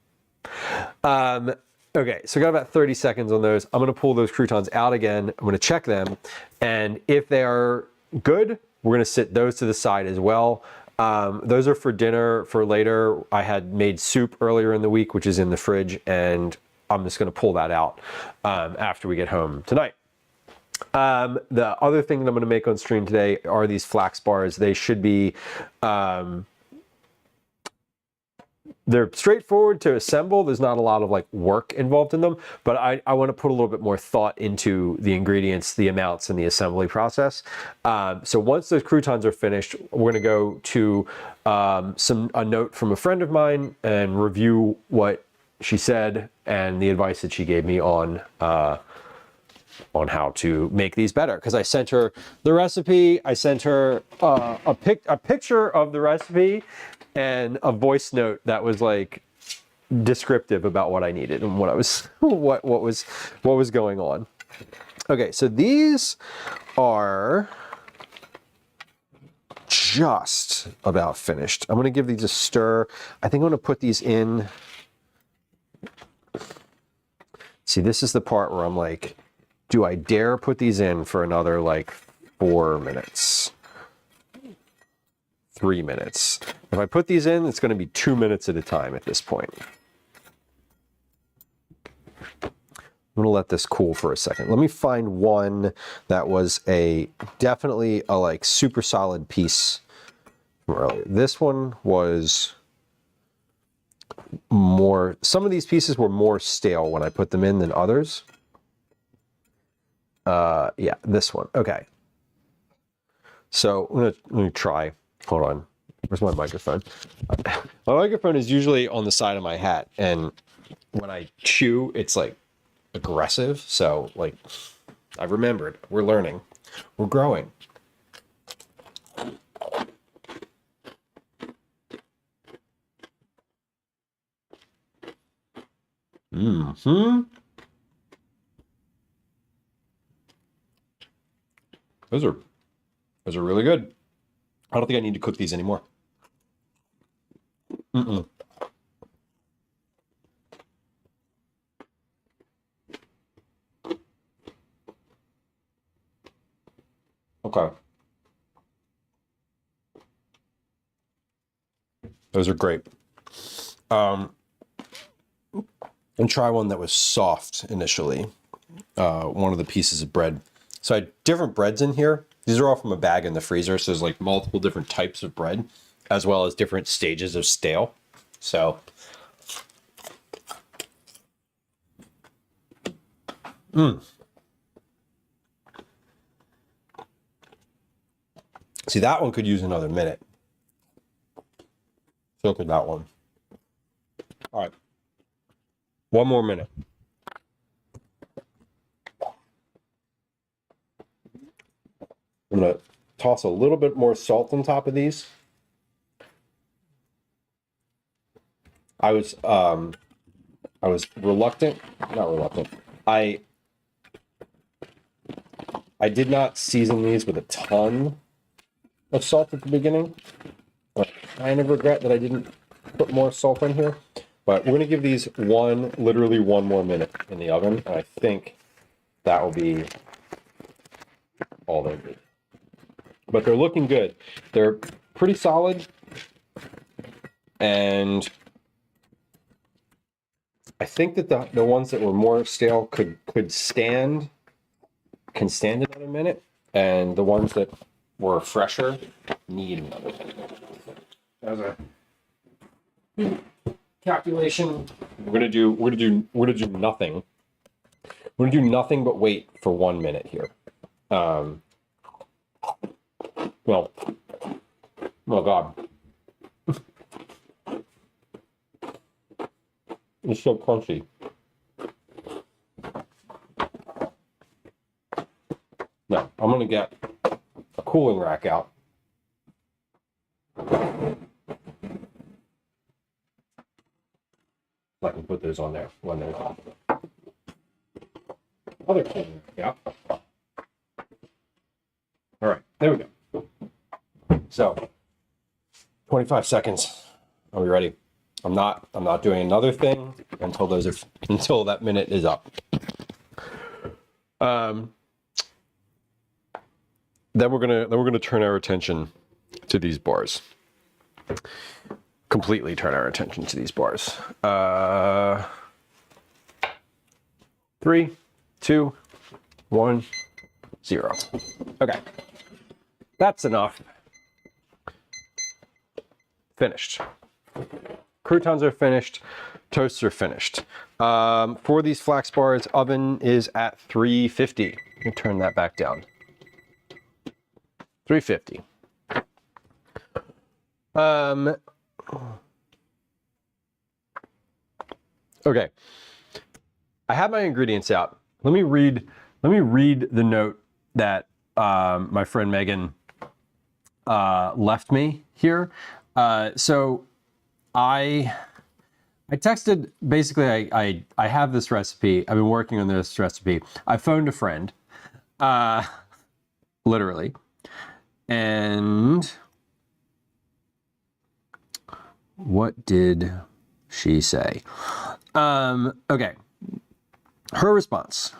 Okay, so I got about 30 seconds on those. I'm going to pull those croutons out again. I'm going to check them, and if they are good, we're going to sit those to the side as well. Those are for dinner for later. I had made soup earlier in the week, which is in the fridge, and I'm just going to pull that out after we get home tonight. The other thing that I'm going to make on stream today are these flax bars. They should be, they're straightforward to assemble. There's not a lot of like work involved in them, but I want to put a little bit more thought into the ingredients, the amounts, and the assembly process. So once those croutons are finished, we're going to go to a note from a friend of mine and review what she said and the advice that she gave me on how to make these better. Because I sent her the recipe, I sent her a picture of the recipe and a voice note that was like descriptive about what I needed and what I was what was going on. Okay, so these are just about finished. I'm going to give these a stir. I think I'm going to put these in. See, this is the part where I'm like, do I dare put these in for another like 4 minutes? 3 minutes. If I put these in, it's going to be 2 minutes at a time at this point. I'm going to let this cool for a second. Let me find one that was definitely a like super solid piece from earlier. This one was more, some of these pieces were more stale when I put them in than others. Yeah, this one. Okay. So let me try. Hold on. Where's my microphone? My microphone is usually on the side of my hat, and when I chew, it's like aggressive. So like, I remembered. We're learning. We're growing. Mm-hmm. Those are really good. I don't think I need to cook these anymore. Mm-mm. Okay. Those are great. And try one that was soft initially. One of the pieces of bread. So I had different breads in here. These are all from a bag in the freezer. So there's like multiple different types of bread, as well as different stages of stale. So, See, that one could use another minute. So could that one. All right. One more minute. I'm going to toss a little bit more salt on top of these. I was reluctant, not reluctant. I did not season these with a ton of salt at the beginning. I kind of regret that I didn't put more salt in here. But we're going to give these literally one more minute in the oven. And I think that will be all they need. But they're looking good. They're pretty solid. And I think that the ones that were more stale can stand another minute. And the ones that were fresher need another minute. As a calculation We're gonna do nothing. We're gonna do nothing but wait for 1 minute here. Well, oh God. It's so crunchy. No, I'm gonna get a cooling rack out. I can put those on there when they're on. Other cooling rack out. All right, there we go. So, 25 seconds. Are we ready? I'm not doing another thing until that minute is up. Then we're gonna turn our attention to these bars. Completely turn our attention to these bars. 3, 2, 1, 0. Okay, that's enough. Finished. Croutons are finished. Toasts are finished. For these flax bars, oven is at 350. Let me turn that back down. 350. Okay. I have my ingredients out. Let me read the note that my friend Megan left me here. So I texted, basically I have this recipe. I've been working on this recipe. I phoned a friend, literally, and what did she say? Okay, her response.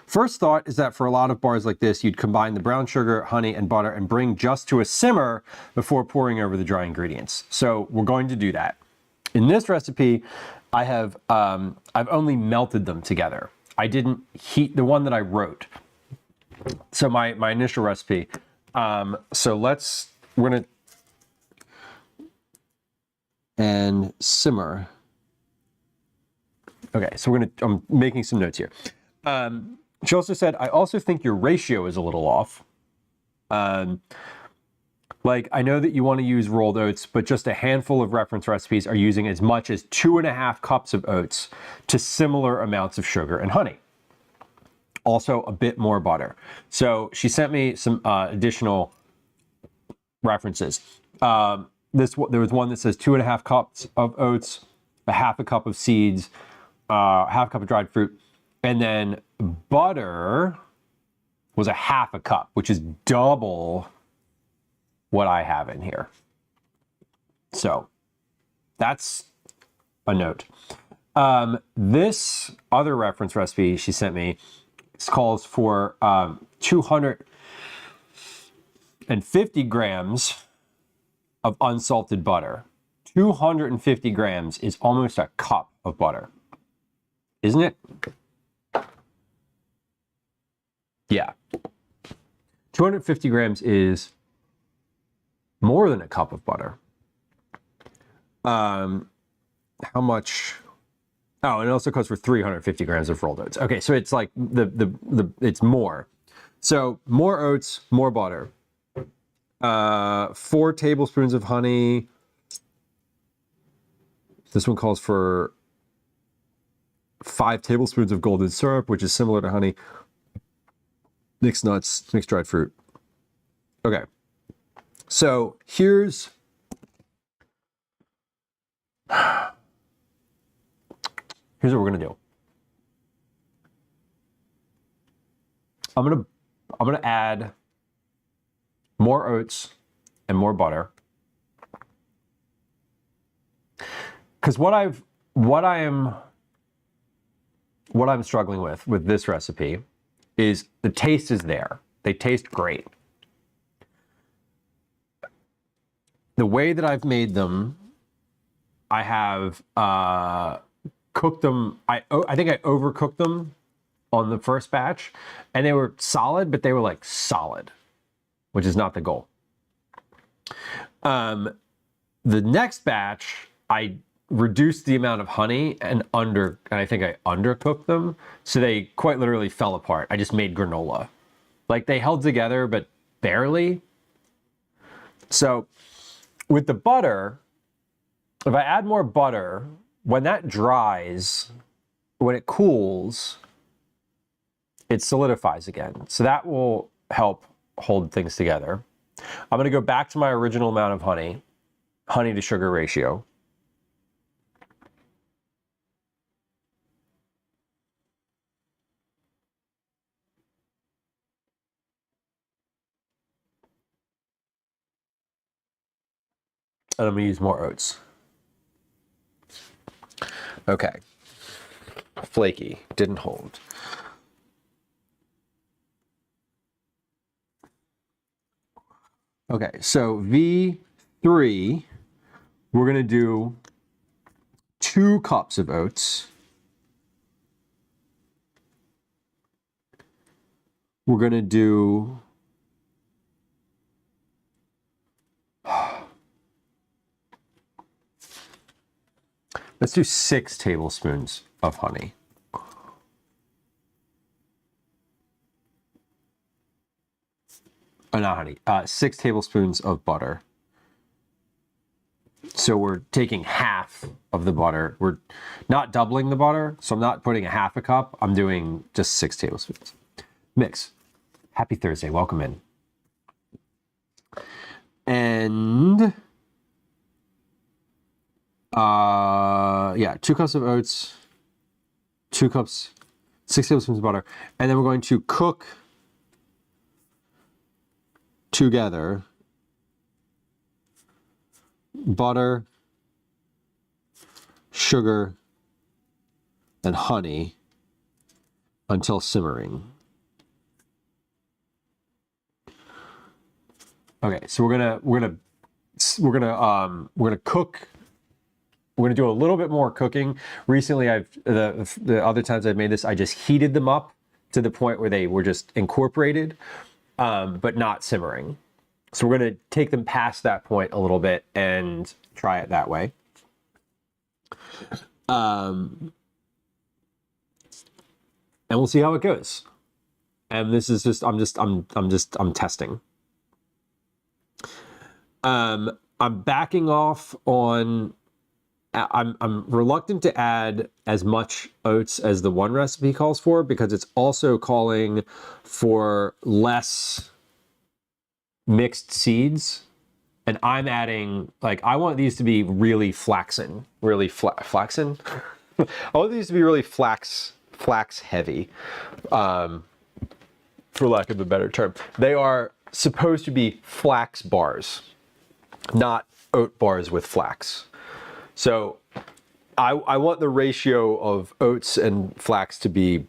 First thought is that for a lot of bars like this, you'd combine the brown sugar, honey, and butter and bring just to a simmer before pouring over the dry ingredients. So we're going to do that. In this recipe, I've only melted them together. I didn't heat the one that I wrote. So my initial recipe. So we're gonna and simmer. Okay, so I'm making some notes here. She also said, I also think your ratio is a little off. Like, I know that you want to use rolled oats, but just a handful of reference recipes are using as much as 2.5 cups of oats to similar amounts of sugar and honey. Also, a bit more butter. So she sent me some additional references. There was one that says 2.5 cups of oats, a half a cup of seeds, half a cup of dried fruit, and then butter was a half a cup, which is double what I have in here. So that's a note. This other reference recipe she sent me calls for 250 grams of unsalted butter. 250 grams is almost a cup of butter, isn't it? Yeah. 250 grams is more than a cup of butter. How much? Oh, and it also goes for 350 grams of rolled oats. Okay, so it's like it's more. So more oats, more butter. 4 tablespoons of honey. This one calls for 5 tablespoons of golden syrup, which is similar to honey. Mixed nuts, mixed dried fruit. Okay. So here's what we're gonna do. I'm gonna add more oats and more butter. Because what I'm struggling with this recipe is the taste is there. They taste great. The way that I've made them, I have cooked them. I think I overcooked them on the first batch, and they were solid, but they were like solid, which is not the goal. The next batch, I reduced the amount of honey and I think I undercooked them. So they quite literally fell apart. I just made granola. Like they held together, but barely. So with the butter, if I add more butter, when that dries, when it cools, it solidifies again. So that will help hold things together. I'm going to go back to my original amount of honey to sugar ratio. And I'm going to use more oats. Okay. Flaky. Didn't hold. Okay, so V3, we're going to do 2 cups of oats. We're going to do let's do 6 tablespoons of honey. Oh, not honey. 6 tablespoons of butter. So we're taking half of the butter. We're not doubling the butter, so I'm not putting a half a cup. I'm doing just 6 tablespoons. Mix. Happy Thursday. Welcome in. And yeah, 2 cups of oats, 2 cups, 6 tablespoons of butter, and then we're going to cook together butter, sugar, and honey until simmering. Okay, so we're gonna cook. We're gonna do a little bit more cooking. Recently, the other times I've made this, I just heated them up to the point where they were just incorporated, but not simmering. So we're gonna take them past that point a little bit and try it that way. And we'll see how it goes. And this is just I'm testing. I'm backing off on. I'm reluctant to add as much oats as the one recipe calls for because it's also calling for less mixed seeds. And I'm adding, like, I want these to be really flaxen, really flaxen. I want these to be really flax heavy, for lack of a better term. They are supposed to be flax bars, not oat bars with flax. So I want the ratio of oats and flax to be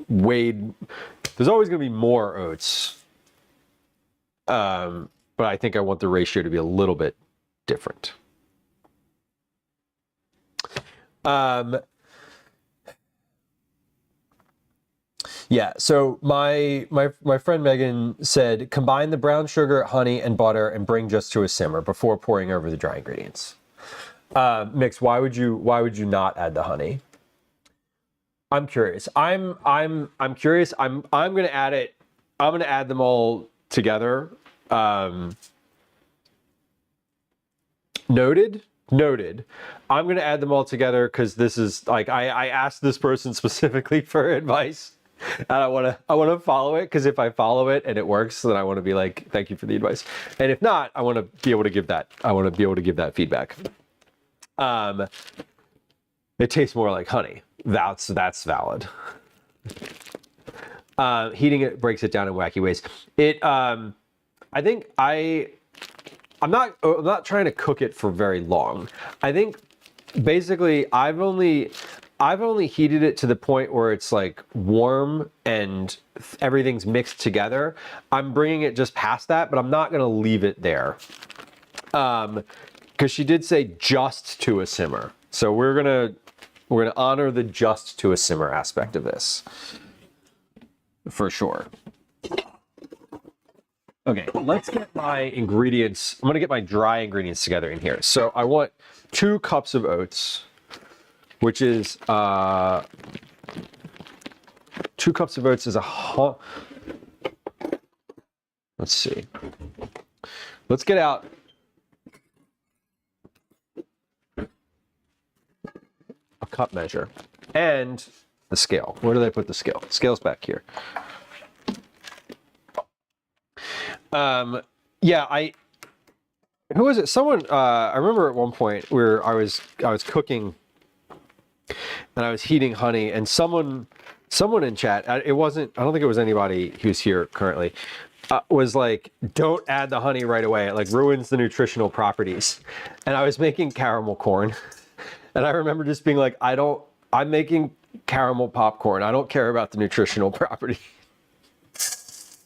weighed. There's always going to be more oats. But I think I want the ratio to be a little bit different. Yeah, so my friend Megan said, combine the brown sugar, honey, and butter and bring just to a simmer before pouring over the dry ingredients. Mix, why would you not add the honey? I'm curious. I'm curious. I'm gonna add it. I'm gonna add them all together. Noted. I'm gonna add them all together because this is like I asked this person specifically for advice, and I wanna follow it because if I follow it and it works, then I want to be like, thank you for the advice. And if not, I want to be able to give that. I want to be able to give that feedback. It tastes more like honey. That's valid. Heating it breaks it down in wacky ways. I think I'm not trying to cook it for very long. I think basically I've only heated it to the point where it's like warm and everything's mixed together. I'm bringing it just past that, but I'm not going to leave it there. Because she did say just to a simmer. So we're gonna honor the just to a simmer aspect of this. For sure. Okay, let's get my ingredients. I'm gonna get my dry ingredients together in here. So I want 2 cups of oats. which is 2 cups of oats is let's see. Let's get out a cup measure and the scale. Where did I put the scale? The scale's back here. Yeah, who was it? Someone, I remember at one point where I was cooking and I was heating honey, and someone in chat, I don't think it was anybody who's here currently, was like, don't add the honey right away. It like ruins the nutritional properties. And I was making caramel corn. And I remember just being like, I'm making caramel popcorn. I don't care about the nutritional property.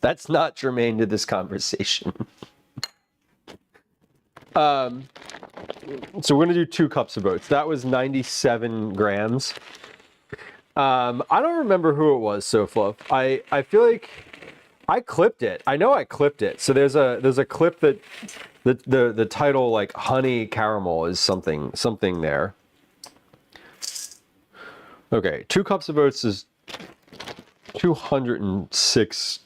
That's not germane to this conversation. So we're going to do 2 cups of oats. That was 97 grams. I don't remember who it was, SoFluff. I feel like I clipped it. I know I clipped it. So there's a clip that the title like honey caramel is something there. Okay, 2 cups of oats is 206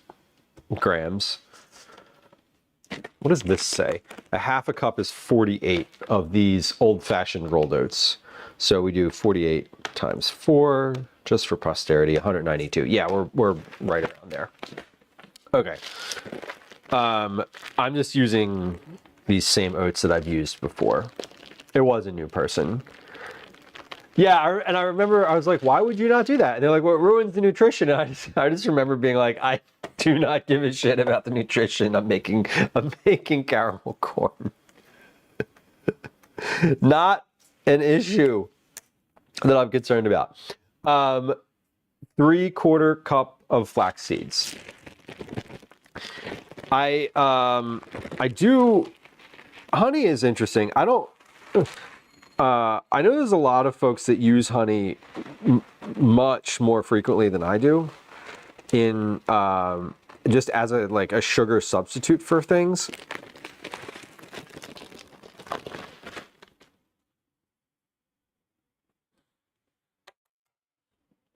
grams. What does this say? A half a cup is 48 of these old-fashioned rolled oats. So we do 48 times 4, just for posterity, 192. Yeah, we're right around there. Okay. I'm just using these same oats that I've used before. It was a new person. Yeah, and I remember I was like, why would you not do that? And they're like, well, it ruins the nutrition. And I just remember being like, I do not give a shit about the nutrition. I'm making caramel corn. Not an issue that I'm concerned about. 3/4 cup of flax seeds. Honey is interesting. I know there's a lot of folks that use honey much more frequently than I do in just as a sugar substitute for things.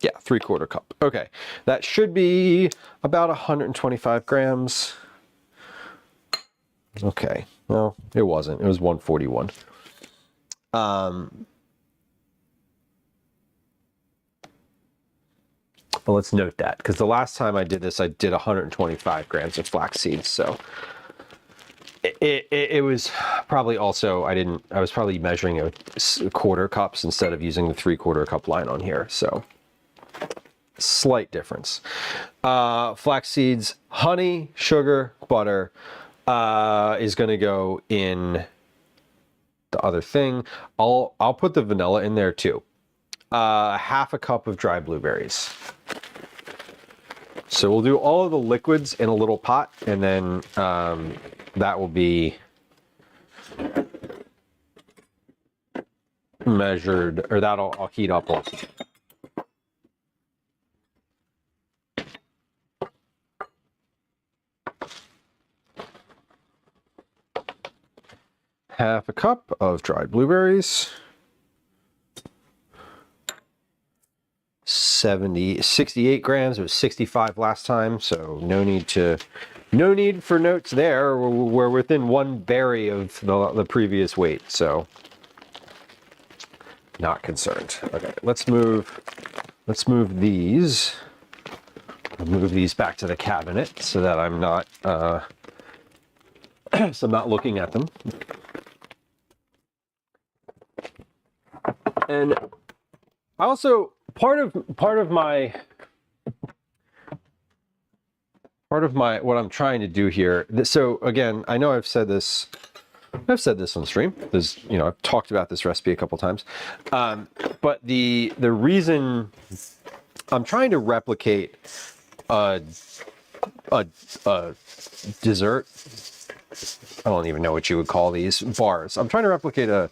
Yeah, 3/4 cup. Okay, that should be about 125 grams. Okay, well, it wasn't. It was 141. Well, let's note that, because the last time I did this, I did 125 grams of flax seeds. So it was probably also, I was probably measuring it with 1/4 cups instead of using the 3/4 cup line on here. So slight difference. Flax seeds, honey, sugar, butter is going to go in the other thing. I'll put the vanilla in there too. Half a cup of dry blueberries. So we'll do all of the liquids in a little pot, and then that will be measured, or I'll heat up also. Half a cup of dried blueberries. 68 grams. It was 65 last time, so no need for notes there. We're within 1 berry of the previous weight, so not concerned. Okay, let's move these. I'll move these back to the cabinet so that I'm not looking at them. And I also part of my what I'm trying to do here. So again, I know I've said this on stream. I've talked about this recipe a couple times. But the reason I'm trying to replicate a dessert. I don't even know what you would call these bars. I'm trying to replicate a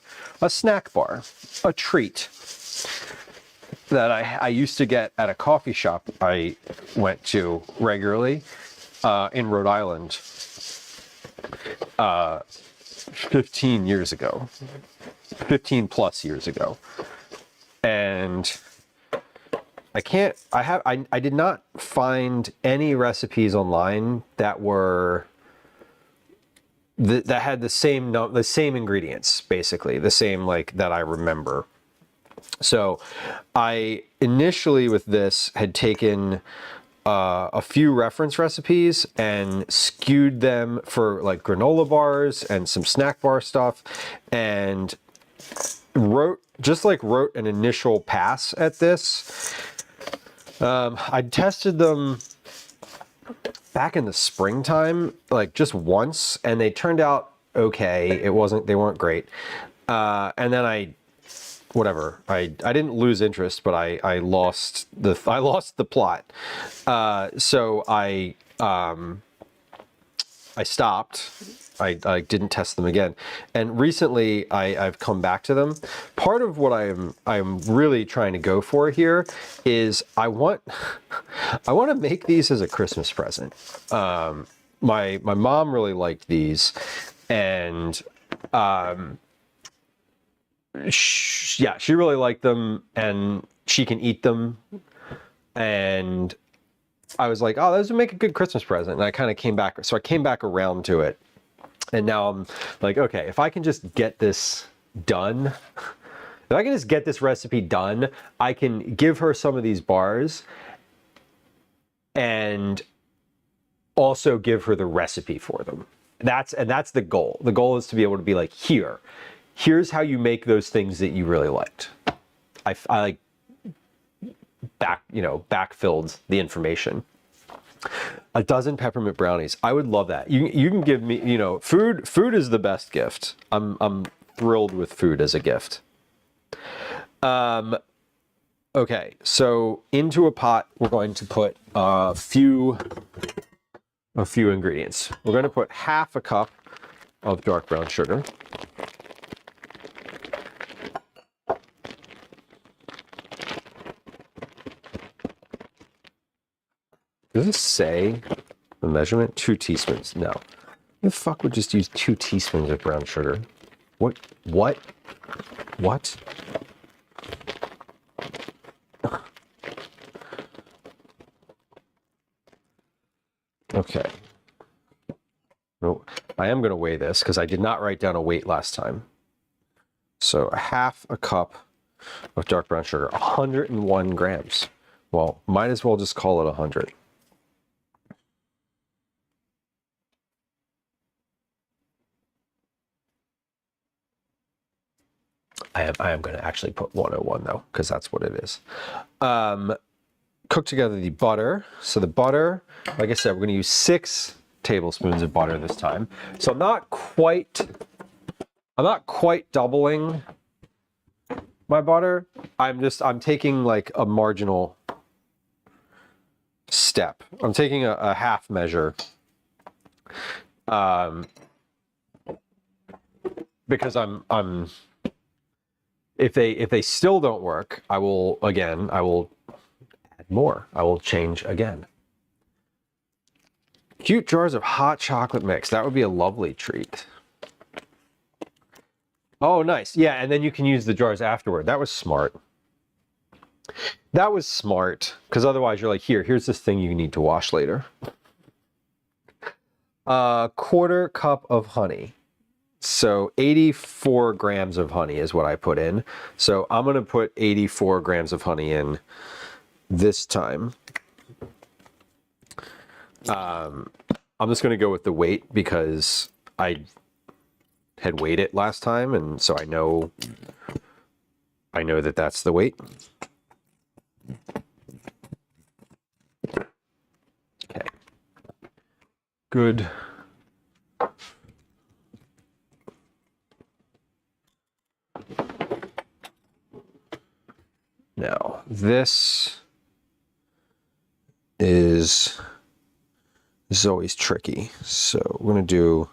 snack bar, a treat that I used to get at a coffee shop I went to regularly in Rhode Island 15 plus years ago. And and I did not find any recipes online that were that had the same ingredients, basically the same like that I remember. So I initially with this had taken a few reference recipes and skewed them for like granola bars and some snack bar stuff, and wrote an initial pass at this. I tested them back in the springtime, like just once, and they turned out okay. They weren't great. And then I didn't lose interest, but I lost the plot. So I stopped. I didn't test them again. And recently I've come back to them. Part of what I'm really trying to go for here is I want to make these as a Christmas present. My mom really liked these, and she really liked them, and she can eat them. And I was like, oh, those would make a good Christmas present. And I kind of came back around to it. And now I'm like, okay, if I can just get this done, if I can just get this recipe done, I can give her some of these bars and also give her the recipe for them. That's the goal. The goal is to be able to be like, here's how you make those things that you really liked. I like backfilled the information. A dozen peppermint brownies. I would love that. You can give me, food is the best gift. I'm thrilled with food as a gift. Okay, so into a pot we're going to put a few ingredients. We're going to put half a cup of dark brown sugar. Does it say the measurement? 2 teaspoons. No. Who the fuck would just use 2 teaspoons of brown sugar? What? Okay. No, I am going to weigh this because I did not write down a weight last time. So half a cup of dark brown sugar, 101 grams. Well, might as well just call it 100. I am going to actually put 101 though, because that's what it is. Cook together the butter. So the butter, like I said, we're going to use 6 tablespoons of butter this time. So I'm not quite doubling my butter. I'm taking like a marginal step. I'm taking a half measure. Because I'm if they still don't work, I will add more. I will change again. Cute jars of hot chocolate mix. That would be a lovely treat. Oh, nice. Yeah, and then you can use the jars afterward. That was smart. That was smart, because otherwise you're like, here's this thing you need to wash later. 1/4 cup of honey. So 84 grams of honey is what I put in. So I'm going to put 84 grams of honey in this time. I'm just going to go with the weight because I had weighed it last time, and so I know that that's the weight. Okay. Good. Now, this is always tricky. So we're going to do,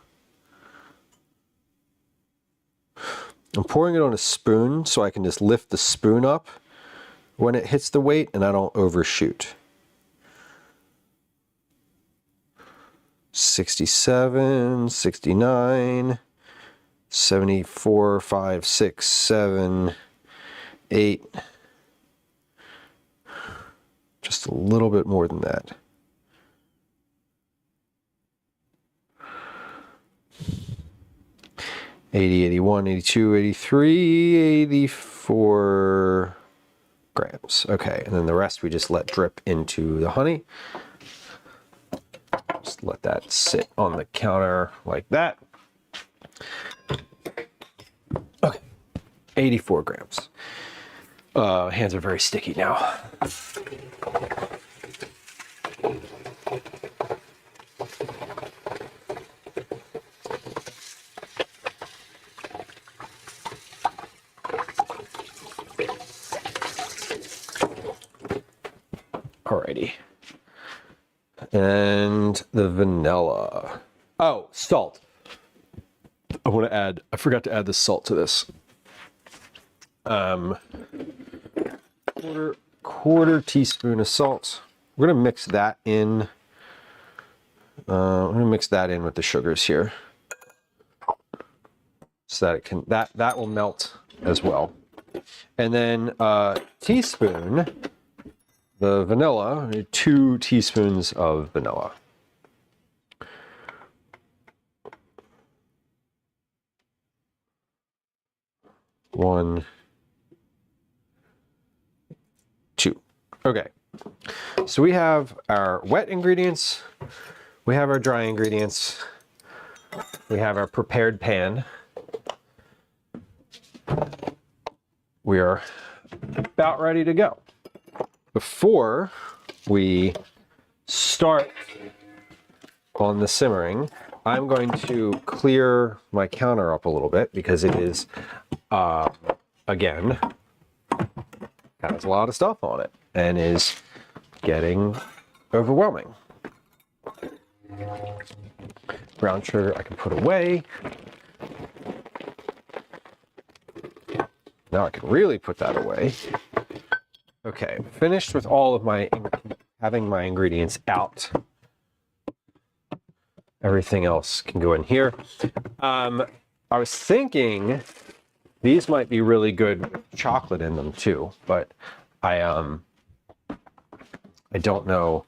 I'm pouring it on a spoon so I can just lift the spoon up when it hits the weight and I don't overshoot. 67, 69, 74, 5, 6, 7, 8, just a little bit more than that. $80, $81, $82, $83, $84 grams. Okay, and then the rest we just let drip into the honey. Just let that sit on the counter like that. Okay, 84 grams. Hands are very sticky now. Alrighty. And the vanilla. Oh, salt. I forgot to add the salt to this. Quarter teaspoon of salt. We're gonna mix that in. I'm gonna mix that in with the sugars here, so that it can that will melt as well. And then teaspoon the vanilla. 2 teaspoons of vanilla. One, 2. Okay. So we have our wet ingredients. We have our dry ingredients. We have our prepared pan. We are about ready to go. Before we start on the simmering, I'm going to clear my counter up a little bit because it is, again, has a lot of stuff on it and is getting overwhelming. Brown sugar I can put away. Now I can really put that away. Okay, finished with all of having my ingredients out. Everything else can go in here. I was thinking these might be really good with chocolate in them too, but I don't know.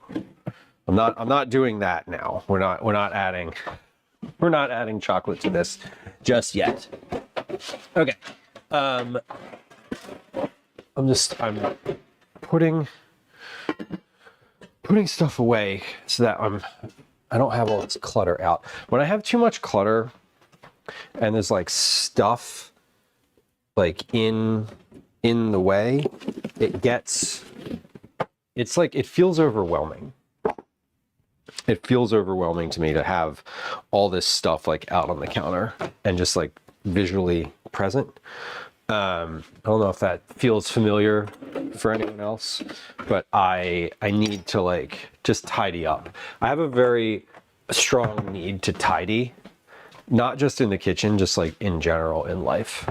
I'm not doing that now. We're not adding chocolate to this just yet. Okay. I'm putting stuff away so that I don't have all this clutter out. When I have too much clutter and there's like stuff like in the way, it's like it feels overwhelming. It feels overwhelming to me to have all this stuff like out on the counter and just like visually present. I don't know if that feels familiar for anyone else, but I need to like just tidy up. I have a very strong need to tidy, not just in the kitchen, just like in general in life.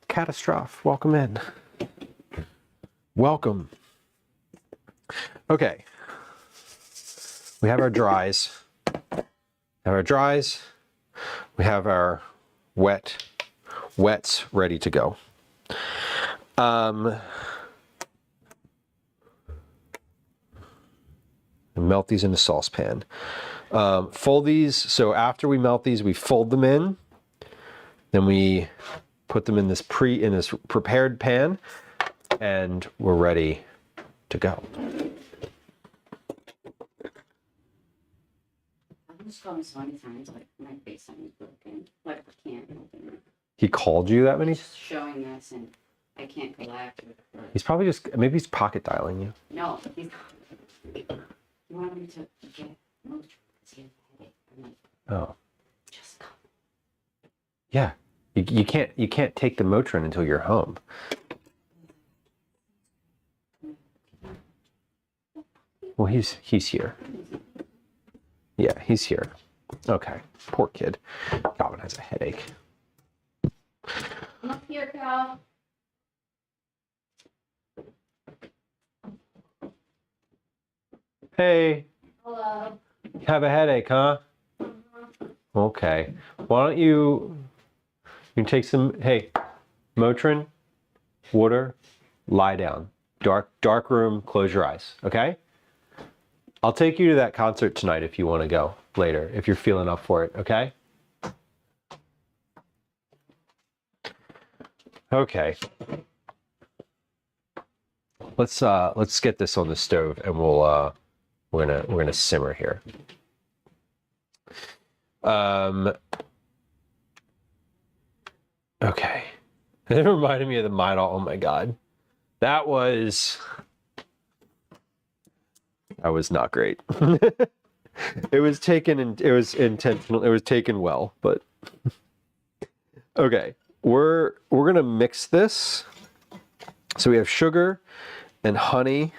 Catastrophe, welcome in. Welcome. Okay. We have our dries. We have our wets ready to go. And melt these in a saucepan. Fold these, so after we melt these, we fold them in. Then we put them in this prepared pan, and we're ready to go.
I'm just calling so many times, like my face is broken. Like I can't open it.
He called you that many?
Just showing this and I can't collect it.
He's probably maybe he's pocket dialing you.
No, he's. You want me to get Motrin because he has a headache. I'm like,
Oh.
just come.
Yeah. You can't take the Motrin until you're home. Well, he's here. Yeah, he's here. Okay. Poor kid. Calvin has a headache.
Come up here, Cal.
Hey,
Hello.
have a headache, huh? Okay. Why don't you take some, hey, Motrin, water, lie down. dark room, close your eyes, okay? I'll take you to that concert tonight if you want to go later, if you're feeling up for it, okay? Okay. Let's get this on the stove and we're gonna simmer here. Okay. It reminded me of the Midol. Oh my god. That was not great. It was taken and it was intentional. It was taken well, but okay. We're gonna mix this. So we have sugar and honey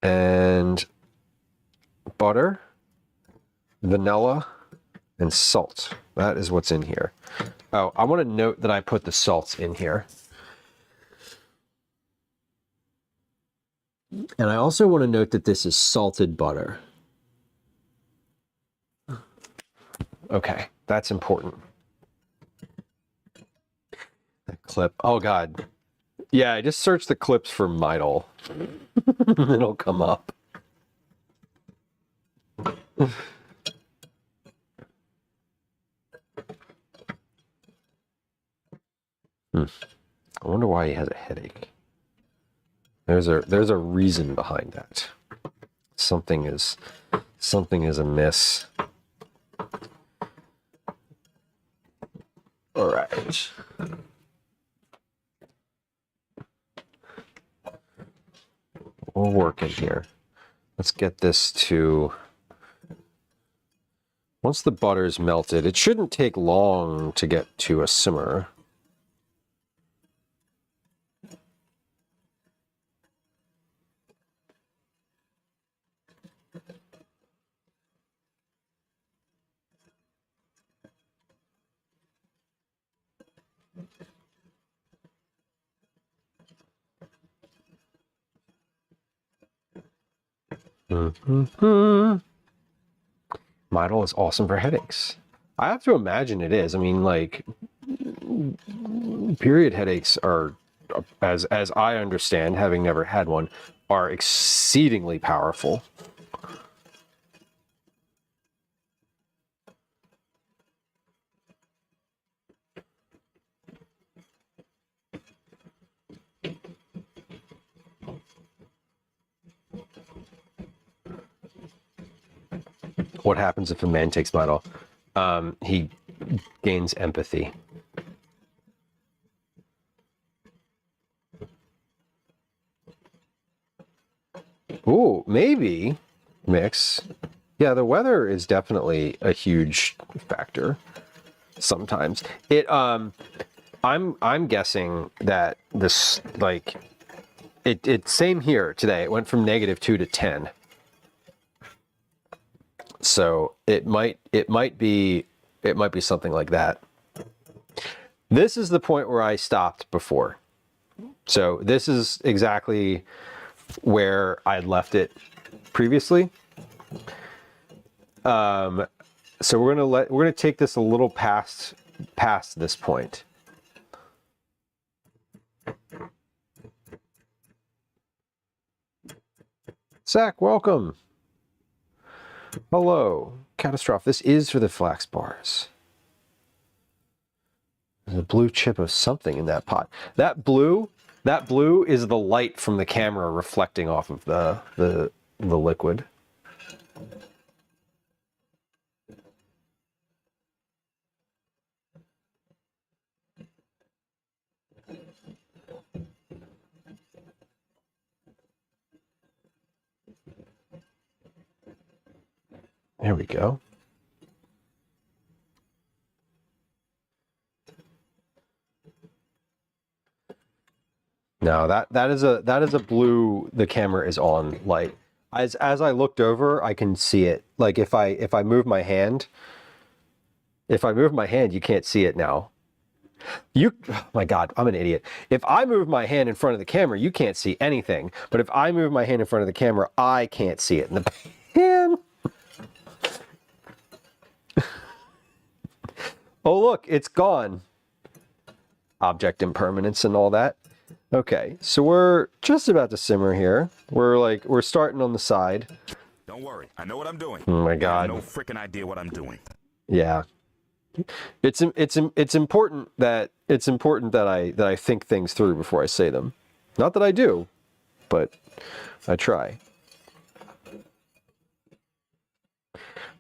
and butter, vanilla, and salt. That is what's in here. Oh, I want to note that I put the salts in here. And I also want to note that this is salted butter. Okay, that's important. That clip. Oh god. Yeah, I just searched the clips for Midol. It'll come up. I wonder why he has a headache. There's a reason behind that. Something is amiss. All right. We'll work in here. Let's get this to... Once the butter's melted, it shouldn't take long to get to a simmer. Midol is awesome for headaches. I have to imagine it is. I mean, like, period headaches are, as I understand, having never had one, are exceedingly powerful. What happens if a man takes Midol? He gains empathy. Ooh, maybe mix. Yeah, the weather is definitely a huge factor. Sometimes I'm guessing that this, like, it same here today. It went from -2 to 10. So it might be something like that. This is the point where I stopped before. So this is exactly where I had left it previously. So we're gonna take this a little past this point. Zach, welcome. Hello, Catastrophe. This is for the flax bars. There's a blue chip of something in that pot. That blue is the light from the camera reflecting off of the liquid. There we go. No, that is a blue. The camera is on light. As I looked over, I can see it. Like if I move my hand, you can't see it now. Oh my God, I'm an idiot. If I move my hand in front of the camera, you can't see anything. But if I move my hand in front of the camera, I can't see it in the pan. Oh, look, it's gone. Object impermanence and all that. Okay, so we're just about to simmer here. We're starting on the side.
Don't worry, I know what I'm doing.
Oh my
I have
God.
no freaking idea what I'm doing.
Yeah. It's important that I think things through before I say them. Not that I do, but I try.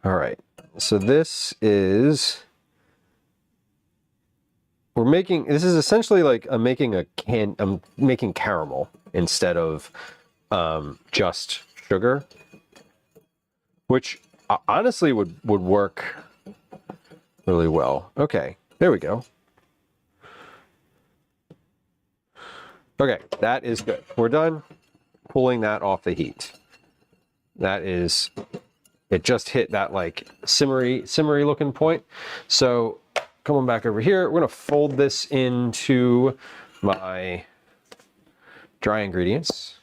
All right. So this is this is essentially like I'm making caramel instead of just sugar, which honestly would work really well. Okay, there we go. Okay, that is good. We're done pulling that off the heat. That is, it just hit that like simmery looking point. So coming back over here, we're gonna fold this into my dry ingredients.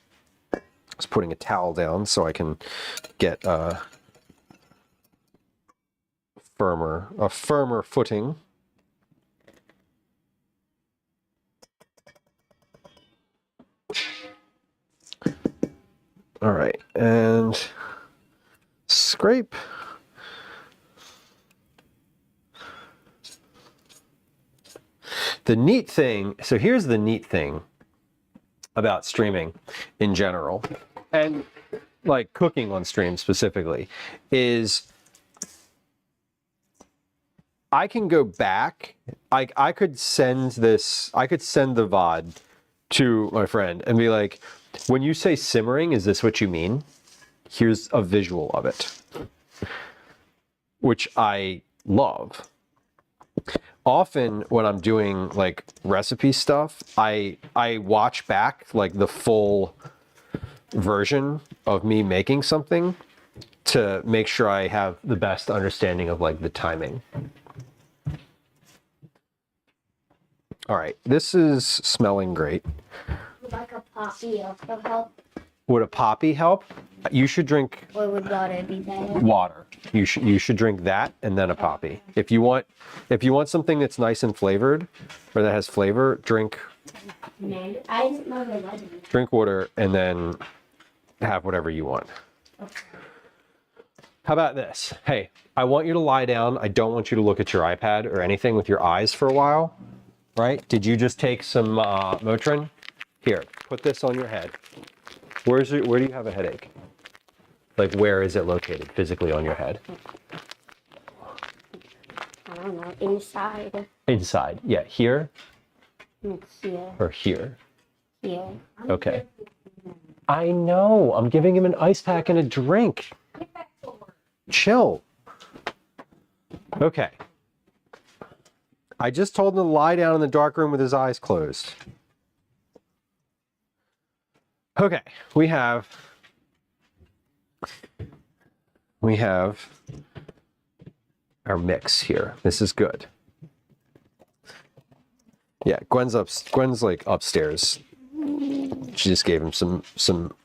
Just putting a towel down so I can get a firmer footing. All right, and scrape. The neat thing, so here's the neat thing about streaming in general, and like cooking on stream specifically, is I can go back. I could send the VOD to my friend and be like, when you say simmering, is this what you mean? Here's a visual of it, which I love. Often when I'm doing like recipe stuff, I watch back like the full version of me making something to make sure I have the best understanding of like the timing. All right, this is smelling great.
Would like a poppy also help?
Would a poppy help? You should drink
Or would water be better?
water. You should drink that and then a poppy. If you want something that's nice and flavored or that has flavor, drink
Man, I didn't know they liked it.
drink water and then have whatever you want. How about this? Hey, I want you to lie down. I don't want you to look at your iPad or anything with your eyes for a while. Right? Did you just take some Motrin? Here, put this on your head. Where do you have a headache? Like, where is it located physically on your head?
I don't know, inside.
Inside. Yeah, here
It's here,
or here?
here.
Okay. I know. I'm giving him an ice pack and a drink. Chill. Okay. I just told him to lie down in the dark room with his eyes closed. Okay, we have our mix here. This is good. Yeah, Gwen's like upstairs. She just gave him some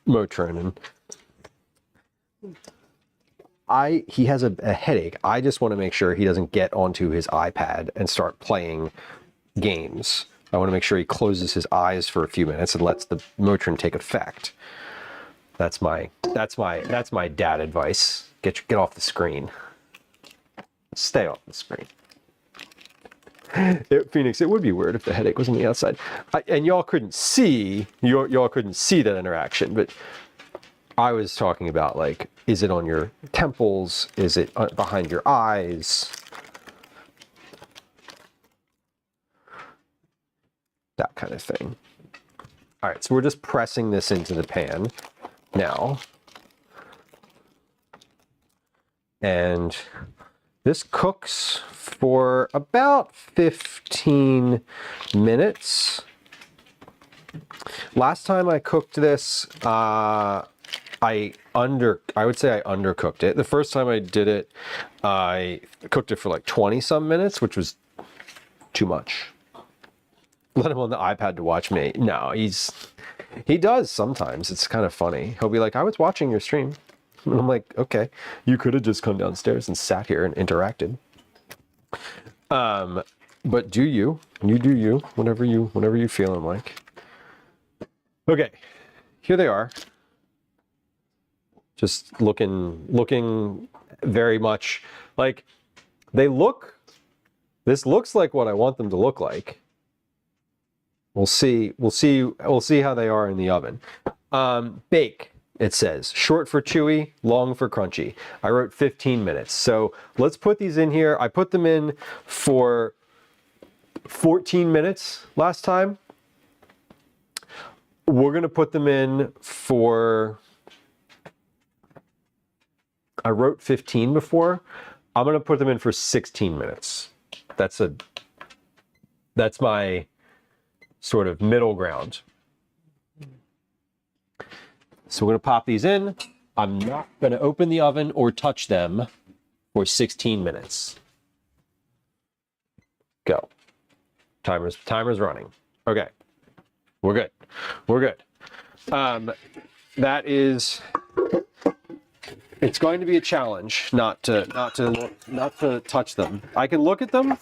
Motrin and he has a headache. I just want to make sure he doesn't get onto his iPad and start playing games. I want to make sure he closes his eyes for a few minutes and lets the Motrin take effect. That's my dad advice. Get off the screen. Stay off the screen. Phoenix, it would be weird if the headache was on the outside. And y'all couldn't see that interaction, but I was talking about, like, is it on your temples? Is it behind your eyes? That kind of thing. All right, so we're just pressing this into the pan now. And this cooks for about 15 minutes. Last time I cooked this, I would say I undercooked it. The first time I did it, I cooked it for like 20 some minutes, which was too much. Let him on the iPad to watch me. No, he does sometimes. It's kind of funny. He'll be like, I was watching your stream. And I'm like, okay, you could have just come downstairs and sat here and interacted. But do you do you, whatever you feeling like. Okay, here they are. Just looking very much like this looks like what I want them to look like. We'll see how they are in the oven. Bake, it says. Short for chewy, long for crunchy. I wrote 15 minutes. So let's put these in here. I put them in for 14 minutes last time. We're going to put them in for, I wrote 15 before. I'm going to put them in for 16 minutes. That's my sort of middle ground. So we're going to pop these in. I'm not going to open the oven or touch them for 16 minutes. Go. Timer's running. Okay. We're good. We're good. That is, it's going to be a challenge not to touch them. I can look at them,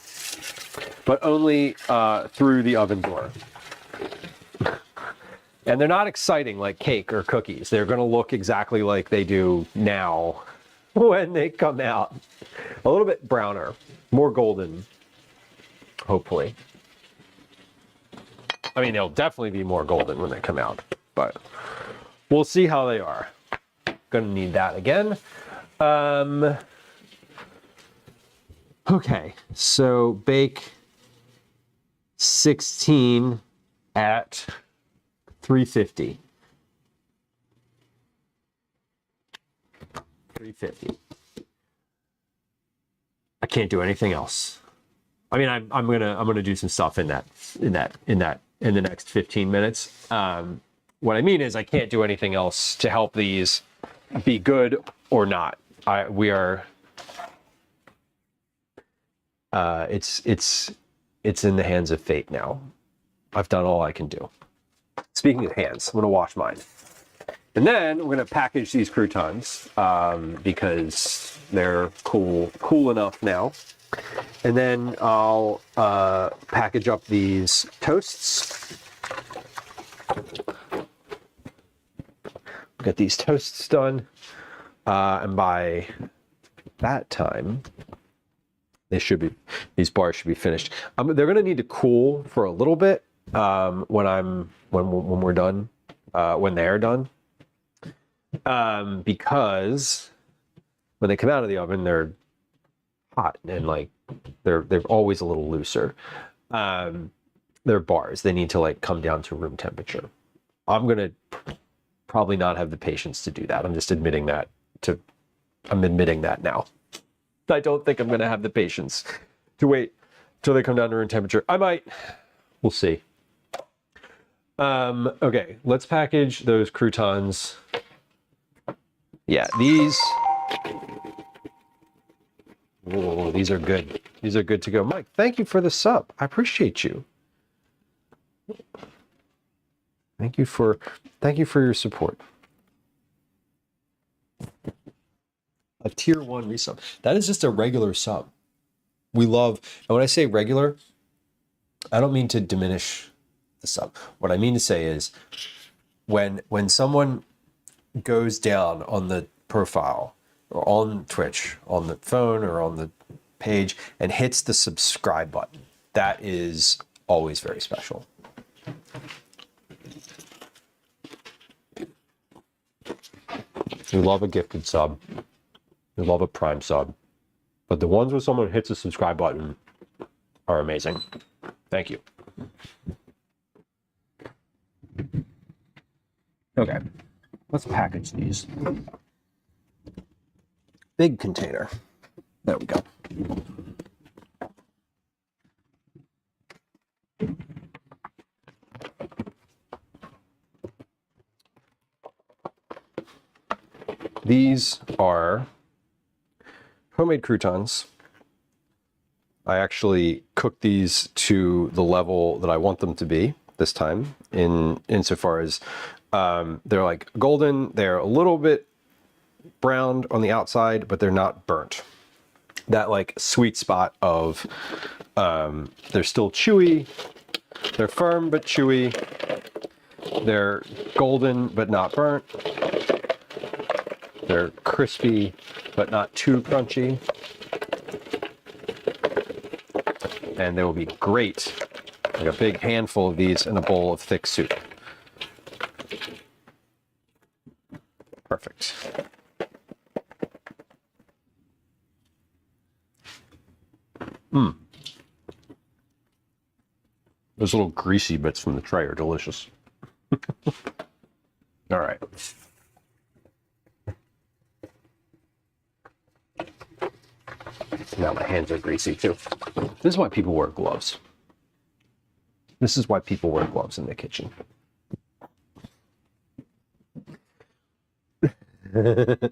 but only through the oven door. And they're not exciting like cake or cookies. They're going to look exactly like they do now when they come out. A little bit browner, more golden, hopefully. I mean, they'll definitely be more golden when they come out, but we'll see how they are. Gonna need that again. Okay, so bake 16 at 350. 350. I can't do anything else. I mean, I'm gonna do some stuff in the next 15 minutes. What I mean is I can't do anything else to help these be good or not. It's in the hands of fate now. I've done all I can do. Speaking of hands, I'm gonna wash mine. And then we're gonna package these croutons because they're cool enough now. And then I'll package up these toasts. Get these toasts done. And by that time, these bars should be finished. They're gonna need to cool for a little bit when we're done, when they're done. Because when they come out of the oven, they're hot and like they're always a little looser. They're bars. They need to like come down to room temperature. I'm gonna probably not have the patience to do that. I'm just admitting that now. I don't think I'm gonna have the patience to wait till they come down to room temperature. I might. We'll see. Okay, let's package those croutons. Yeah, these. Whoa, these are good. These are good to go. Mike, thank you for the sub. I appreciate you. Thank you for your support. A tier 1 resub. That is just a regular sub. We love, and when I say regular, I don't mean to diminish the sub. What I mean to say is when someone goes down on the profile or on Twitch, on the phone or on the page and hits the subscribe button, that is always very special. We love a gifted sub. We love a Prime sub. But the ones where someone hits the subscribe button are amazing. Thank you. Okay, let's package these. Big container. There we go. These are homemade croutons. I actually cooked these to the level that I want them to be this time, insofar as they're like golden. They're a little bit browned on the outside, but they're not burnt. That like sweet spot of they're still chewy. They're firm but chewy. They're golden but not burnt. They're crispy but not too crunchy. And they will be great, like a big handful of these in a bowl of thick soup. Perfect. Those little greasy bits from the tray are delicious. All right. Now my hands are greasy too. This is why people wear gloves. This is why people wear gloves in the kitchen. The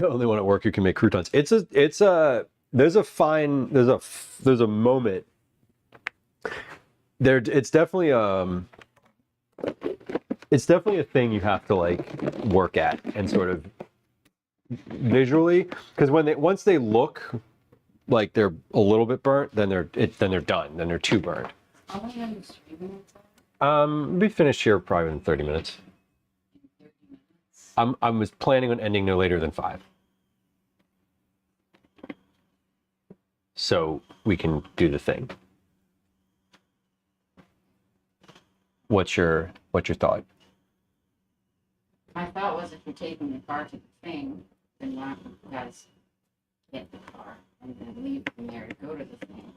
only one at work who can make croutons. There's a moment there. It's definitely a thing you have to like work at and sort of visually, because once they look like they're a little bit burnt, then they're done. Then they're too burnt.
How long are you streaming for?
Be finished here probably in 30 minutes.
30 minutes.
I was planning on ending no later than 5. So we can do the thing. What's your thought?
My thought was if you're taking the car to the thing, then why don't you guys get the car and then leave from there to go to the thing?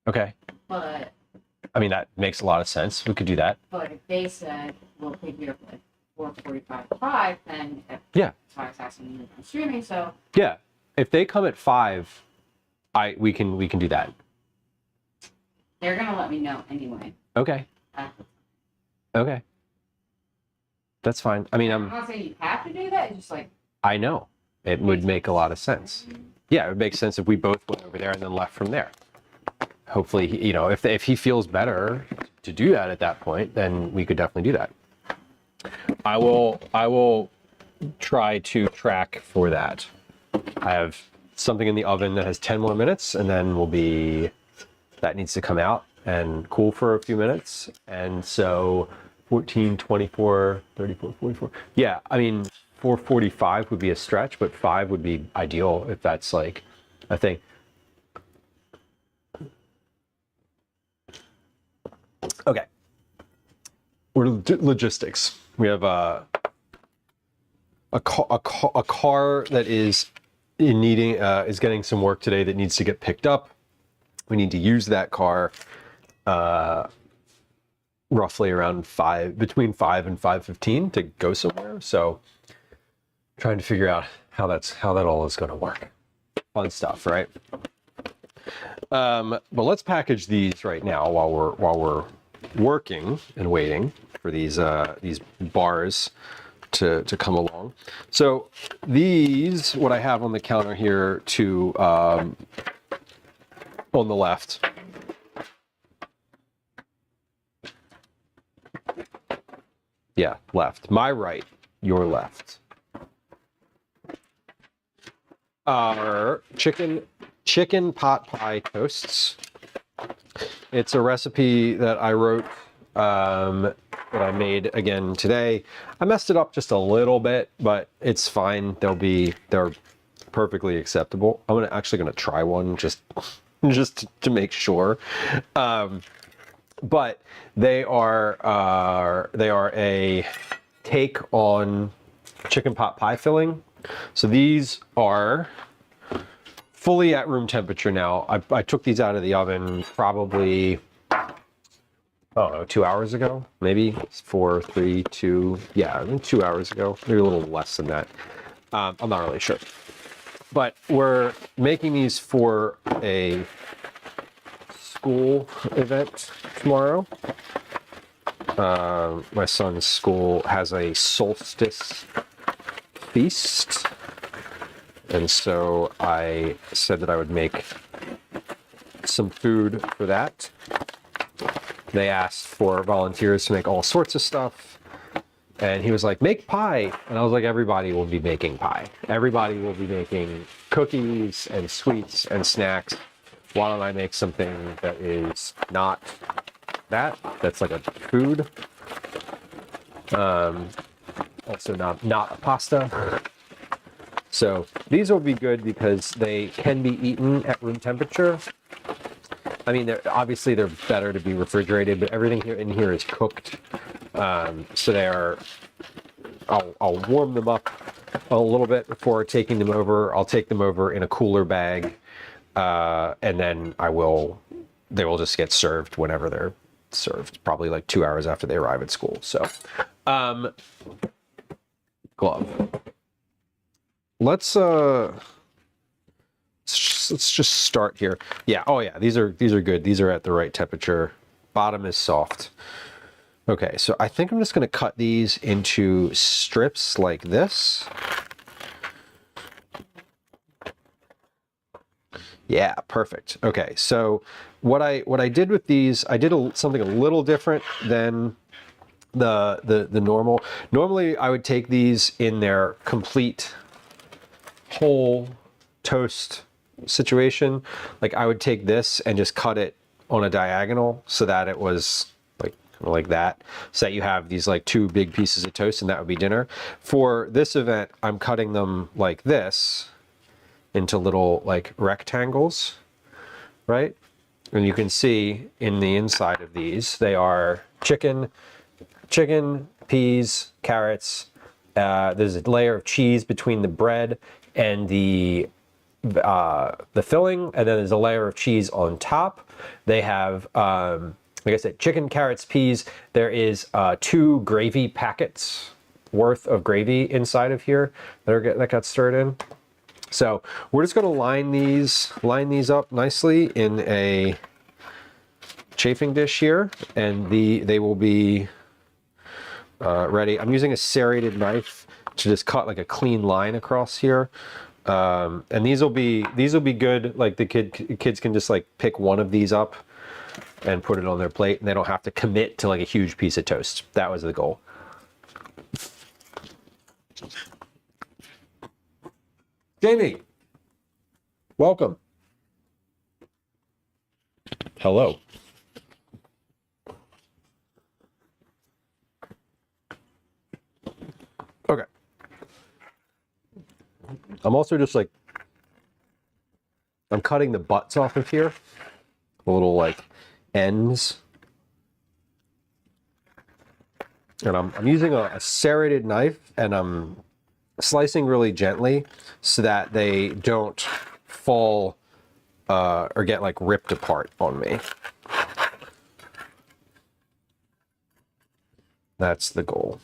Okay.
But
I mean, that makes a lot of sense. We could do that.
if they said we'll pick you up at 4:45 to 5, then
Yeah.
that's why I was asking you about streaming. So
Yeah. If they come at 5, we can do that.
they're gonna let me know anyway.
Okay.
At the
Okay. That's fine. I mean,
I'm not saying you have to do that. It's just like
I know. It would make a lot of sense. Yeah, it would make sense if we both went over there and then left from there. Hopefully, if he feels better to do that at that point, then we could definitely do that. I will try to track for that. I have something in the oven that has 10 more minutes, and then that needs to come out and cool for a few minutes. And so 14, 24, 34, 44. Yeah, I mean, 4:45 would be a stretch, but 5 would be ideal if that's like a thing. Okay. Logistics. We have a car that is is getting some work today that needs to get picked up. We need to use that car roughly around between 5 and 5:15 to go somewhere. So trying to figure out how that all is going to work. Fun stuff, right? But let's package these right now while we're working and waiting for these bars to come along. So these, what I have on the counter here on the left. Yeah, left. My right, your left. Are chicken pot pie toasts. It's a recipe that I wrote that I made again today. I messed it up just a little bit, but it's fine. They're perfectly acceptable. I'm actually gonna try one just to make sure. But they are a take on chicken pot pie filling. So these are fully at room temperature now. I took these out of the oven probably, I don't know, 2 hours ago, maybe 4, 3, 2, yeah, 2 hours ago, maybe a little less than that. I'm not really sure. But we're making these for a school event tomorrow. My son's school has a solstice feast, and so I said that I would make some food for that. They asked for volunteers to make all sorts of stuff, and he was like, make pie, and I was like, everybody will be making pie. Everybody will be making cookies and sweets and snacks. Why don't I make something that is not that. That's like a food. Also not a pasta. So these will be good because they can be eaten at room temperature. I mean, obviously they're better to be refrigerated, but everything here in here is cooked. So they are. I'll warm them up a little bit before taking them over. I'll take them over in a cooler bag, and then they will just get served whenever they're served, probably like 2 hours after they arrive at school. So, glove. Let's just start here. Yeah. Oh yeah. These are good. These are at the right temperature. Bottom is soft. Okay, so I think I'm just going to cut these into strips like this. Yeah, perfect. Okay, so what I did with these, I did something a little different than the normal. Normally, I would take these in their complete whole toast situation. Like I would take this and just cut it on a diagonal so that it was like that, so that you have these like 2 big pieces of toast, and that would be dinner. For this event, I'm cutting them like this into little like rectangles, right? And you can see in the inside of these, they are chicken, peas, carrots. There's a layer of cheese between the bread and the filling, and then there's a layer of cheese on top. They have like I said, chicken, carrots, peas. There is 2 gravy packets worth of gravy inside of here that got stirred in. So we're just going to line these up nicely in a chafing dish here, and they will be ready. I'm using a serrated knife to just cut like a clean line across here. And these will be good. Like the kids can just like pick one of these up and put it on their plate, and they don't have to commit to like a huge piece of toast. That was the goal. Jamie, welcome. Hello. Okay. I'm also just like, I'm cutting the butts off of here. A little like ends, and I'm using a serrated knife, and I'm slicing really gently so that they don't fall or get like ripped apart on me. That's the goal.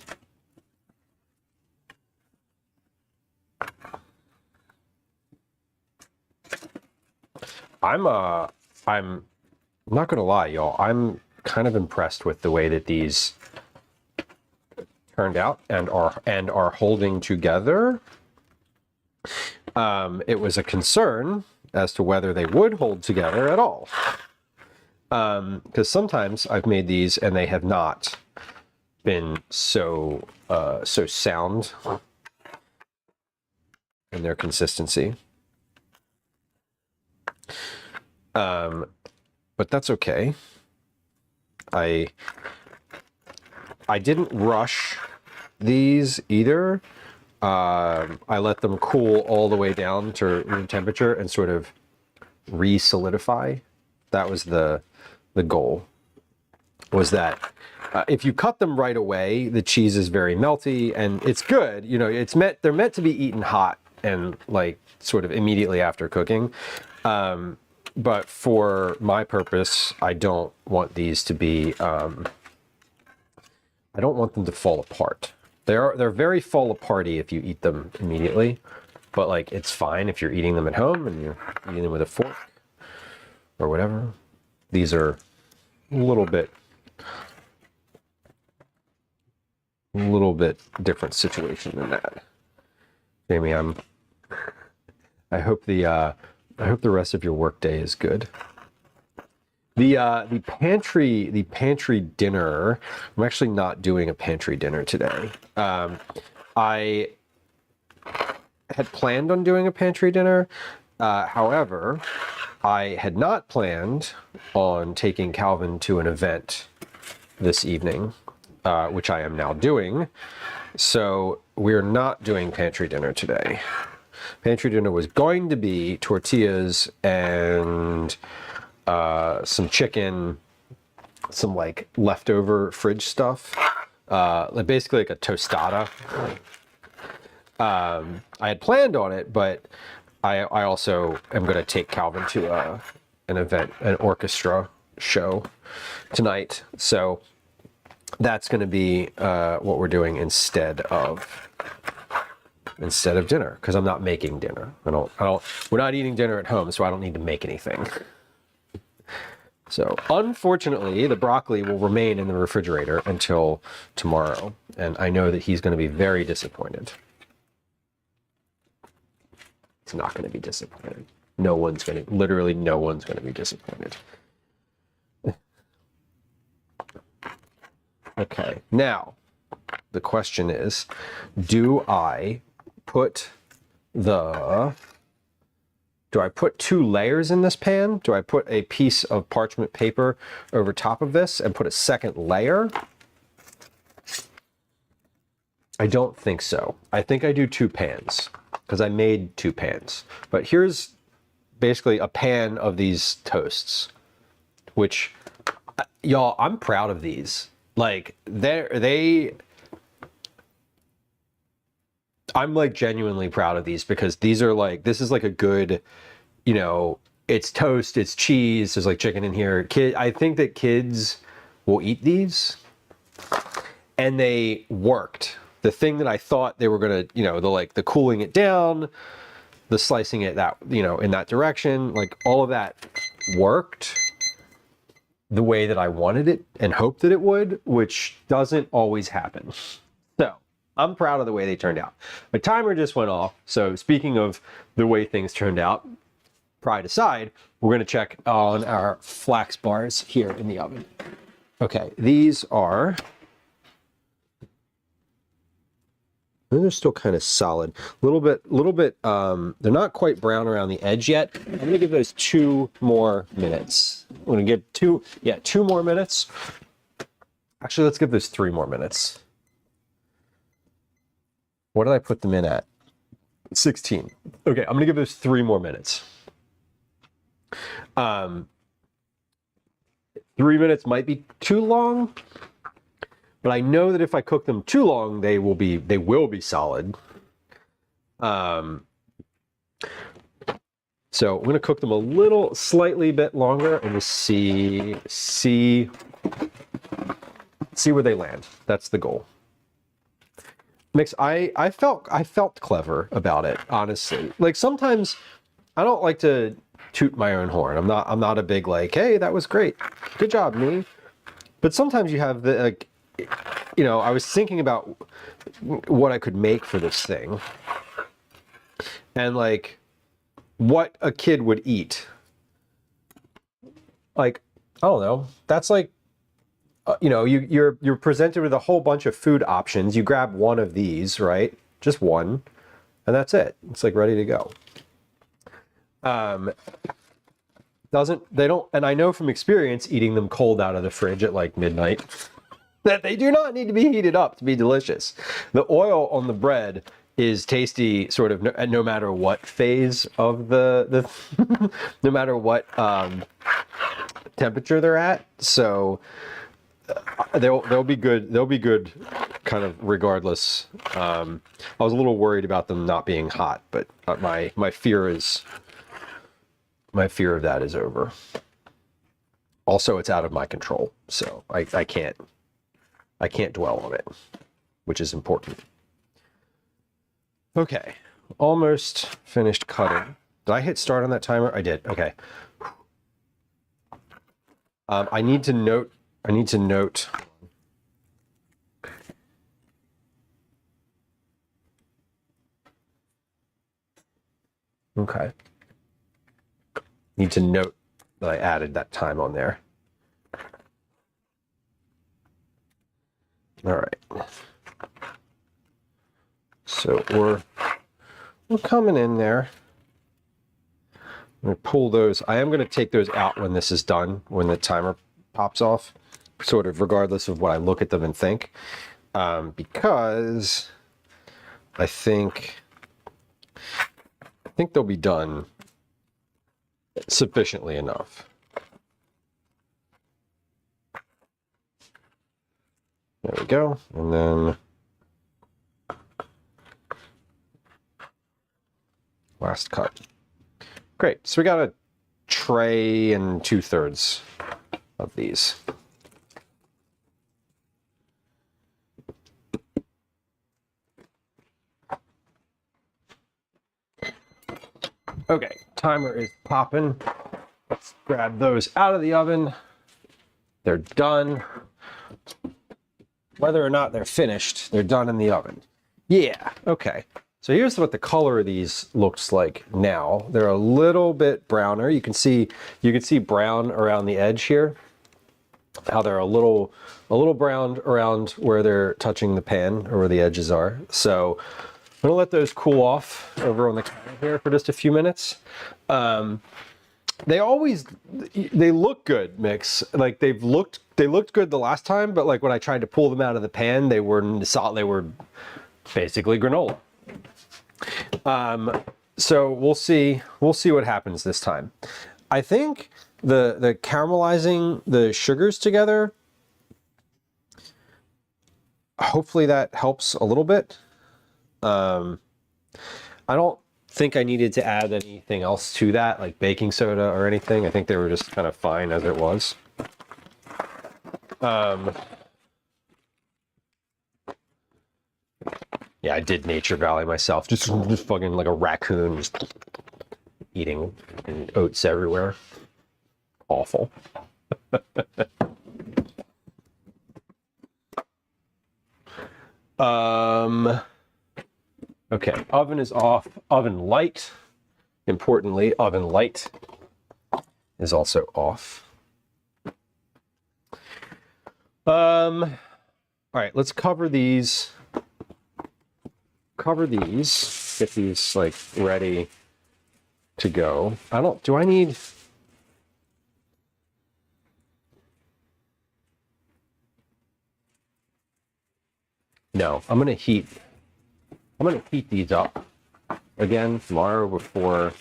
I'm not gonna lie, y'all. I'm kind of impressed with the way that these turned out and are holding together. It was a concern as to whether they would hold together at all, because sometimes I've made these and they have not been so sound in their consistency. But that's okay. I didn't rush these either. I let them cool all the way down to room temperature and sort of re-solidify. That was the goal. Was that if you cut them right away, the cheese is very melty and it's good. You know, they're meant to be eaten hot and like sort of immediately after cooking. But for my purpose, I don't want these to be, I don't want them to fall apart. They're very fall aparty if you eat them immediately, but like it's fine if you're eating them at home and you're eating them with a fork or whatever. These are a little bit different situation than that. Jamie, I hope the rest of your workday is good. The pantry dinner. I'm actually not doing a pantry dinner today. I had planned on doing a pantry dinner. However, I had not planned on taking Calvin to an event this evening, which I am now doing. So we're not doing pantry dinner today. Pantry dinner was going to be tortillas and some chicken, some like leftover fridge stuff, like basically like a tostada. I had planned on it, but I also am going to take Calvin to an event, an orchestra show tonight. So that's going to be what we're doing instead of dinner, because I'm not making dinner. We're not eating dinner at home, so I don't need to make anything. So unfortunately, the broccoli will remain in the refrigerator until tomorrow, and I know that he's going to be very disappointed. He's not going to be disappointed. Literally no one's going to be disappointed. Okay, now the question is, do I put 2 layers in this pan? Do I put a piece of parchment paper over top of this and put a second layer? I don't think so. I think I do 2 pans because I made 2 pans. But here's basically a pan of these toasts, which, y'all, I'm proud of these. Like, I'm like genuinely proud of these, because these are like, this is like a good, you know, it's toast, it's cheese, there's like chicken in here. I think that kids will eat these, and they worked. The thing that I thought they were gonna, you know, the cooling it down, the slicing it that, you know, in that direction, like all of that worked the way that I wanted it and hoped that it would, which doesn't always happen. So I'm proud of the way they turned out. My timer just went off. So speaking of the way things turned out, pride aside, we're going to check on our flax bars here in the oven. Okay, these are, they're still kind of solid. A little bit, they're not quite brown around the edge yet. I'm going to give those 2 more minutes. I'm going to give 2 more minutes. Actually, let's give those 3 more minutes. What did I put them in at? 16. Okay, I'm going to give those 3 more minutes. 3 minutes might be too long, but I know that if I cook them too long, they will be solid. So I'm going to cook them slightly bit longer, and just see where they land. That's the goal. Mix. I felt clever about it, honestly. Like, sometimes I don't like to toot my own horn. I'm not a big like, hey, that was great, good job, me. But sometimes you have the, like, you know, I was thinking about what I could make for this thing, and like what a kid would eat. Like, I don't know. That's like, you know, you're presented with a whole bunch of food options. You grab one of these, right? Just one, and that's it. It's like ready to go. They don't, and I know from experience eating them cold out of the fridge at like midnight, that they do not need to be heated up to be delicious. The oil on the bread is tasty sort of no matter what phase of the no matter what temperature they're at. So they'll be good kind of regardless. I was a little worried about them not being hot, but my fear of that is over. Also, it's out of my control, so I can't dwell on it, which is important. Okay, almost finished cutting. Did I hit start on that timer? I did. Okay. I need to note. Okay. Need to note that I added that time on there. All right. So we're coming in there. I'm gonna pull those. I am gonna take those out when this is done, when the timer pops off, sort of regardless of what I look at them and think, because I think they'll be done sufficiently enough. There we go, and then last cut. Great, so we got a tray and 2/3 of these. Okay, timer is popping. Let's grab those out of the oven. They're done. Whether or not they're finished, they're done in the oven. Yeah, okay. So here's what the color of these looks like now. They're a little bit browner. You can see brown around the edge here. How they're a little browned around where they're touching the pan or where the edges are. So I'm gonna let those cool off over on the counter here for just a few minutes. They look good, Mix. Like they looked good the last time, but like when I tried to pull them out of the pan, they were basically granola. So we'll see what happens this time. I think the caramelizing the sugars together, hopefully that helps a little bit. I don't think I needed to add anything else to that, like baking soda or anything. I think they were just kind of fine as it was. Yeah, I did Nature Valley myself. Just fucking like a raccoon, just eating oats everywhere. Awful. Okay, oven is off. Oven light. Importantly, oven light is also off. All right, let's cover these. Get these like ready to go. Do I need... No, I'm gonna heat these up again tomorrow before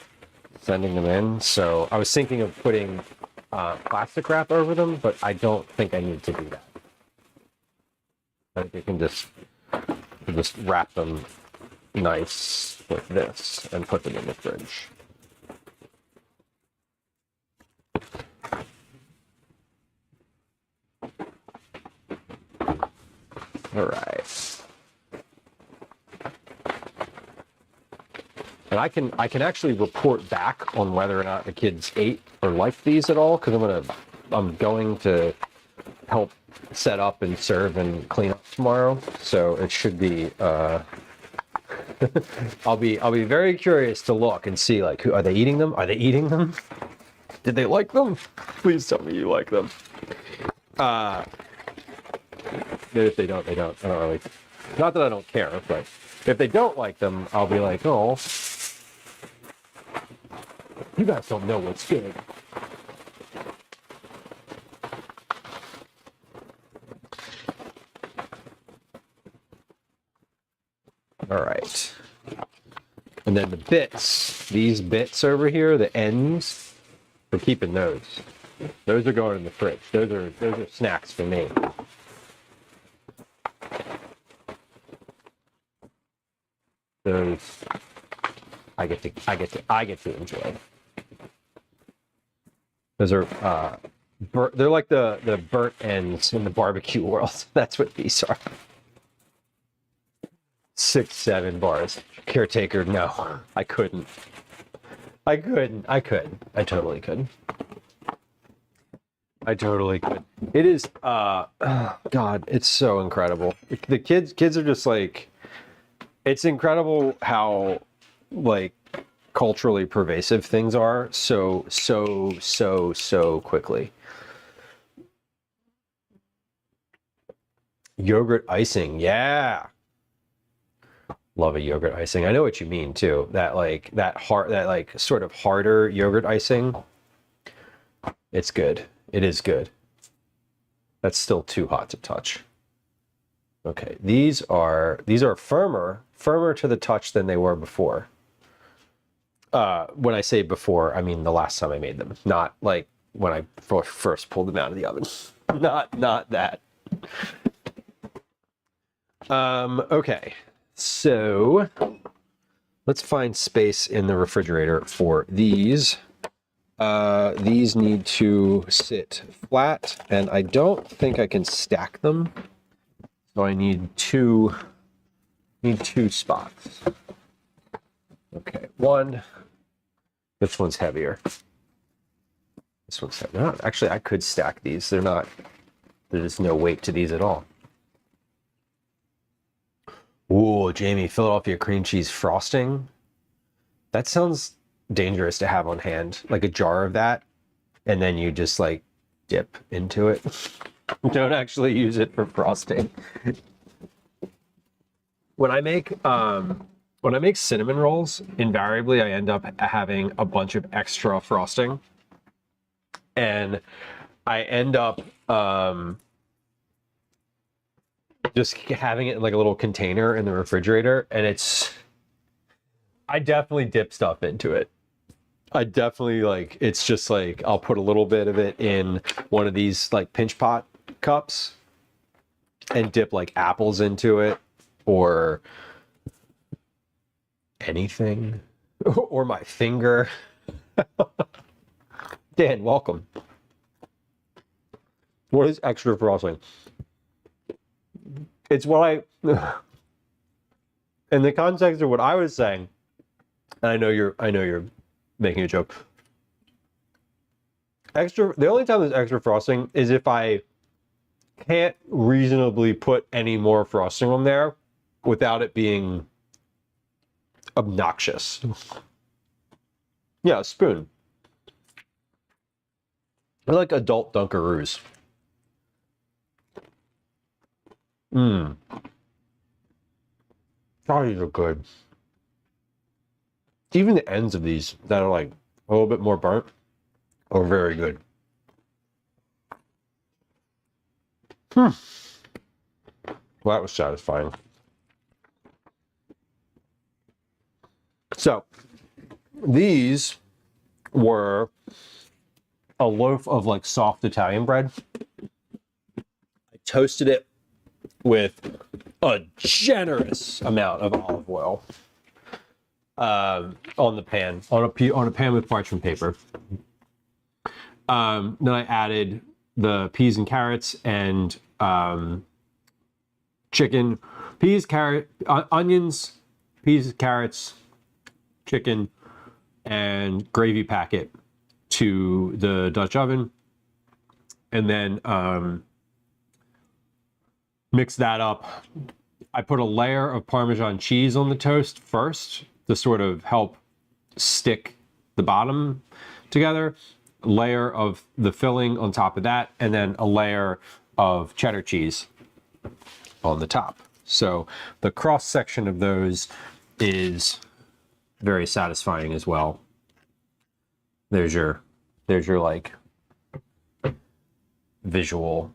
sending them in. So I was thinking of putting plastic wrap over them, but I don't think I need to do that. I think I can just wrap them nice with this and put them in the fridge. All right. And I can actually report back on whether or not the kids ate or liked these at all, because I'm going to help set up and serve and clean up tomorrow. So it should be I'll be very curious to look and see, like, are they eating them? Are they eating them? Did they like them? Please tell me you like them. If they don't, they don't. I don't really. Not that I don't care, but if they don't like them, I'll be like, oh, you guys don't know what's good. All right. And then the bits, these bits over here, the ends, we're keeping those. Those are going in the fridge. Those are snacks for me. Those I get to enjoy. Those are they're like the burnt ends in the barbecue world. That's what these are. 6, 7 bars. Caretaker, no, I couldn't. I totally couldn't. I totally could. It is, God, it's so incredible. The kids are just like, it's incredible how, like, culturally pervasive things are so quickly. Yogurt icing, yeah. Love a yogurt icing. I know what you mean too. That like that like sort of harder yogurt icing. It's good. It is good. That's still too hot to touch. Okay, these are firmer to the touch than they were before. When I say before, I mean the last time I made them, not like when I first pulled them out of the oven. Not that. Okay, so let's find space in the refrigerator for these. These need to sit flat, and I don't think I can stack them. So I need two spots. Okay, one. This one's heavier. This one's heavier. No, actually, I could stack these. There's just no weight to these at all. Ooh, Jamie, Philadelphia cream cheese frosting. That sounds dangerous to have on hand. Like a jar of that, and then you just like dip into it. Don't actually use it for frosting. When I make cinnamon rolls, invariably I end up having a bunch of extra frosting, and I end up just having it in like a little container in the refrigerator, and I definitely dip stuff into it. I definitely like, it's just like, I'll put a little bit of it in one of these like pinch pot cups and dip like apples into it or anything or my finger. Dan, welcome. What is extra frosting? It's what in the context of what I was saying, and I know you're making a joke. The only time there's extra frosting is if I can't reasonably put any more frosting on there without it being obnoxious. Yeah, a spoon. I like adult Dunkaroos. Mmm. Oh, these are good. Even the ends of these that are like a little bit more burnt are very good. Well, that was satisfying. So, these were a loaf of like soft Italian bread. I toasted it with a generous amount of olive oil on the pan, on a pan with parchment paper. Then I added the peas and carrots and chicken, onions, peas, carrots, chicken, and gravy packet to the Dutch oven, and then mix that up. I put a layer of Parmesan cheese on the toast first to sort of help stick the bottom together, a layer of the filling on top of that, and then a layer of cheddar cheese on the top. So the cross section of those is very satisfying as well. There's your like visual.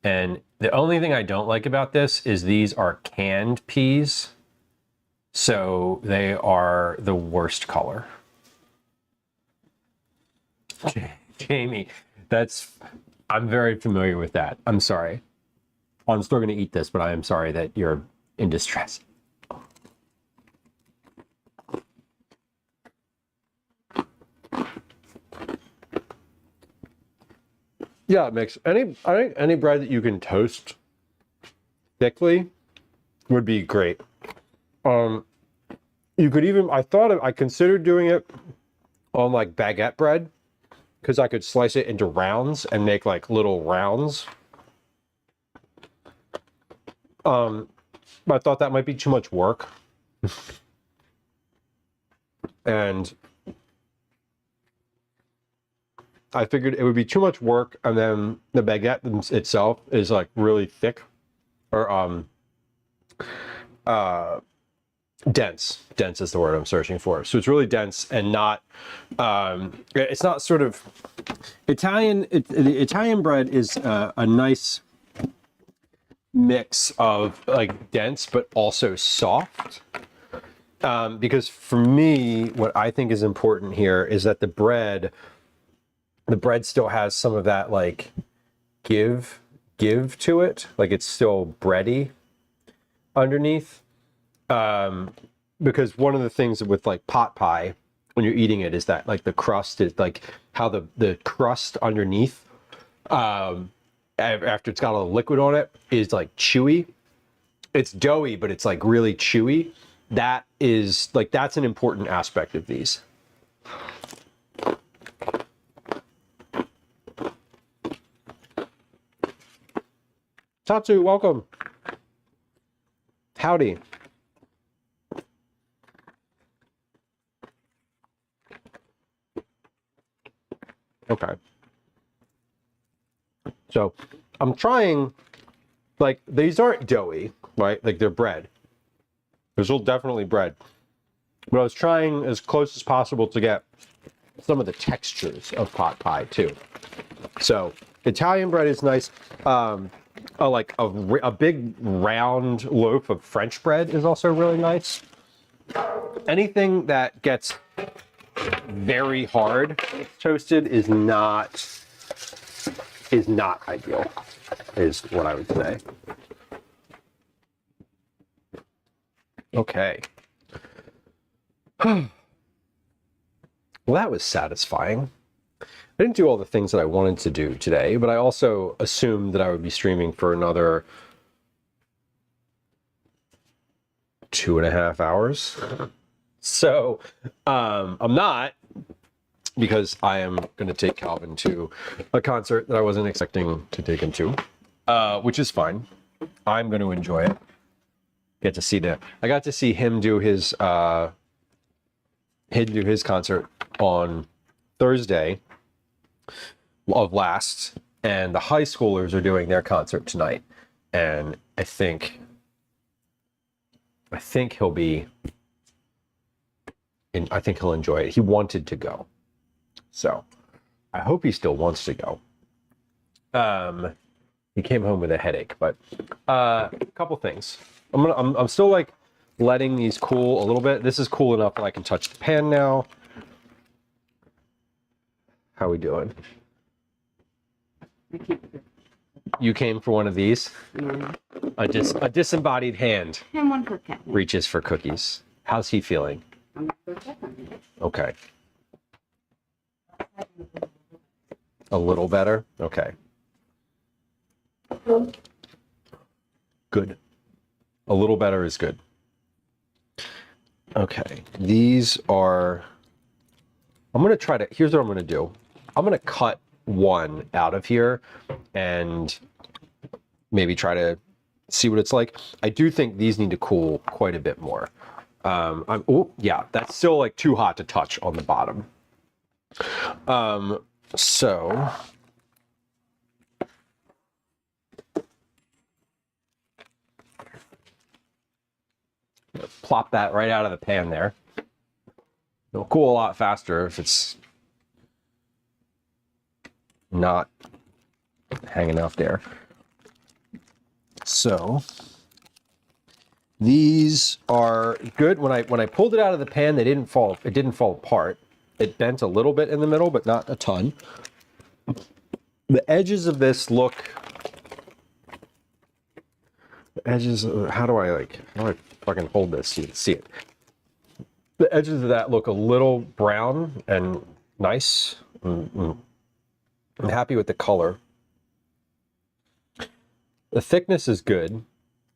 And the only thing I don't like about this is these are canned peas, so they are the worst color. Jamie, I'm very familiar with that. I'm sorry. I'm still going to eat this, but I am sorry that you're in distress. Yeah, it makes I think any bread that you can toast thickly would be great. You could even, I considered doing it on like baguette bread, because I could slice it into rounds and make like little rounds. But I thought that might be too much work. And I figured it would be too much work, and then the baguette itself is like really thick, or dense. Dense is the word I'm searching for. So it's really dense and not, it's not sort of Italian. The Italian bread is a nice mix of like dense but also soft. Because for me, what I think is important here is that the bread still has some of that like give to it. Like it's still bready underneath. Because one of the things with like pot pie when you're eating it is that like the crust is like how the crust underneath, after it's got all the liquid on it, is like chewy. It's doughy, but it's like really chewy. That is like, that's an important aspect of these. Tatsu, welcome. Howdy. Okay. So I'm trying, like, these aren't doughy, right? Like they're bread. They're still definitely bread. But I was trying as close as possible to get some of the textures of pot pie too. So Italian bread is nice. Like a big round loaf of French bread is also really nice. Anything that gets very hard toasted is not ideal, is what I would say. Okay. Well, that was satisfying. I didn't do all the things that I wanted to do today, but I also assumed that I would be streaming for another 2.5 hours. So I'm not, because I am going to take Calvin to a concert that I wasn't expecting to take him to, which is fine. I'm going to enjoy it. Get to see that. I got to see him do his concert on Thursday of last, and the high schoolers are doing their concert tonight, and I think he'll be. And I think he'll enjoy it. He wanted to go, so I hope he still wants to go. He came home with a headache, but a couple things. I'm still like letting these cool a little bit. This is cool enough that I can touch the pan now. How we doing? You came for one of these?
Yeah.
A disembodied hand
And one for Cat.
reaches for cookies. How's he feeling?
I'm gonna go check on it.
Okay. A little better? Okay. Good. A little better is good. Okay. These are... I'm going to try to... Here's what I'm going to do. I'm going to cut one out of here and maybe try to see what it's like. I do think these need to cool quite a bit more. Oh, yeah, that's still like too hot to touch on the bottom. So plop that right out of the pan there. It'll cool a lot faster if it's not hanging off there. So these are good. When I pulled it out of the pan, it didn't fall apart. It bent a little bit in the middle, but not a ton. The edges of this look... The edges... How do I fucking hold this so you can see it? The edges of that look a little brown and nice. I'm happy with the color. The thickness is good.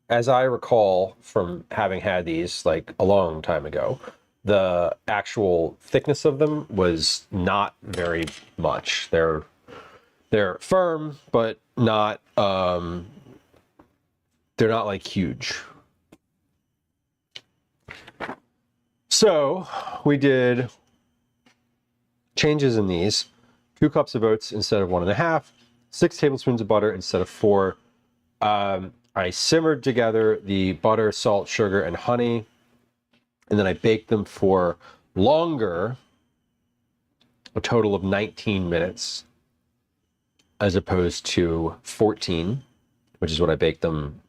As I recall from having had these like a long time ago, the actual thickness of them was not very much. They're firm, but not they're not like huge. So we did changes in these: 2 cups of oats instead of 1.5, 6 tablespoons of butter instead of 4. I simmered together the butter, salt, sugar, and honey, and then I baked them for longer, a total of 19 minutes, as opposed to 14, which is what I baked them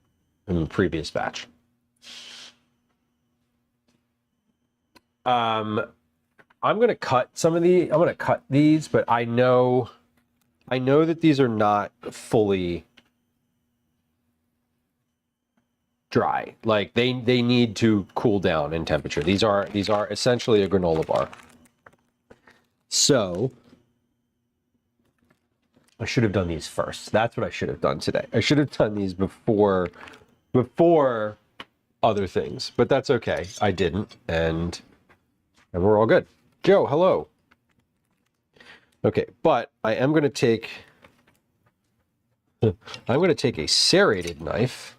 in the previous batch. I'm gonna cut I'm gonna cut these, but I know that these are not fully dry. Like they need to cool down in temperature. These are essentially a granola bar. So I should have done these first. That's what I should have done today. I should have done these before other things, but that's okay. I didn't, and we're all good. Joe, hello. Okay, but I am going to take a serrated knife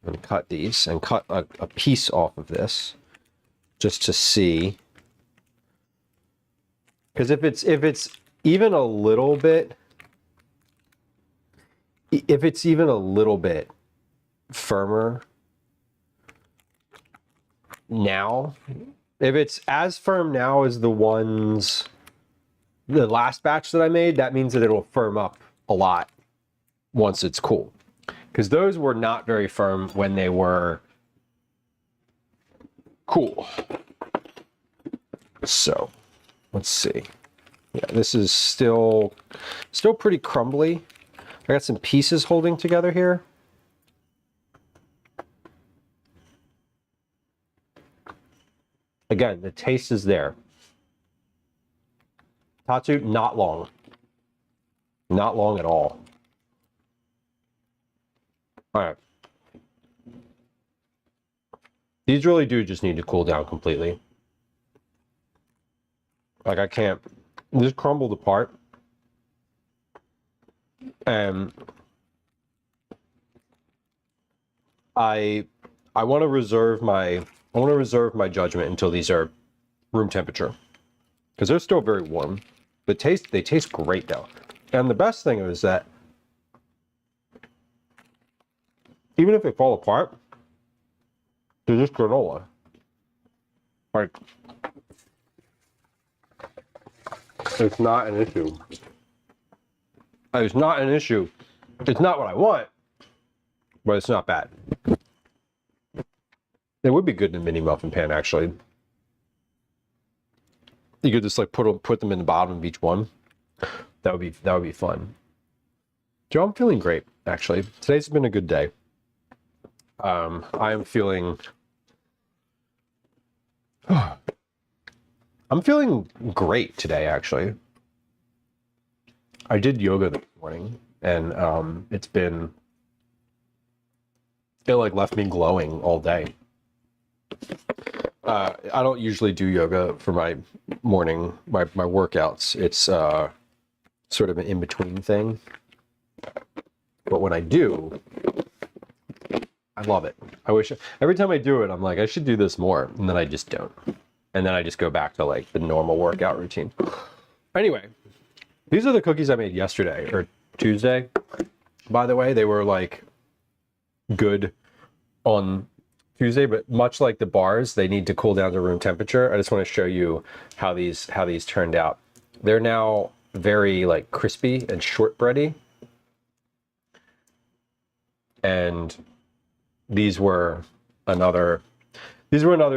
and cut these and cut a piece off of this just to see, because if it's even a little bit firmer now, if it's as firm now as the last batch that I made, that means that it'll firm up a lot once it's cool. Because those were not very firm when they were cool. So, let's see. Yeah, this is still pretty crumbly. I got some pieces holding together here. Again, the taste is there. Tatsu, not long. Not long at all. All right. These really do just need to cool down completely. Like I can't, just crumbled apart. And I want to reserve my judgment until these are room temperature, because they're still very warm. But they taste great though. And the best thing is that even if they fall apart, they're just granola. Like, it's not an issue. It's not an issue. It's not what I want, but it's not bad. It would be good in a mini muffin pan, actually. You could just like put them in the bottom of each one. That would be fun. Joe, I'm feeling great, actually. Today's been a good day. I'm feeling great today, actually. I did yoga this morning, and it like left me glowing all day. I don't usually do yoga for my morning, my workouts. It's sort of an in-between thing. But when I do, I love it. I wish every time I do it, I'm like, I should do this more, and then I just don't. And then I just go back to like the normal workout routine. Anyway, these are the cookies I made yesterday or Tuesday. By the way, they were like good on Tuesday, but much like the bars, they need to cool down to room temperature. I just want to show you how these turned out. They're now very like crispy and shortbready. And these were another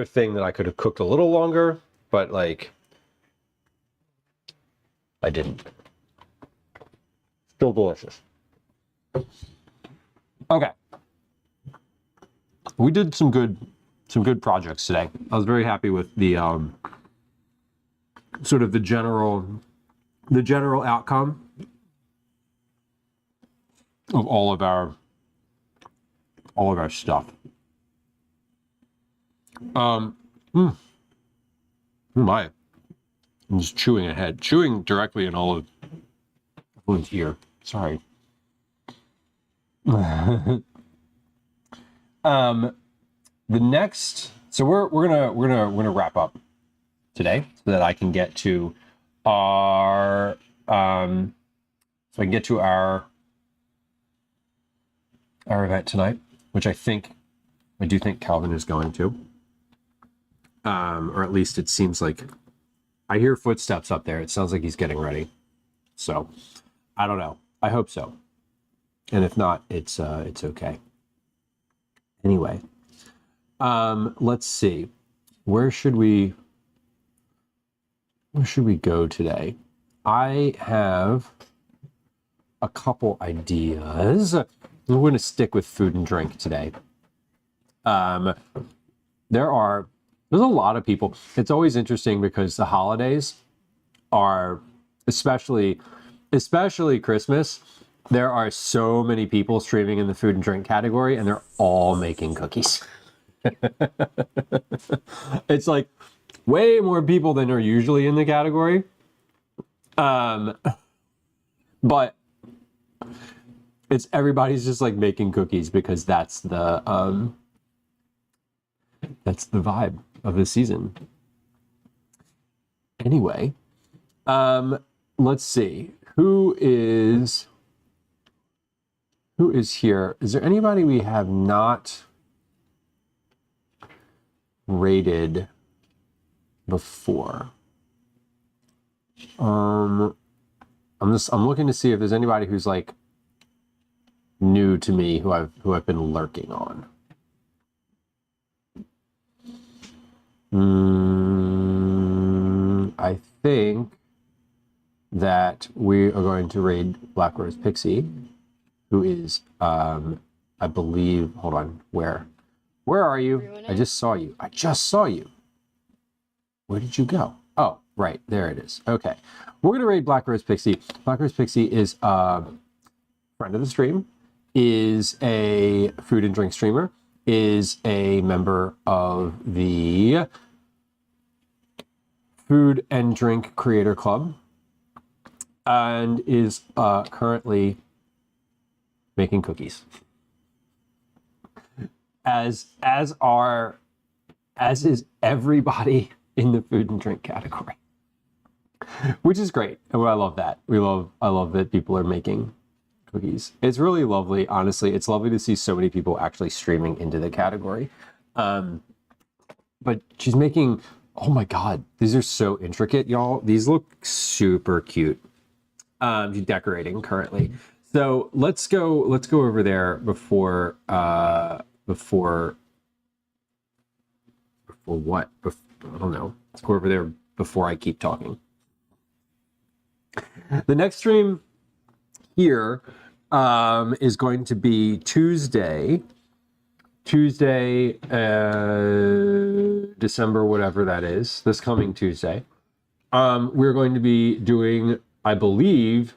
thing that I could have cooked a little longer, but like I didn't. Still delicious. Okay. We did some good projects today. I was very happy with the sort of the general outcome of all of our stuff. Oh my. I'm just chewing directly in all of everyone's ear. Sorry. The next, so we're gonna wrap up today so that I can get to our our event tonight, which I do think Calvin is going to. Or at least it seems like I hear footsteps up there. It sounds like he's getting ready. So I don't know. I hope so. And if not, it's okay. Anyway, let's see. Where should we go today? I have a couple ideas. We're going to stick with food and drink today. There's a lot of people. It's always interesting because the holidays are, especially Christmas, there are so many people streaming in the food and drink category, and they're all making cookies. It's like way more people than are usually in the category. But it's everybody's just like making cookies because that's the vibe of the season. Anyway, let's see. Who is here? Is there anybody we have not rated before? I'm looking to see if there's anybody who's like new to me who I've been lurking on. I think that we are going to raid Black Rose Pixie, who is, I believe, hold on, where are you? I just saw you. Where did you go? Oh, right, there it is. Okay, we're going to raid Black Rose Pixie. Black Rose Pixie is a friend of the stream, is a food and drink streamer, is a member of the Food and Drink Creator Club, and is currently making cookies. As is everybody in the food and drink category, which is great. And I love that. I love that people are making cookies. It's really lovely. Honestly, it's lovely to see so many people actually streaming into the category. But she's making, oh my God, these are so intricate, y'all. These look super cute. She's decorating currently. So let's go over there before what? I don't know. Let's go over there before I keep talking. The next stream here is going to be Tuesday, December, whatever that is, this coming Tuesday. We're going to be doing, I believe,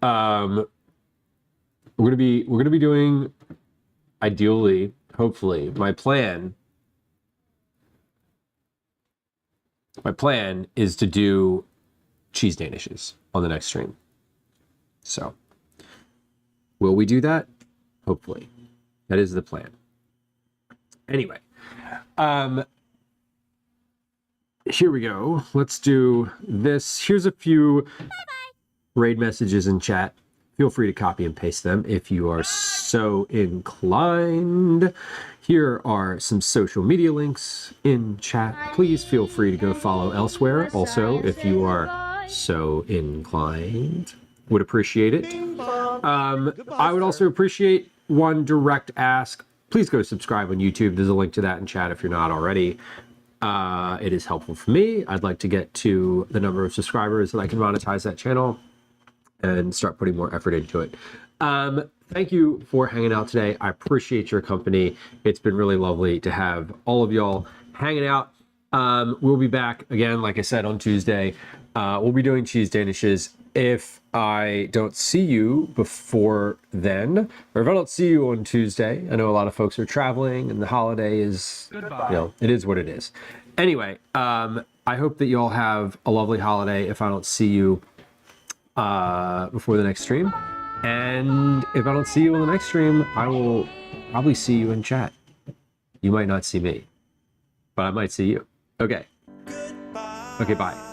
we're gonna be doing, ideally, hopefully, my plan is to do cheese danishes on the next stream. So, will we do that? Hopefully. That is the plan. Anyway, here we go. Let's do this. Here's a few raid messages in chat. Feel free to copy and paste them if you are so inclined. Here are some social media links in chat. Please feel free to go follow elsewhere. Also, if you are so inclined, would appreciate it. I would also appreciate one direct ask. Please go subscribe on YouTube. There's a link to that in chat if you're not already. It is helpful for me. I'd like to get to the number of subscribers that I can monetize that channel and start putting more effort into it. Thank you for hanging out today. I appreciate your company. It's been really lovely to have all of y'all hanging out. We'll be back again, like I said, on Tuesday. We'll be doing cheese danishes. If I don't see you before then, or if I don't see you on Tuesday, I know a lot of folks are traveling and the holiday is, it is what it is. Anyway, I hope that you all have a lovely holiday. If I don't see you before the next stream, and if I don't see you on the next stream, I will probably see you in chat. You might not see me, but I might see you. Okay. Okay, bye.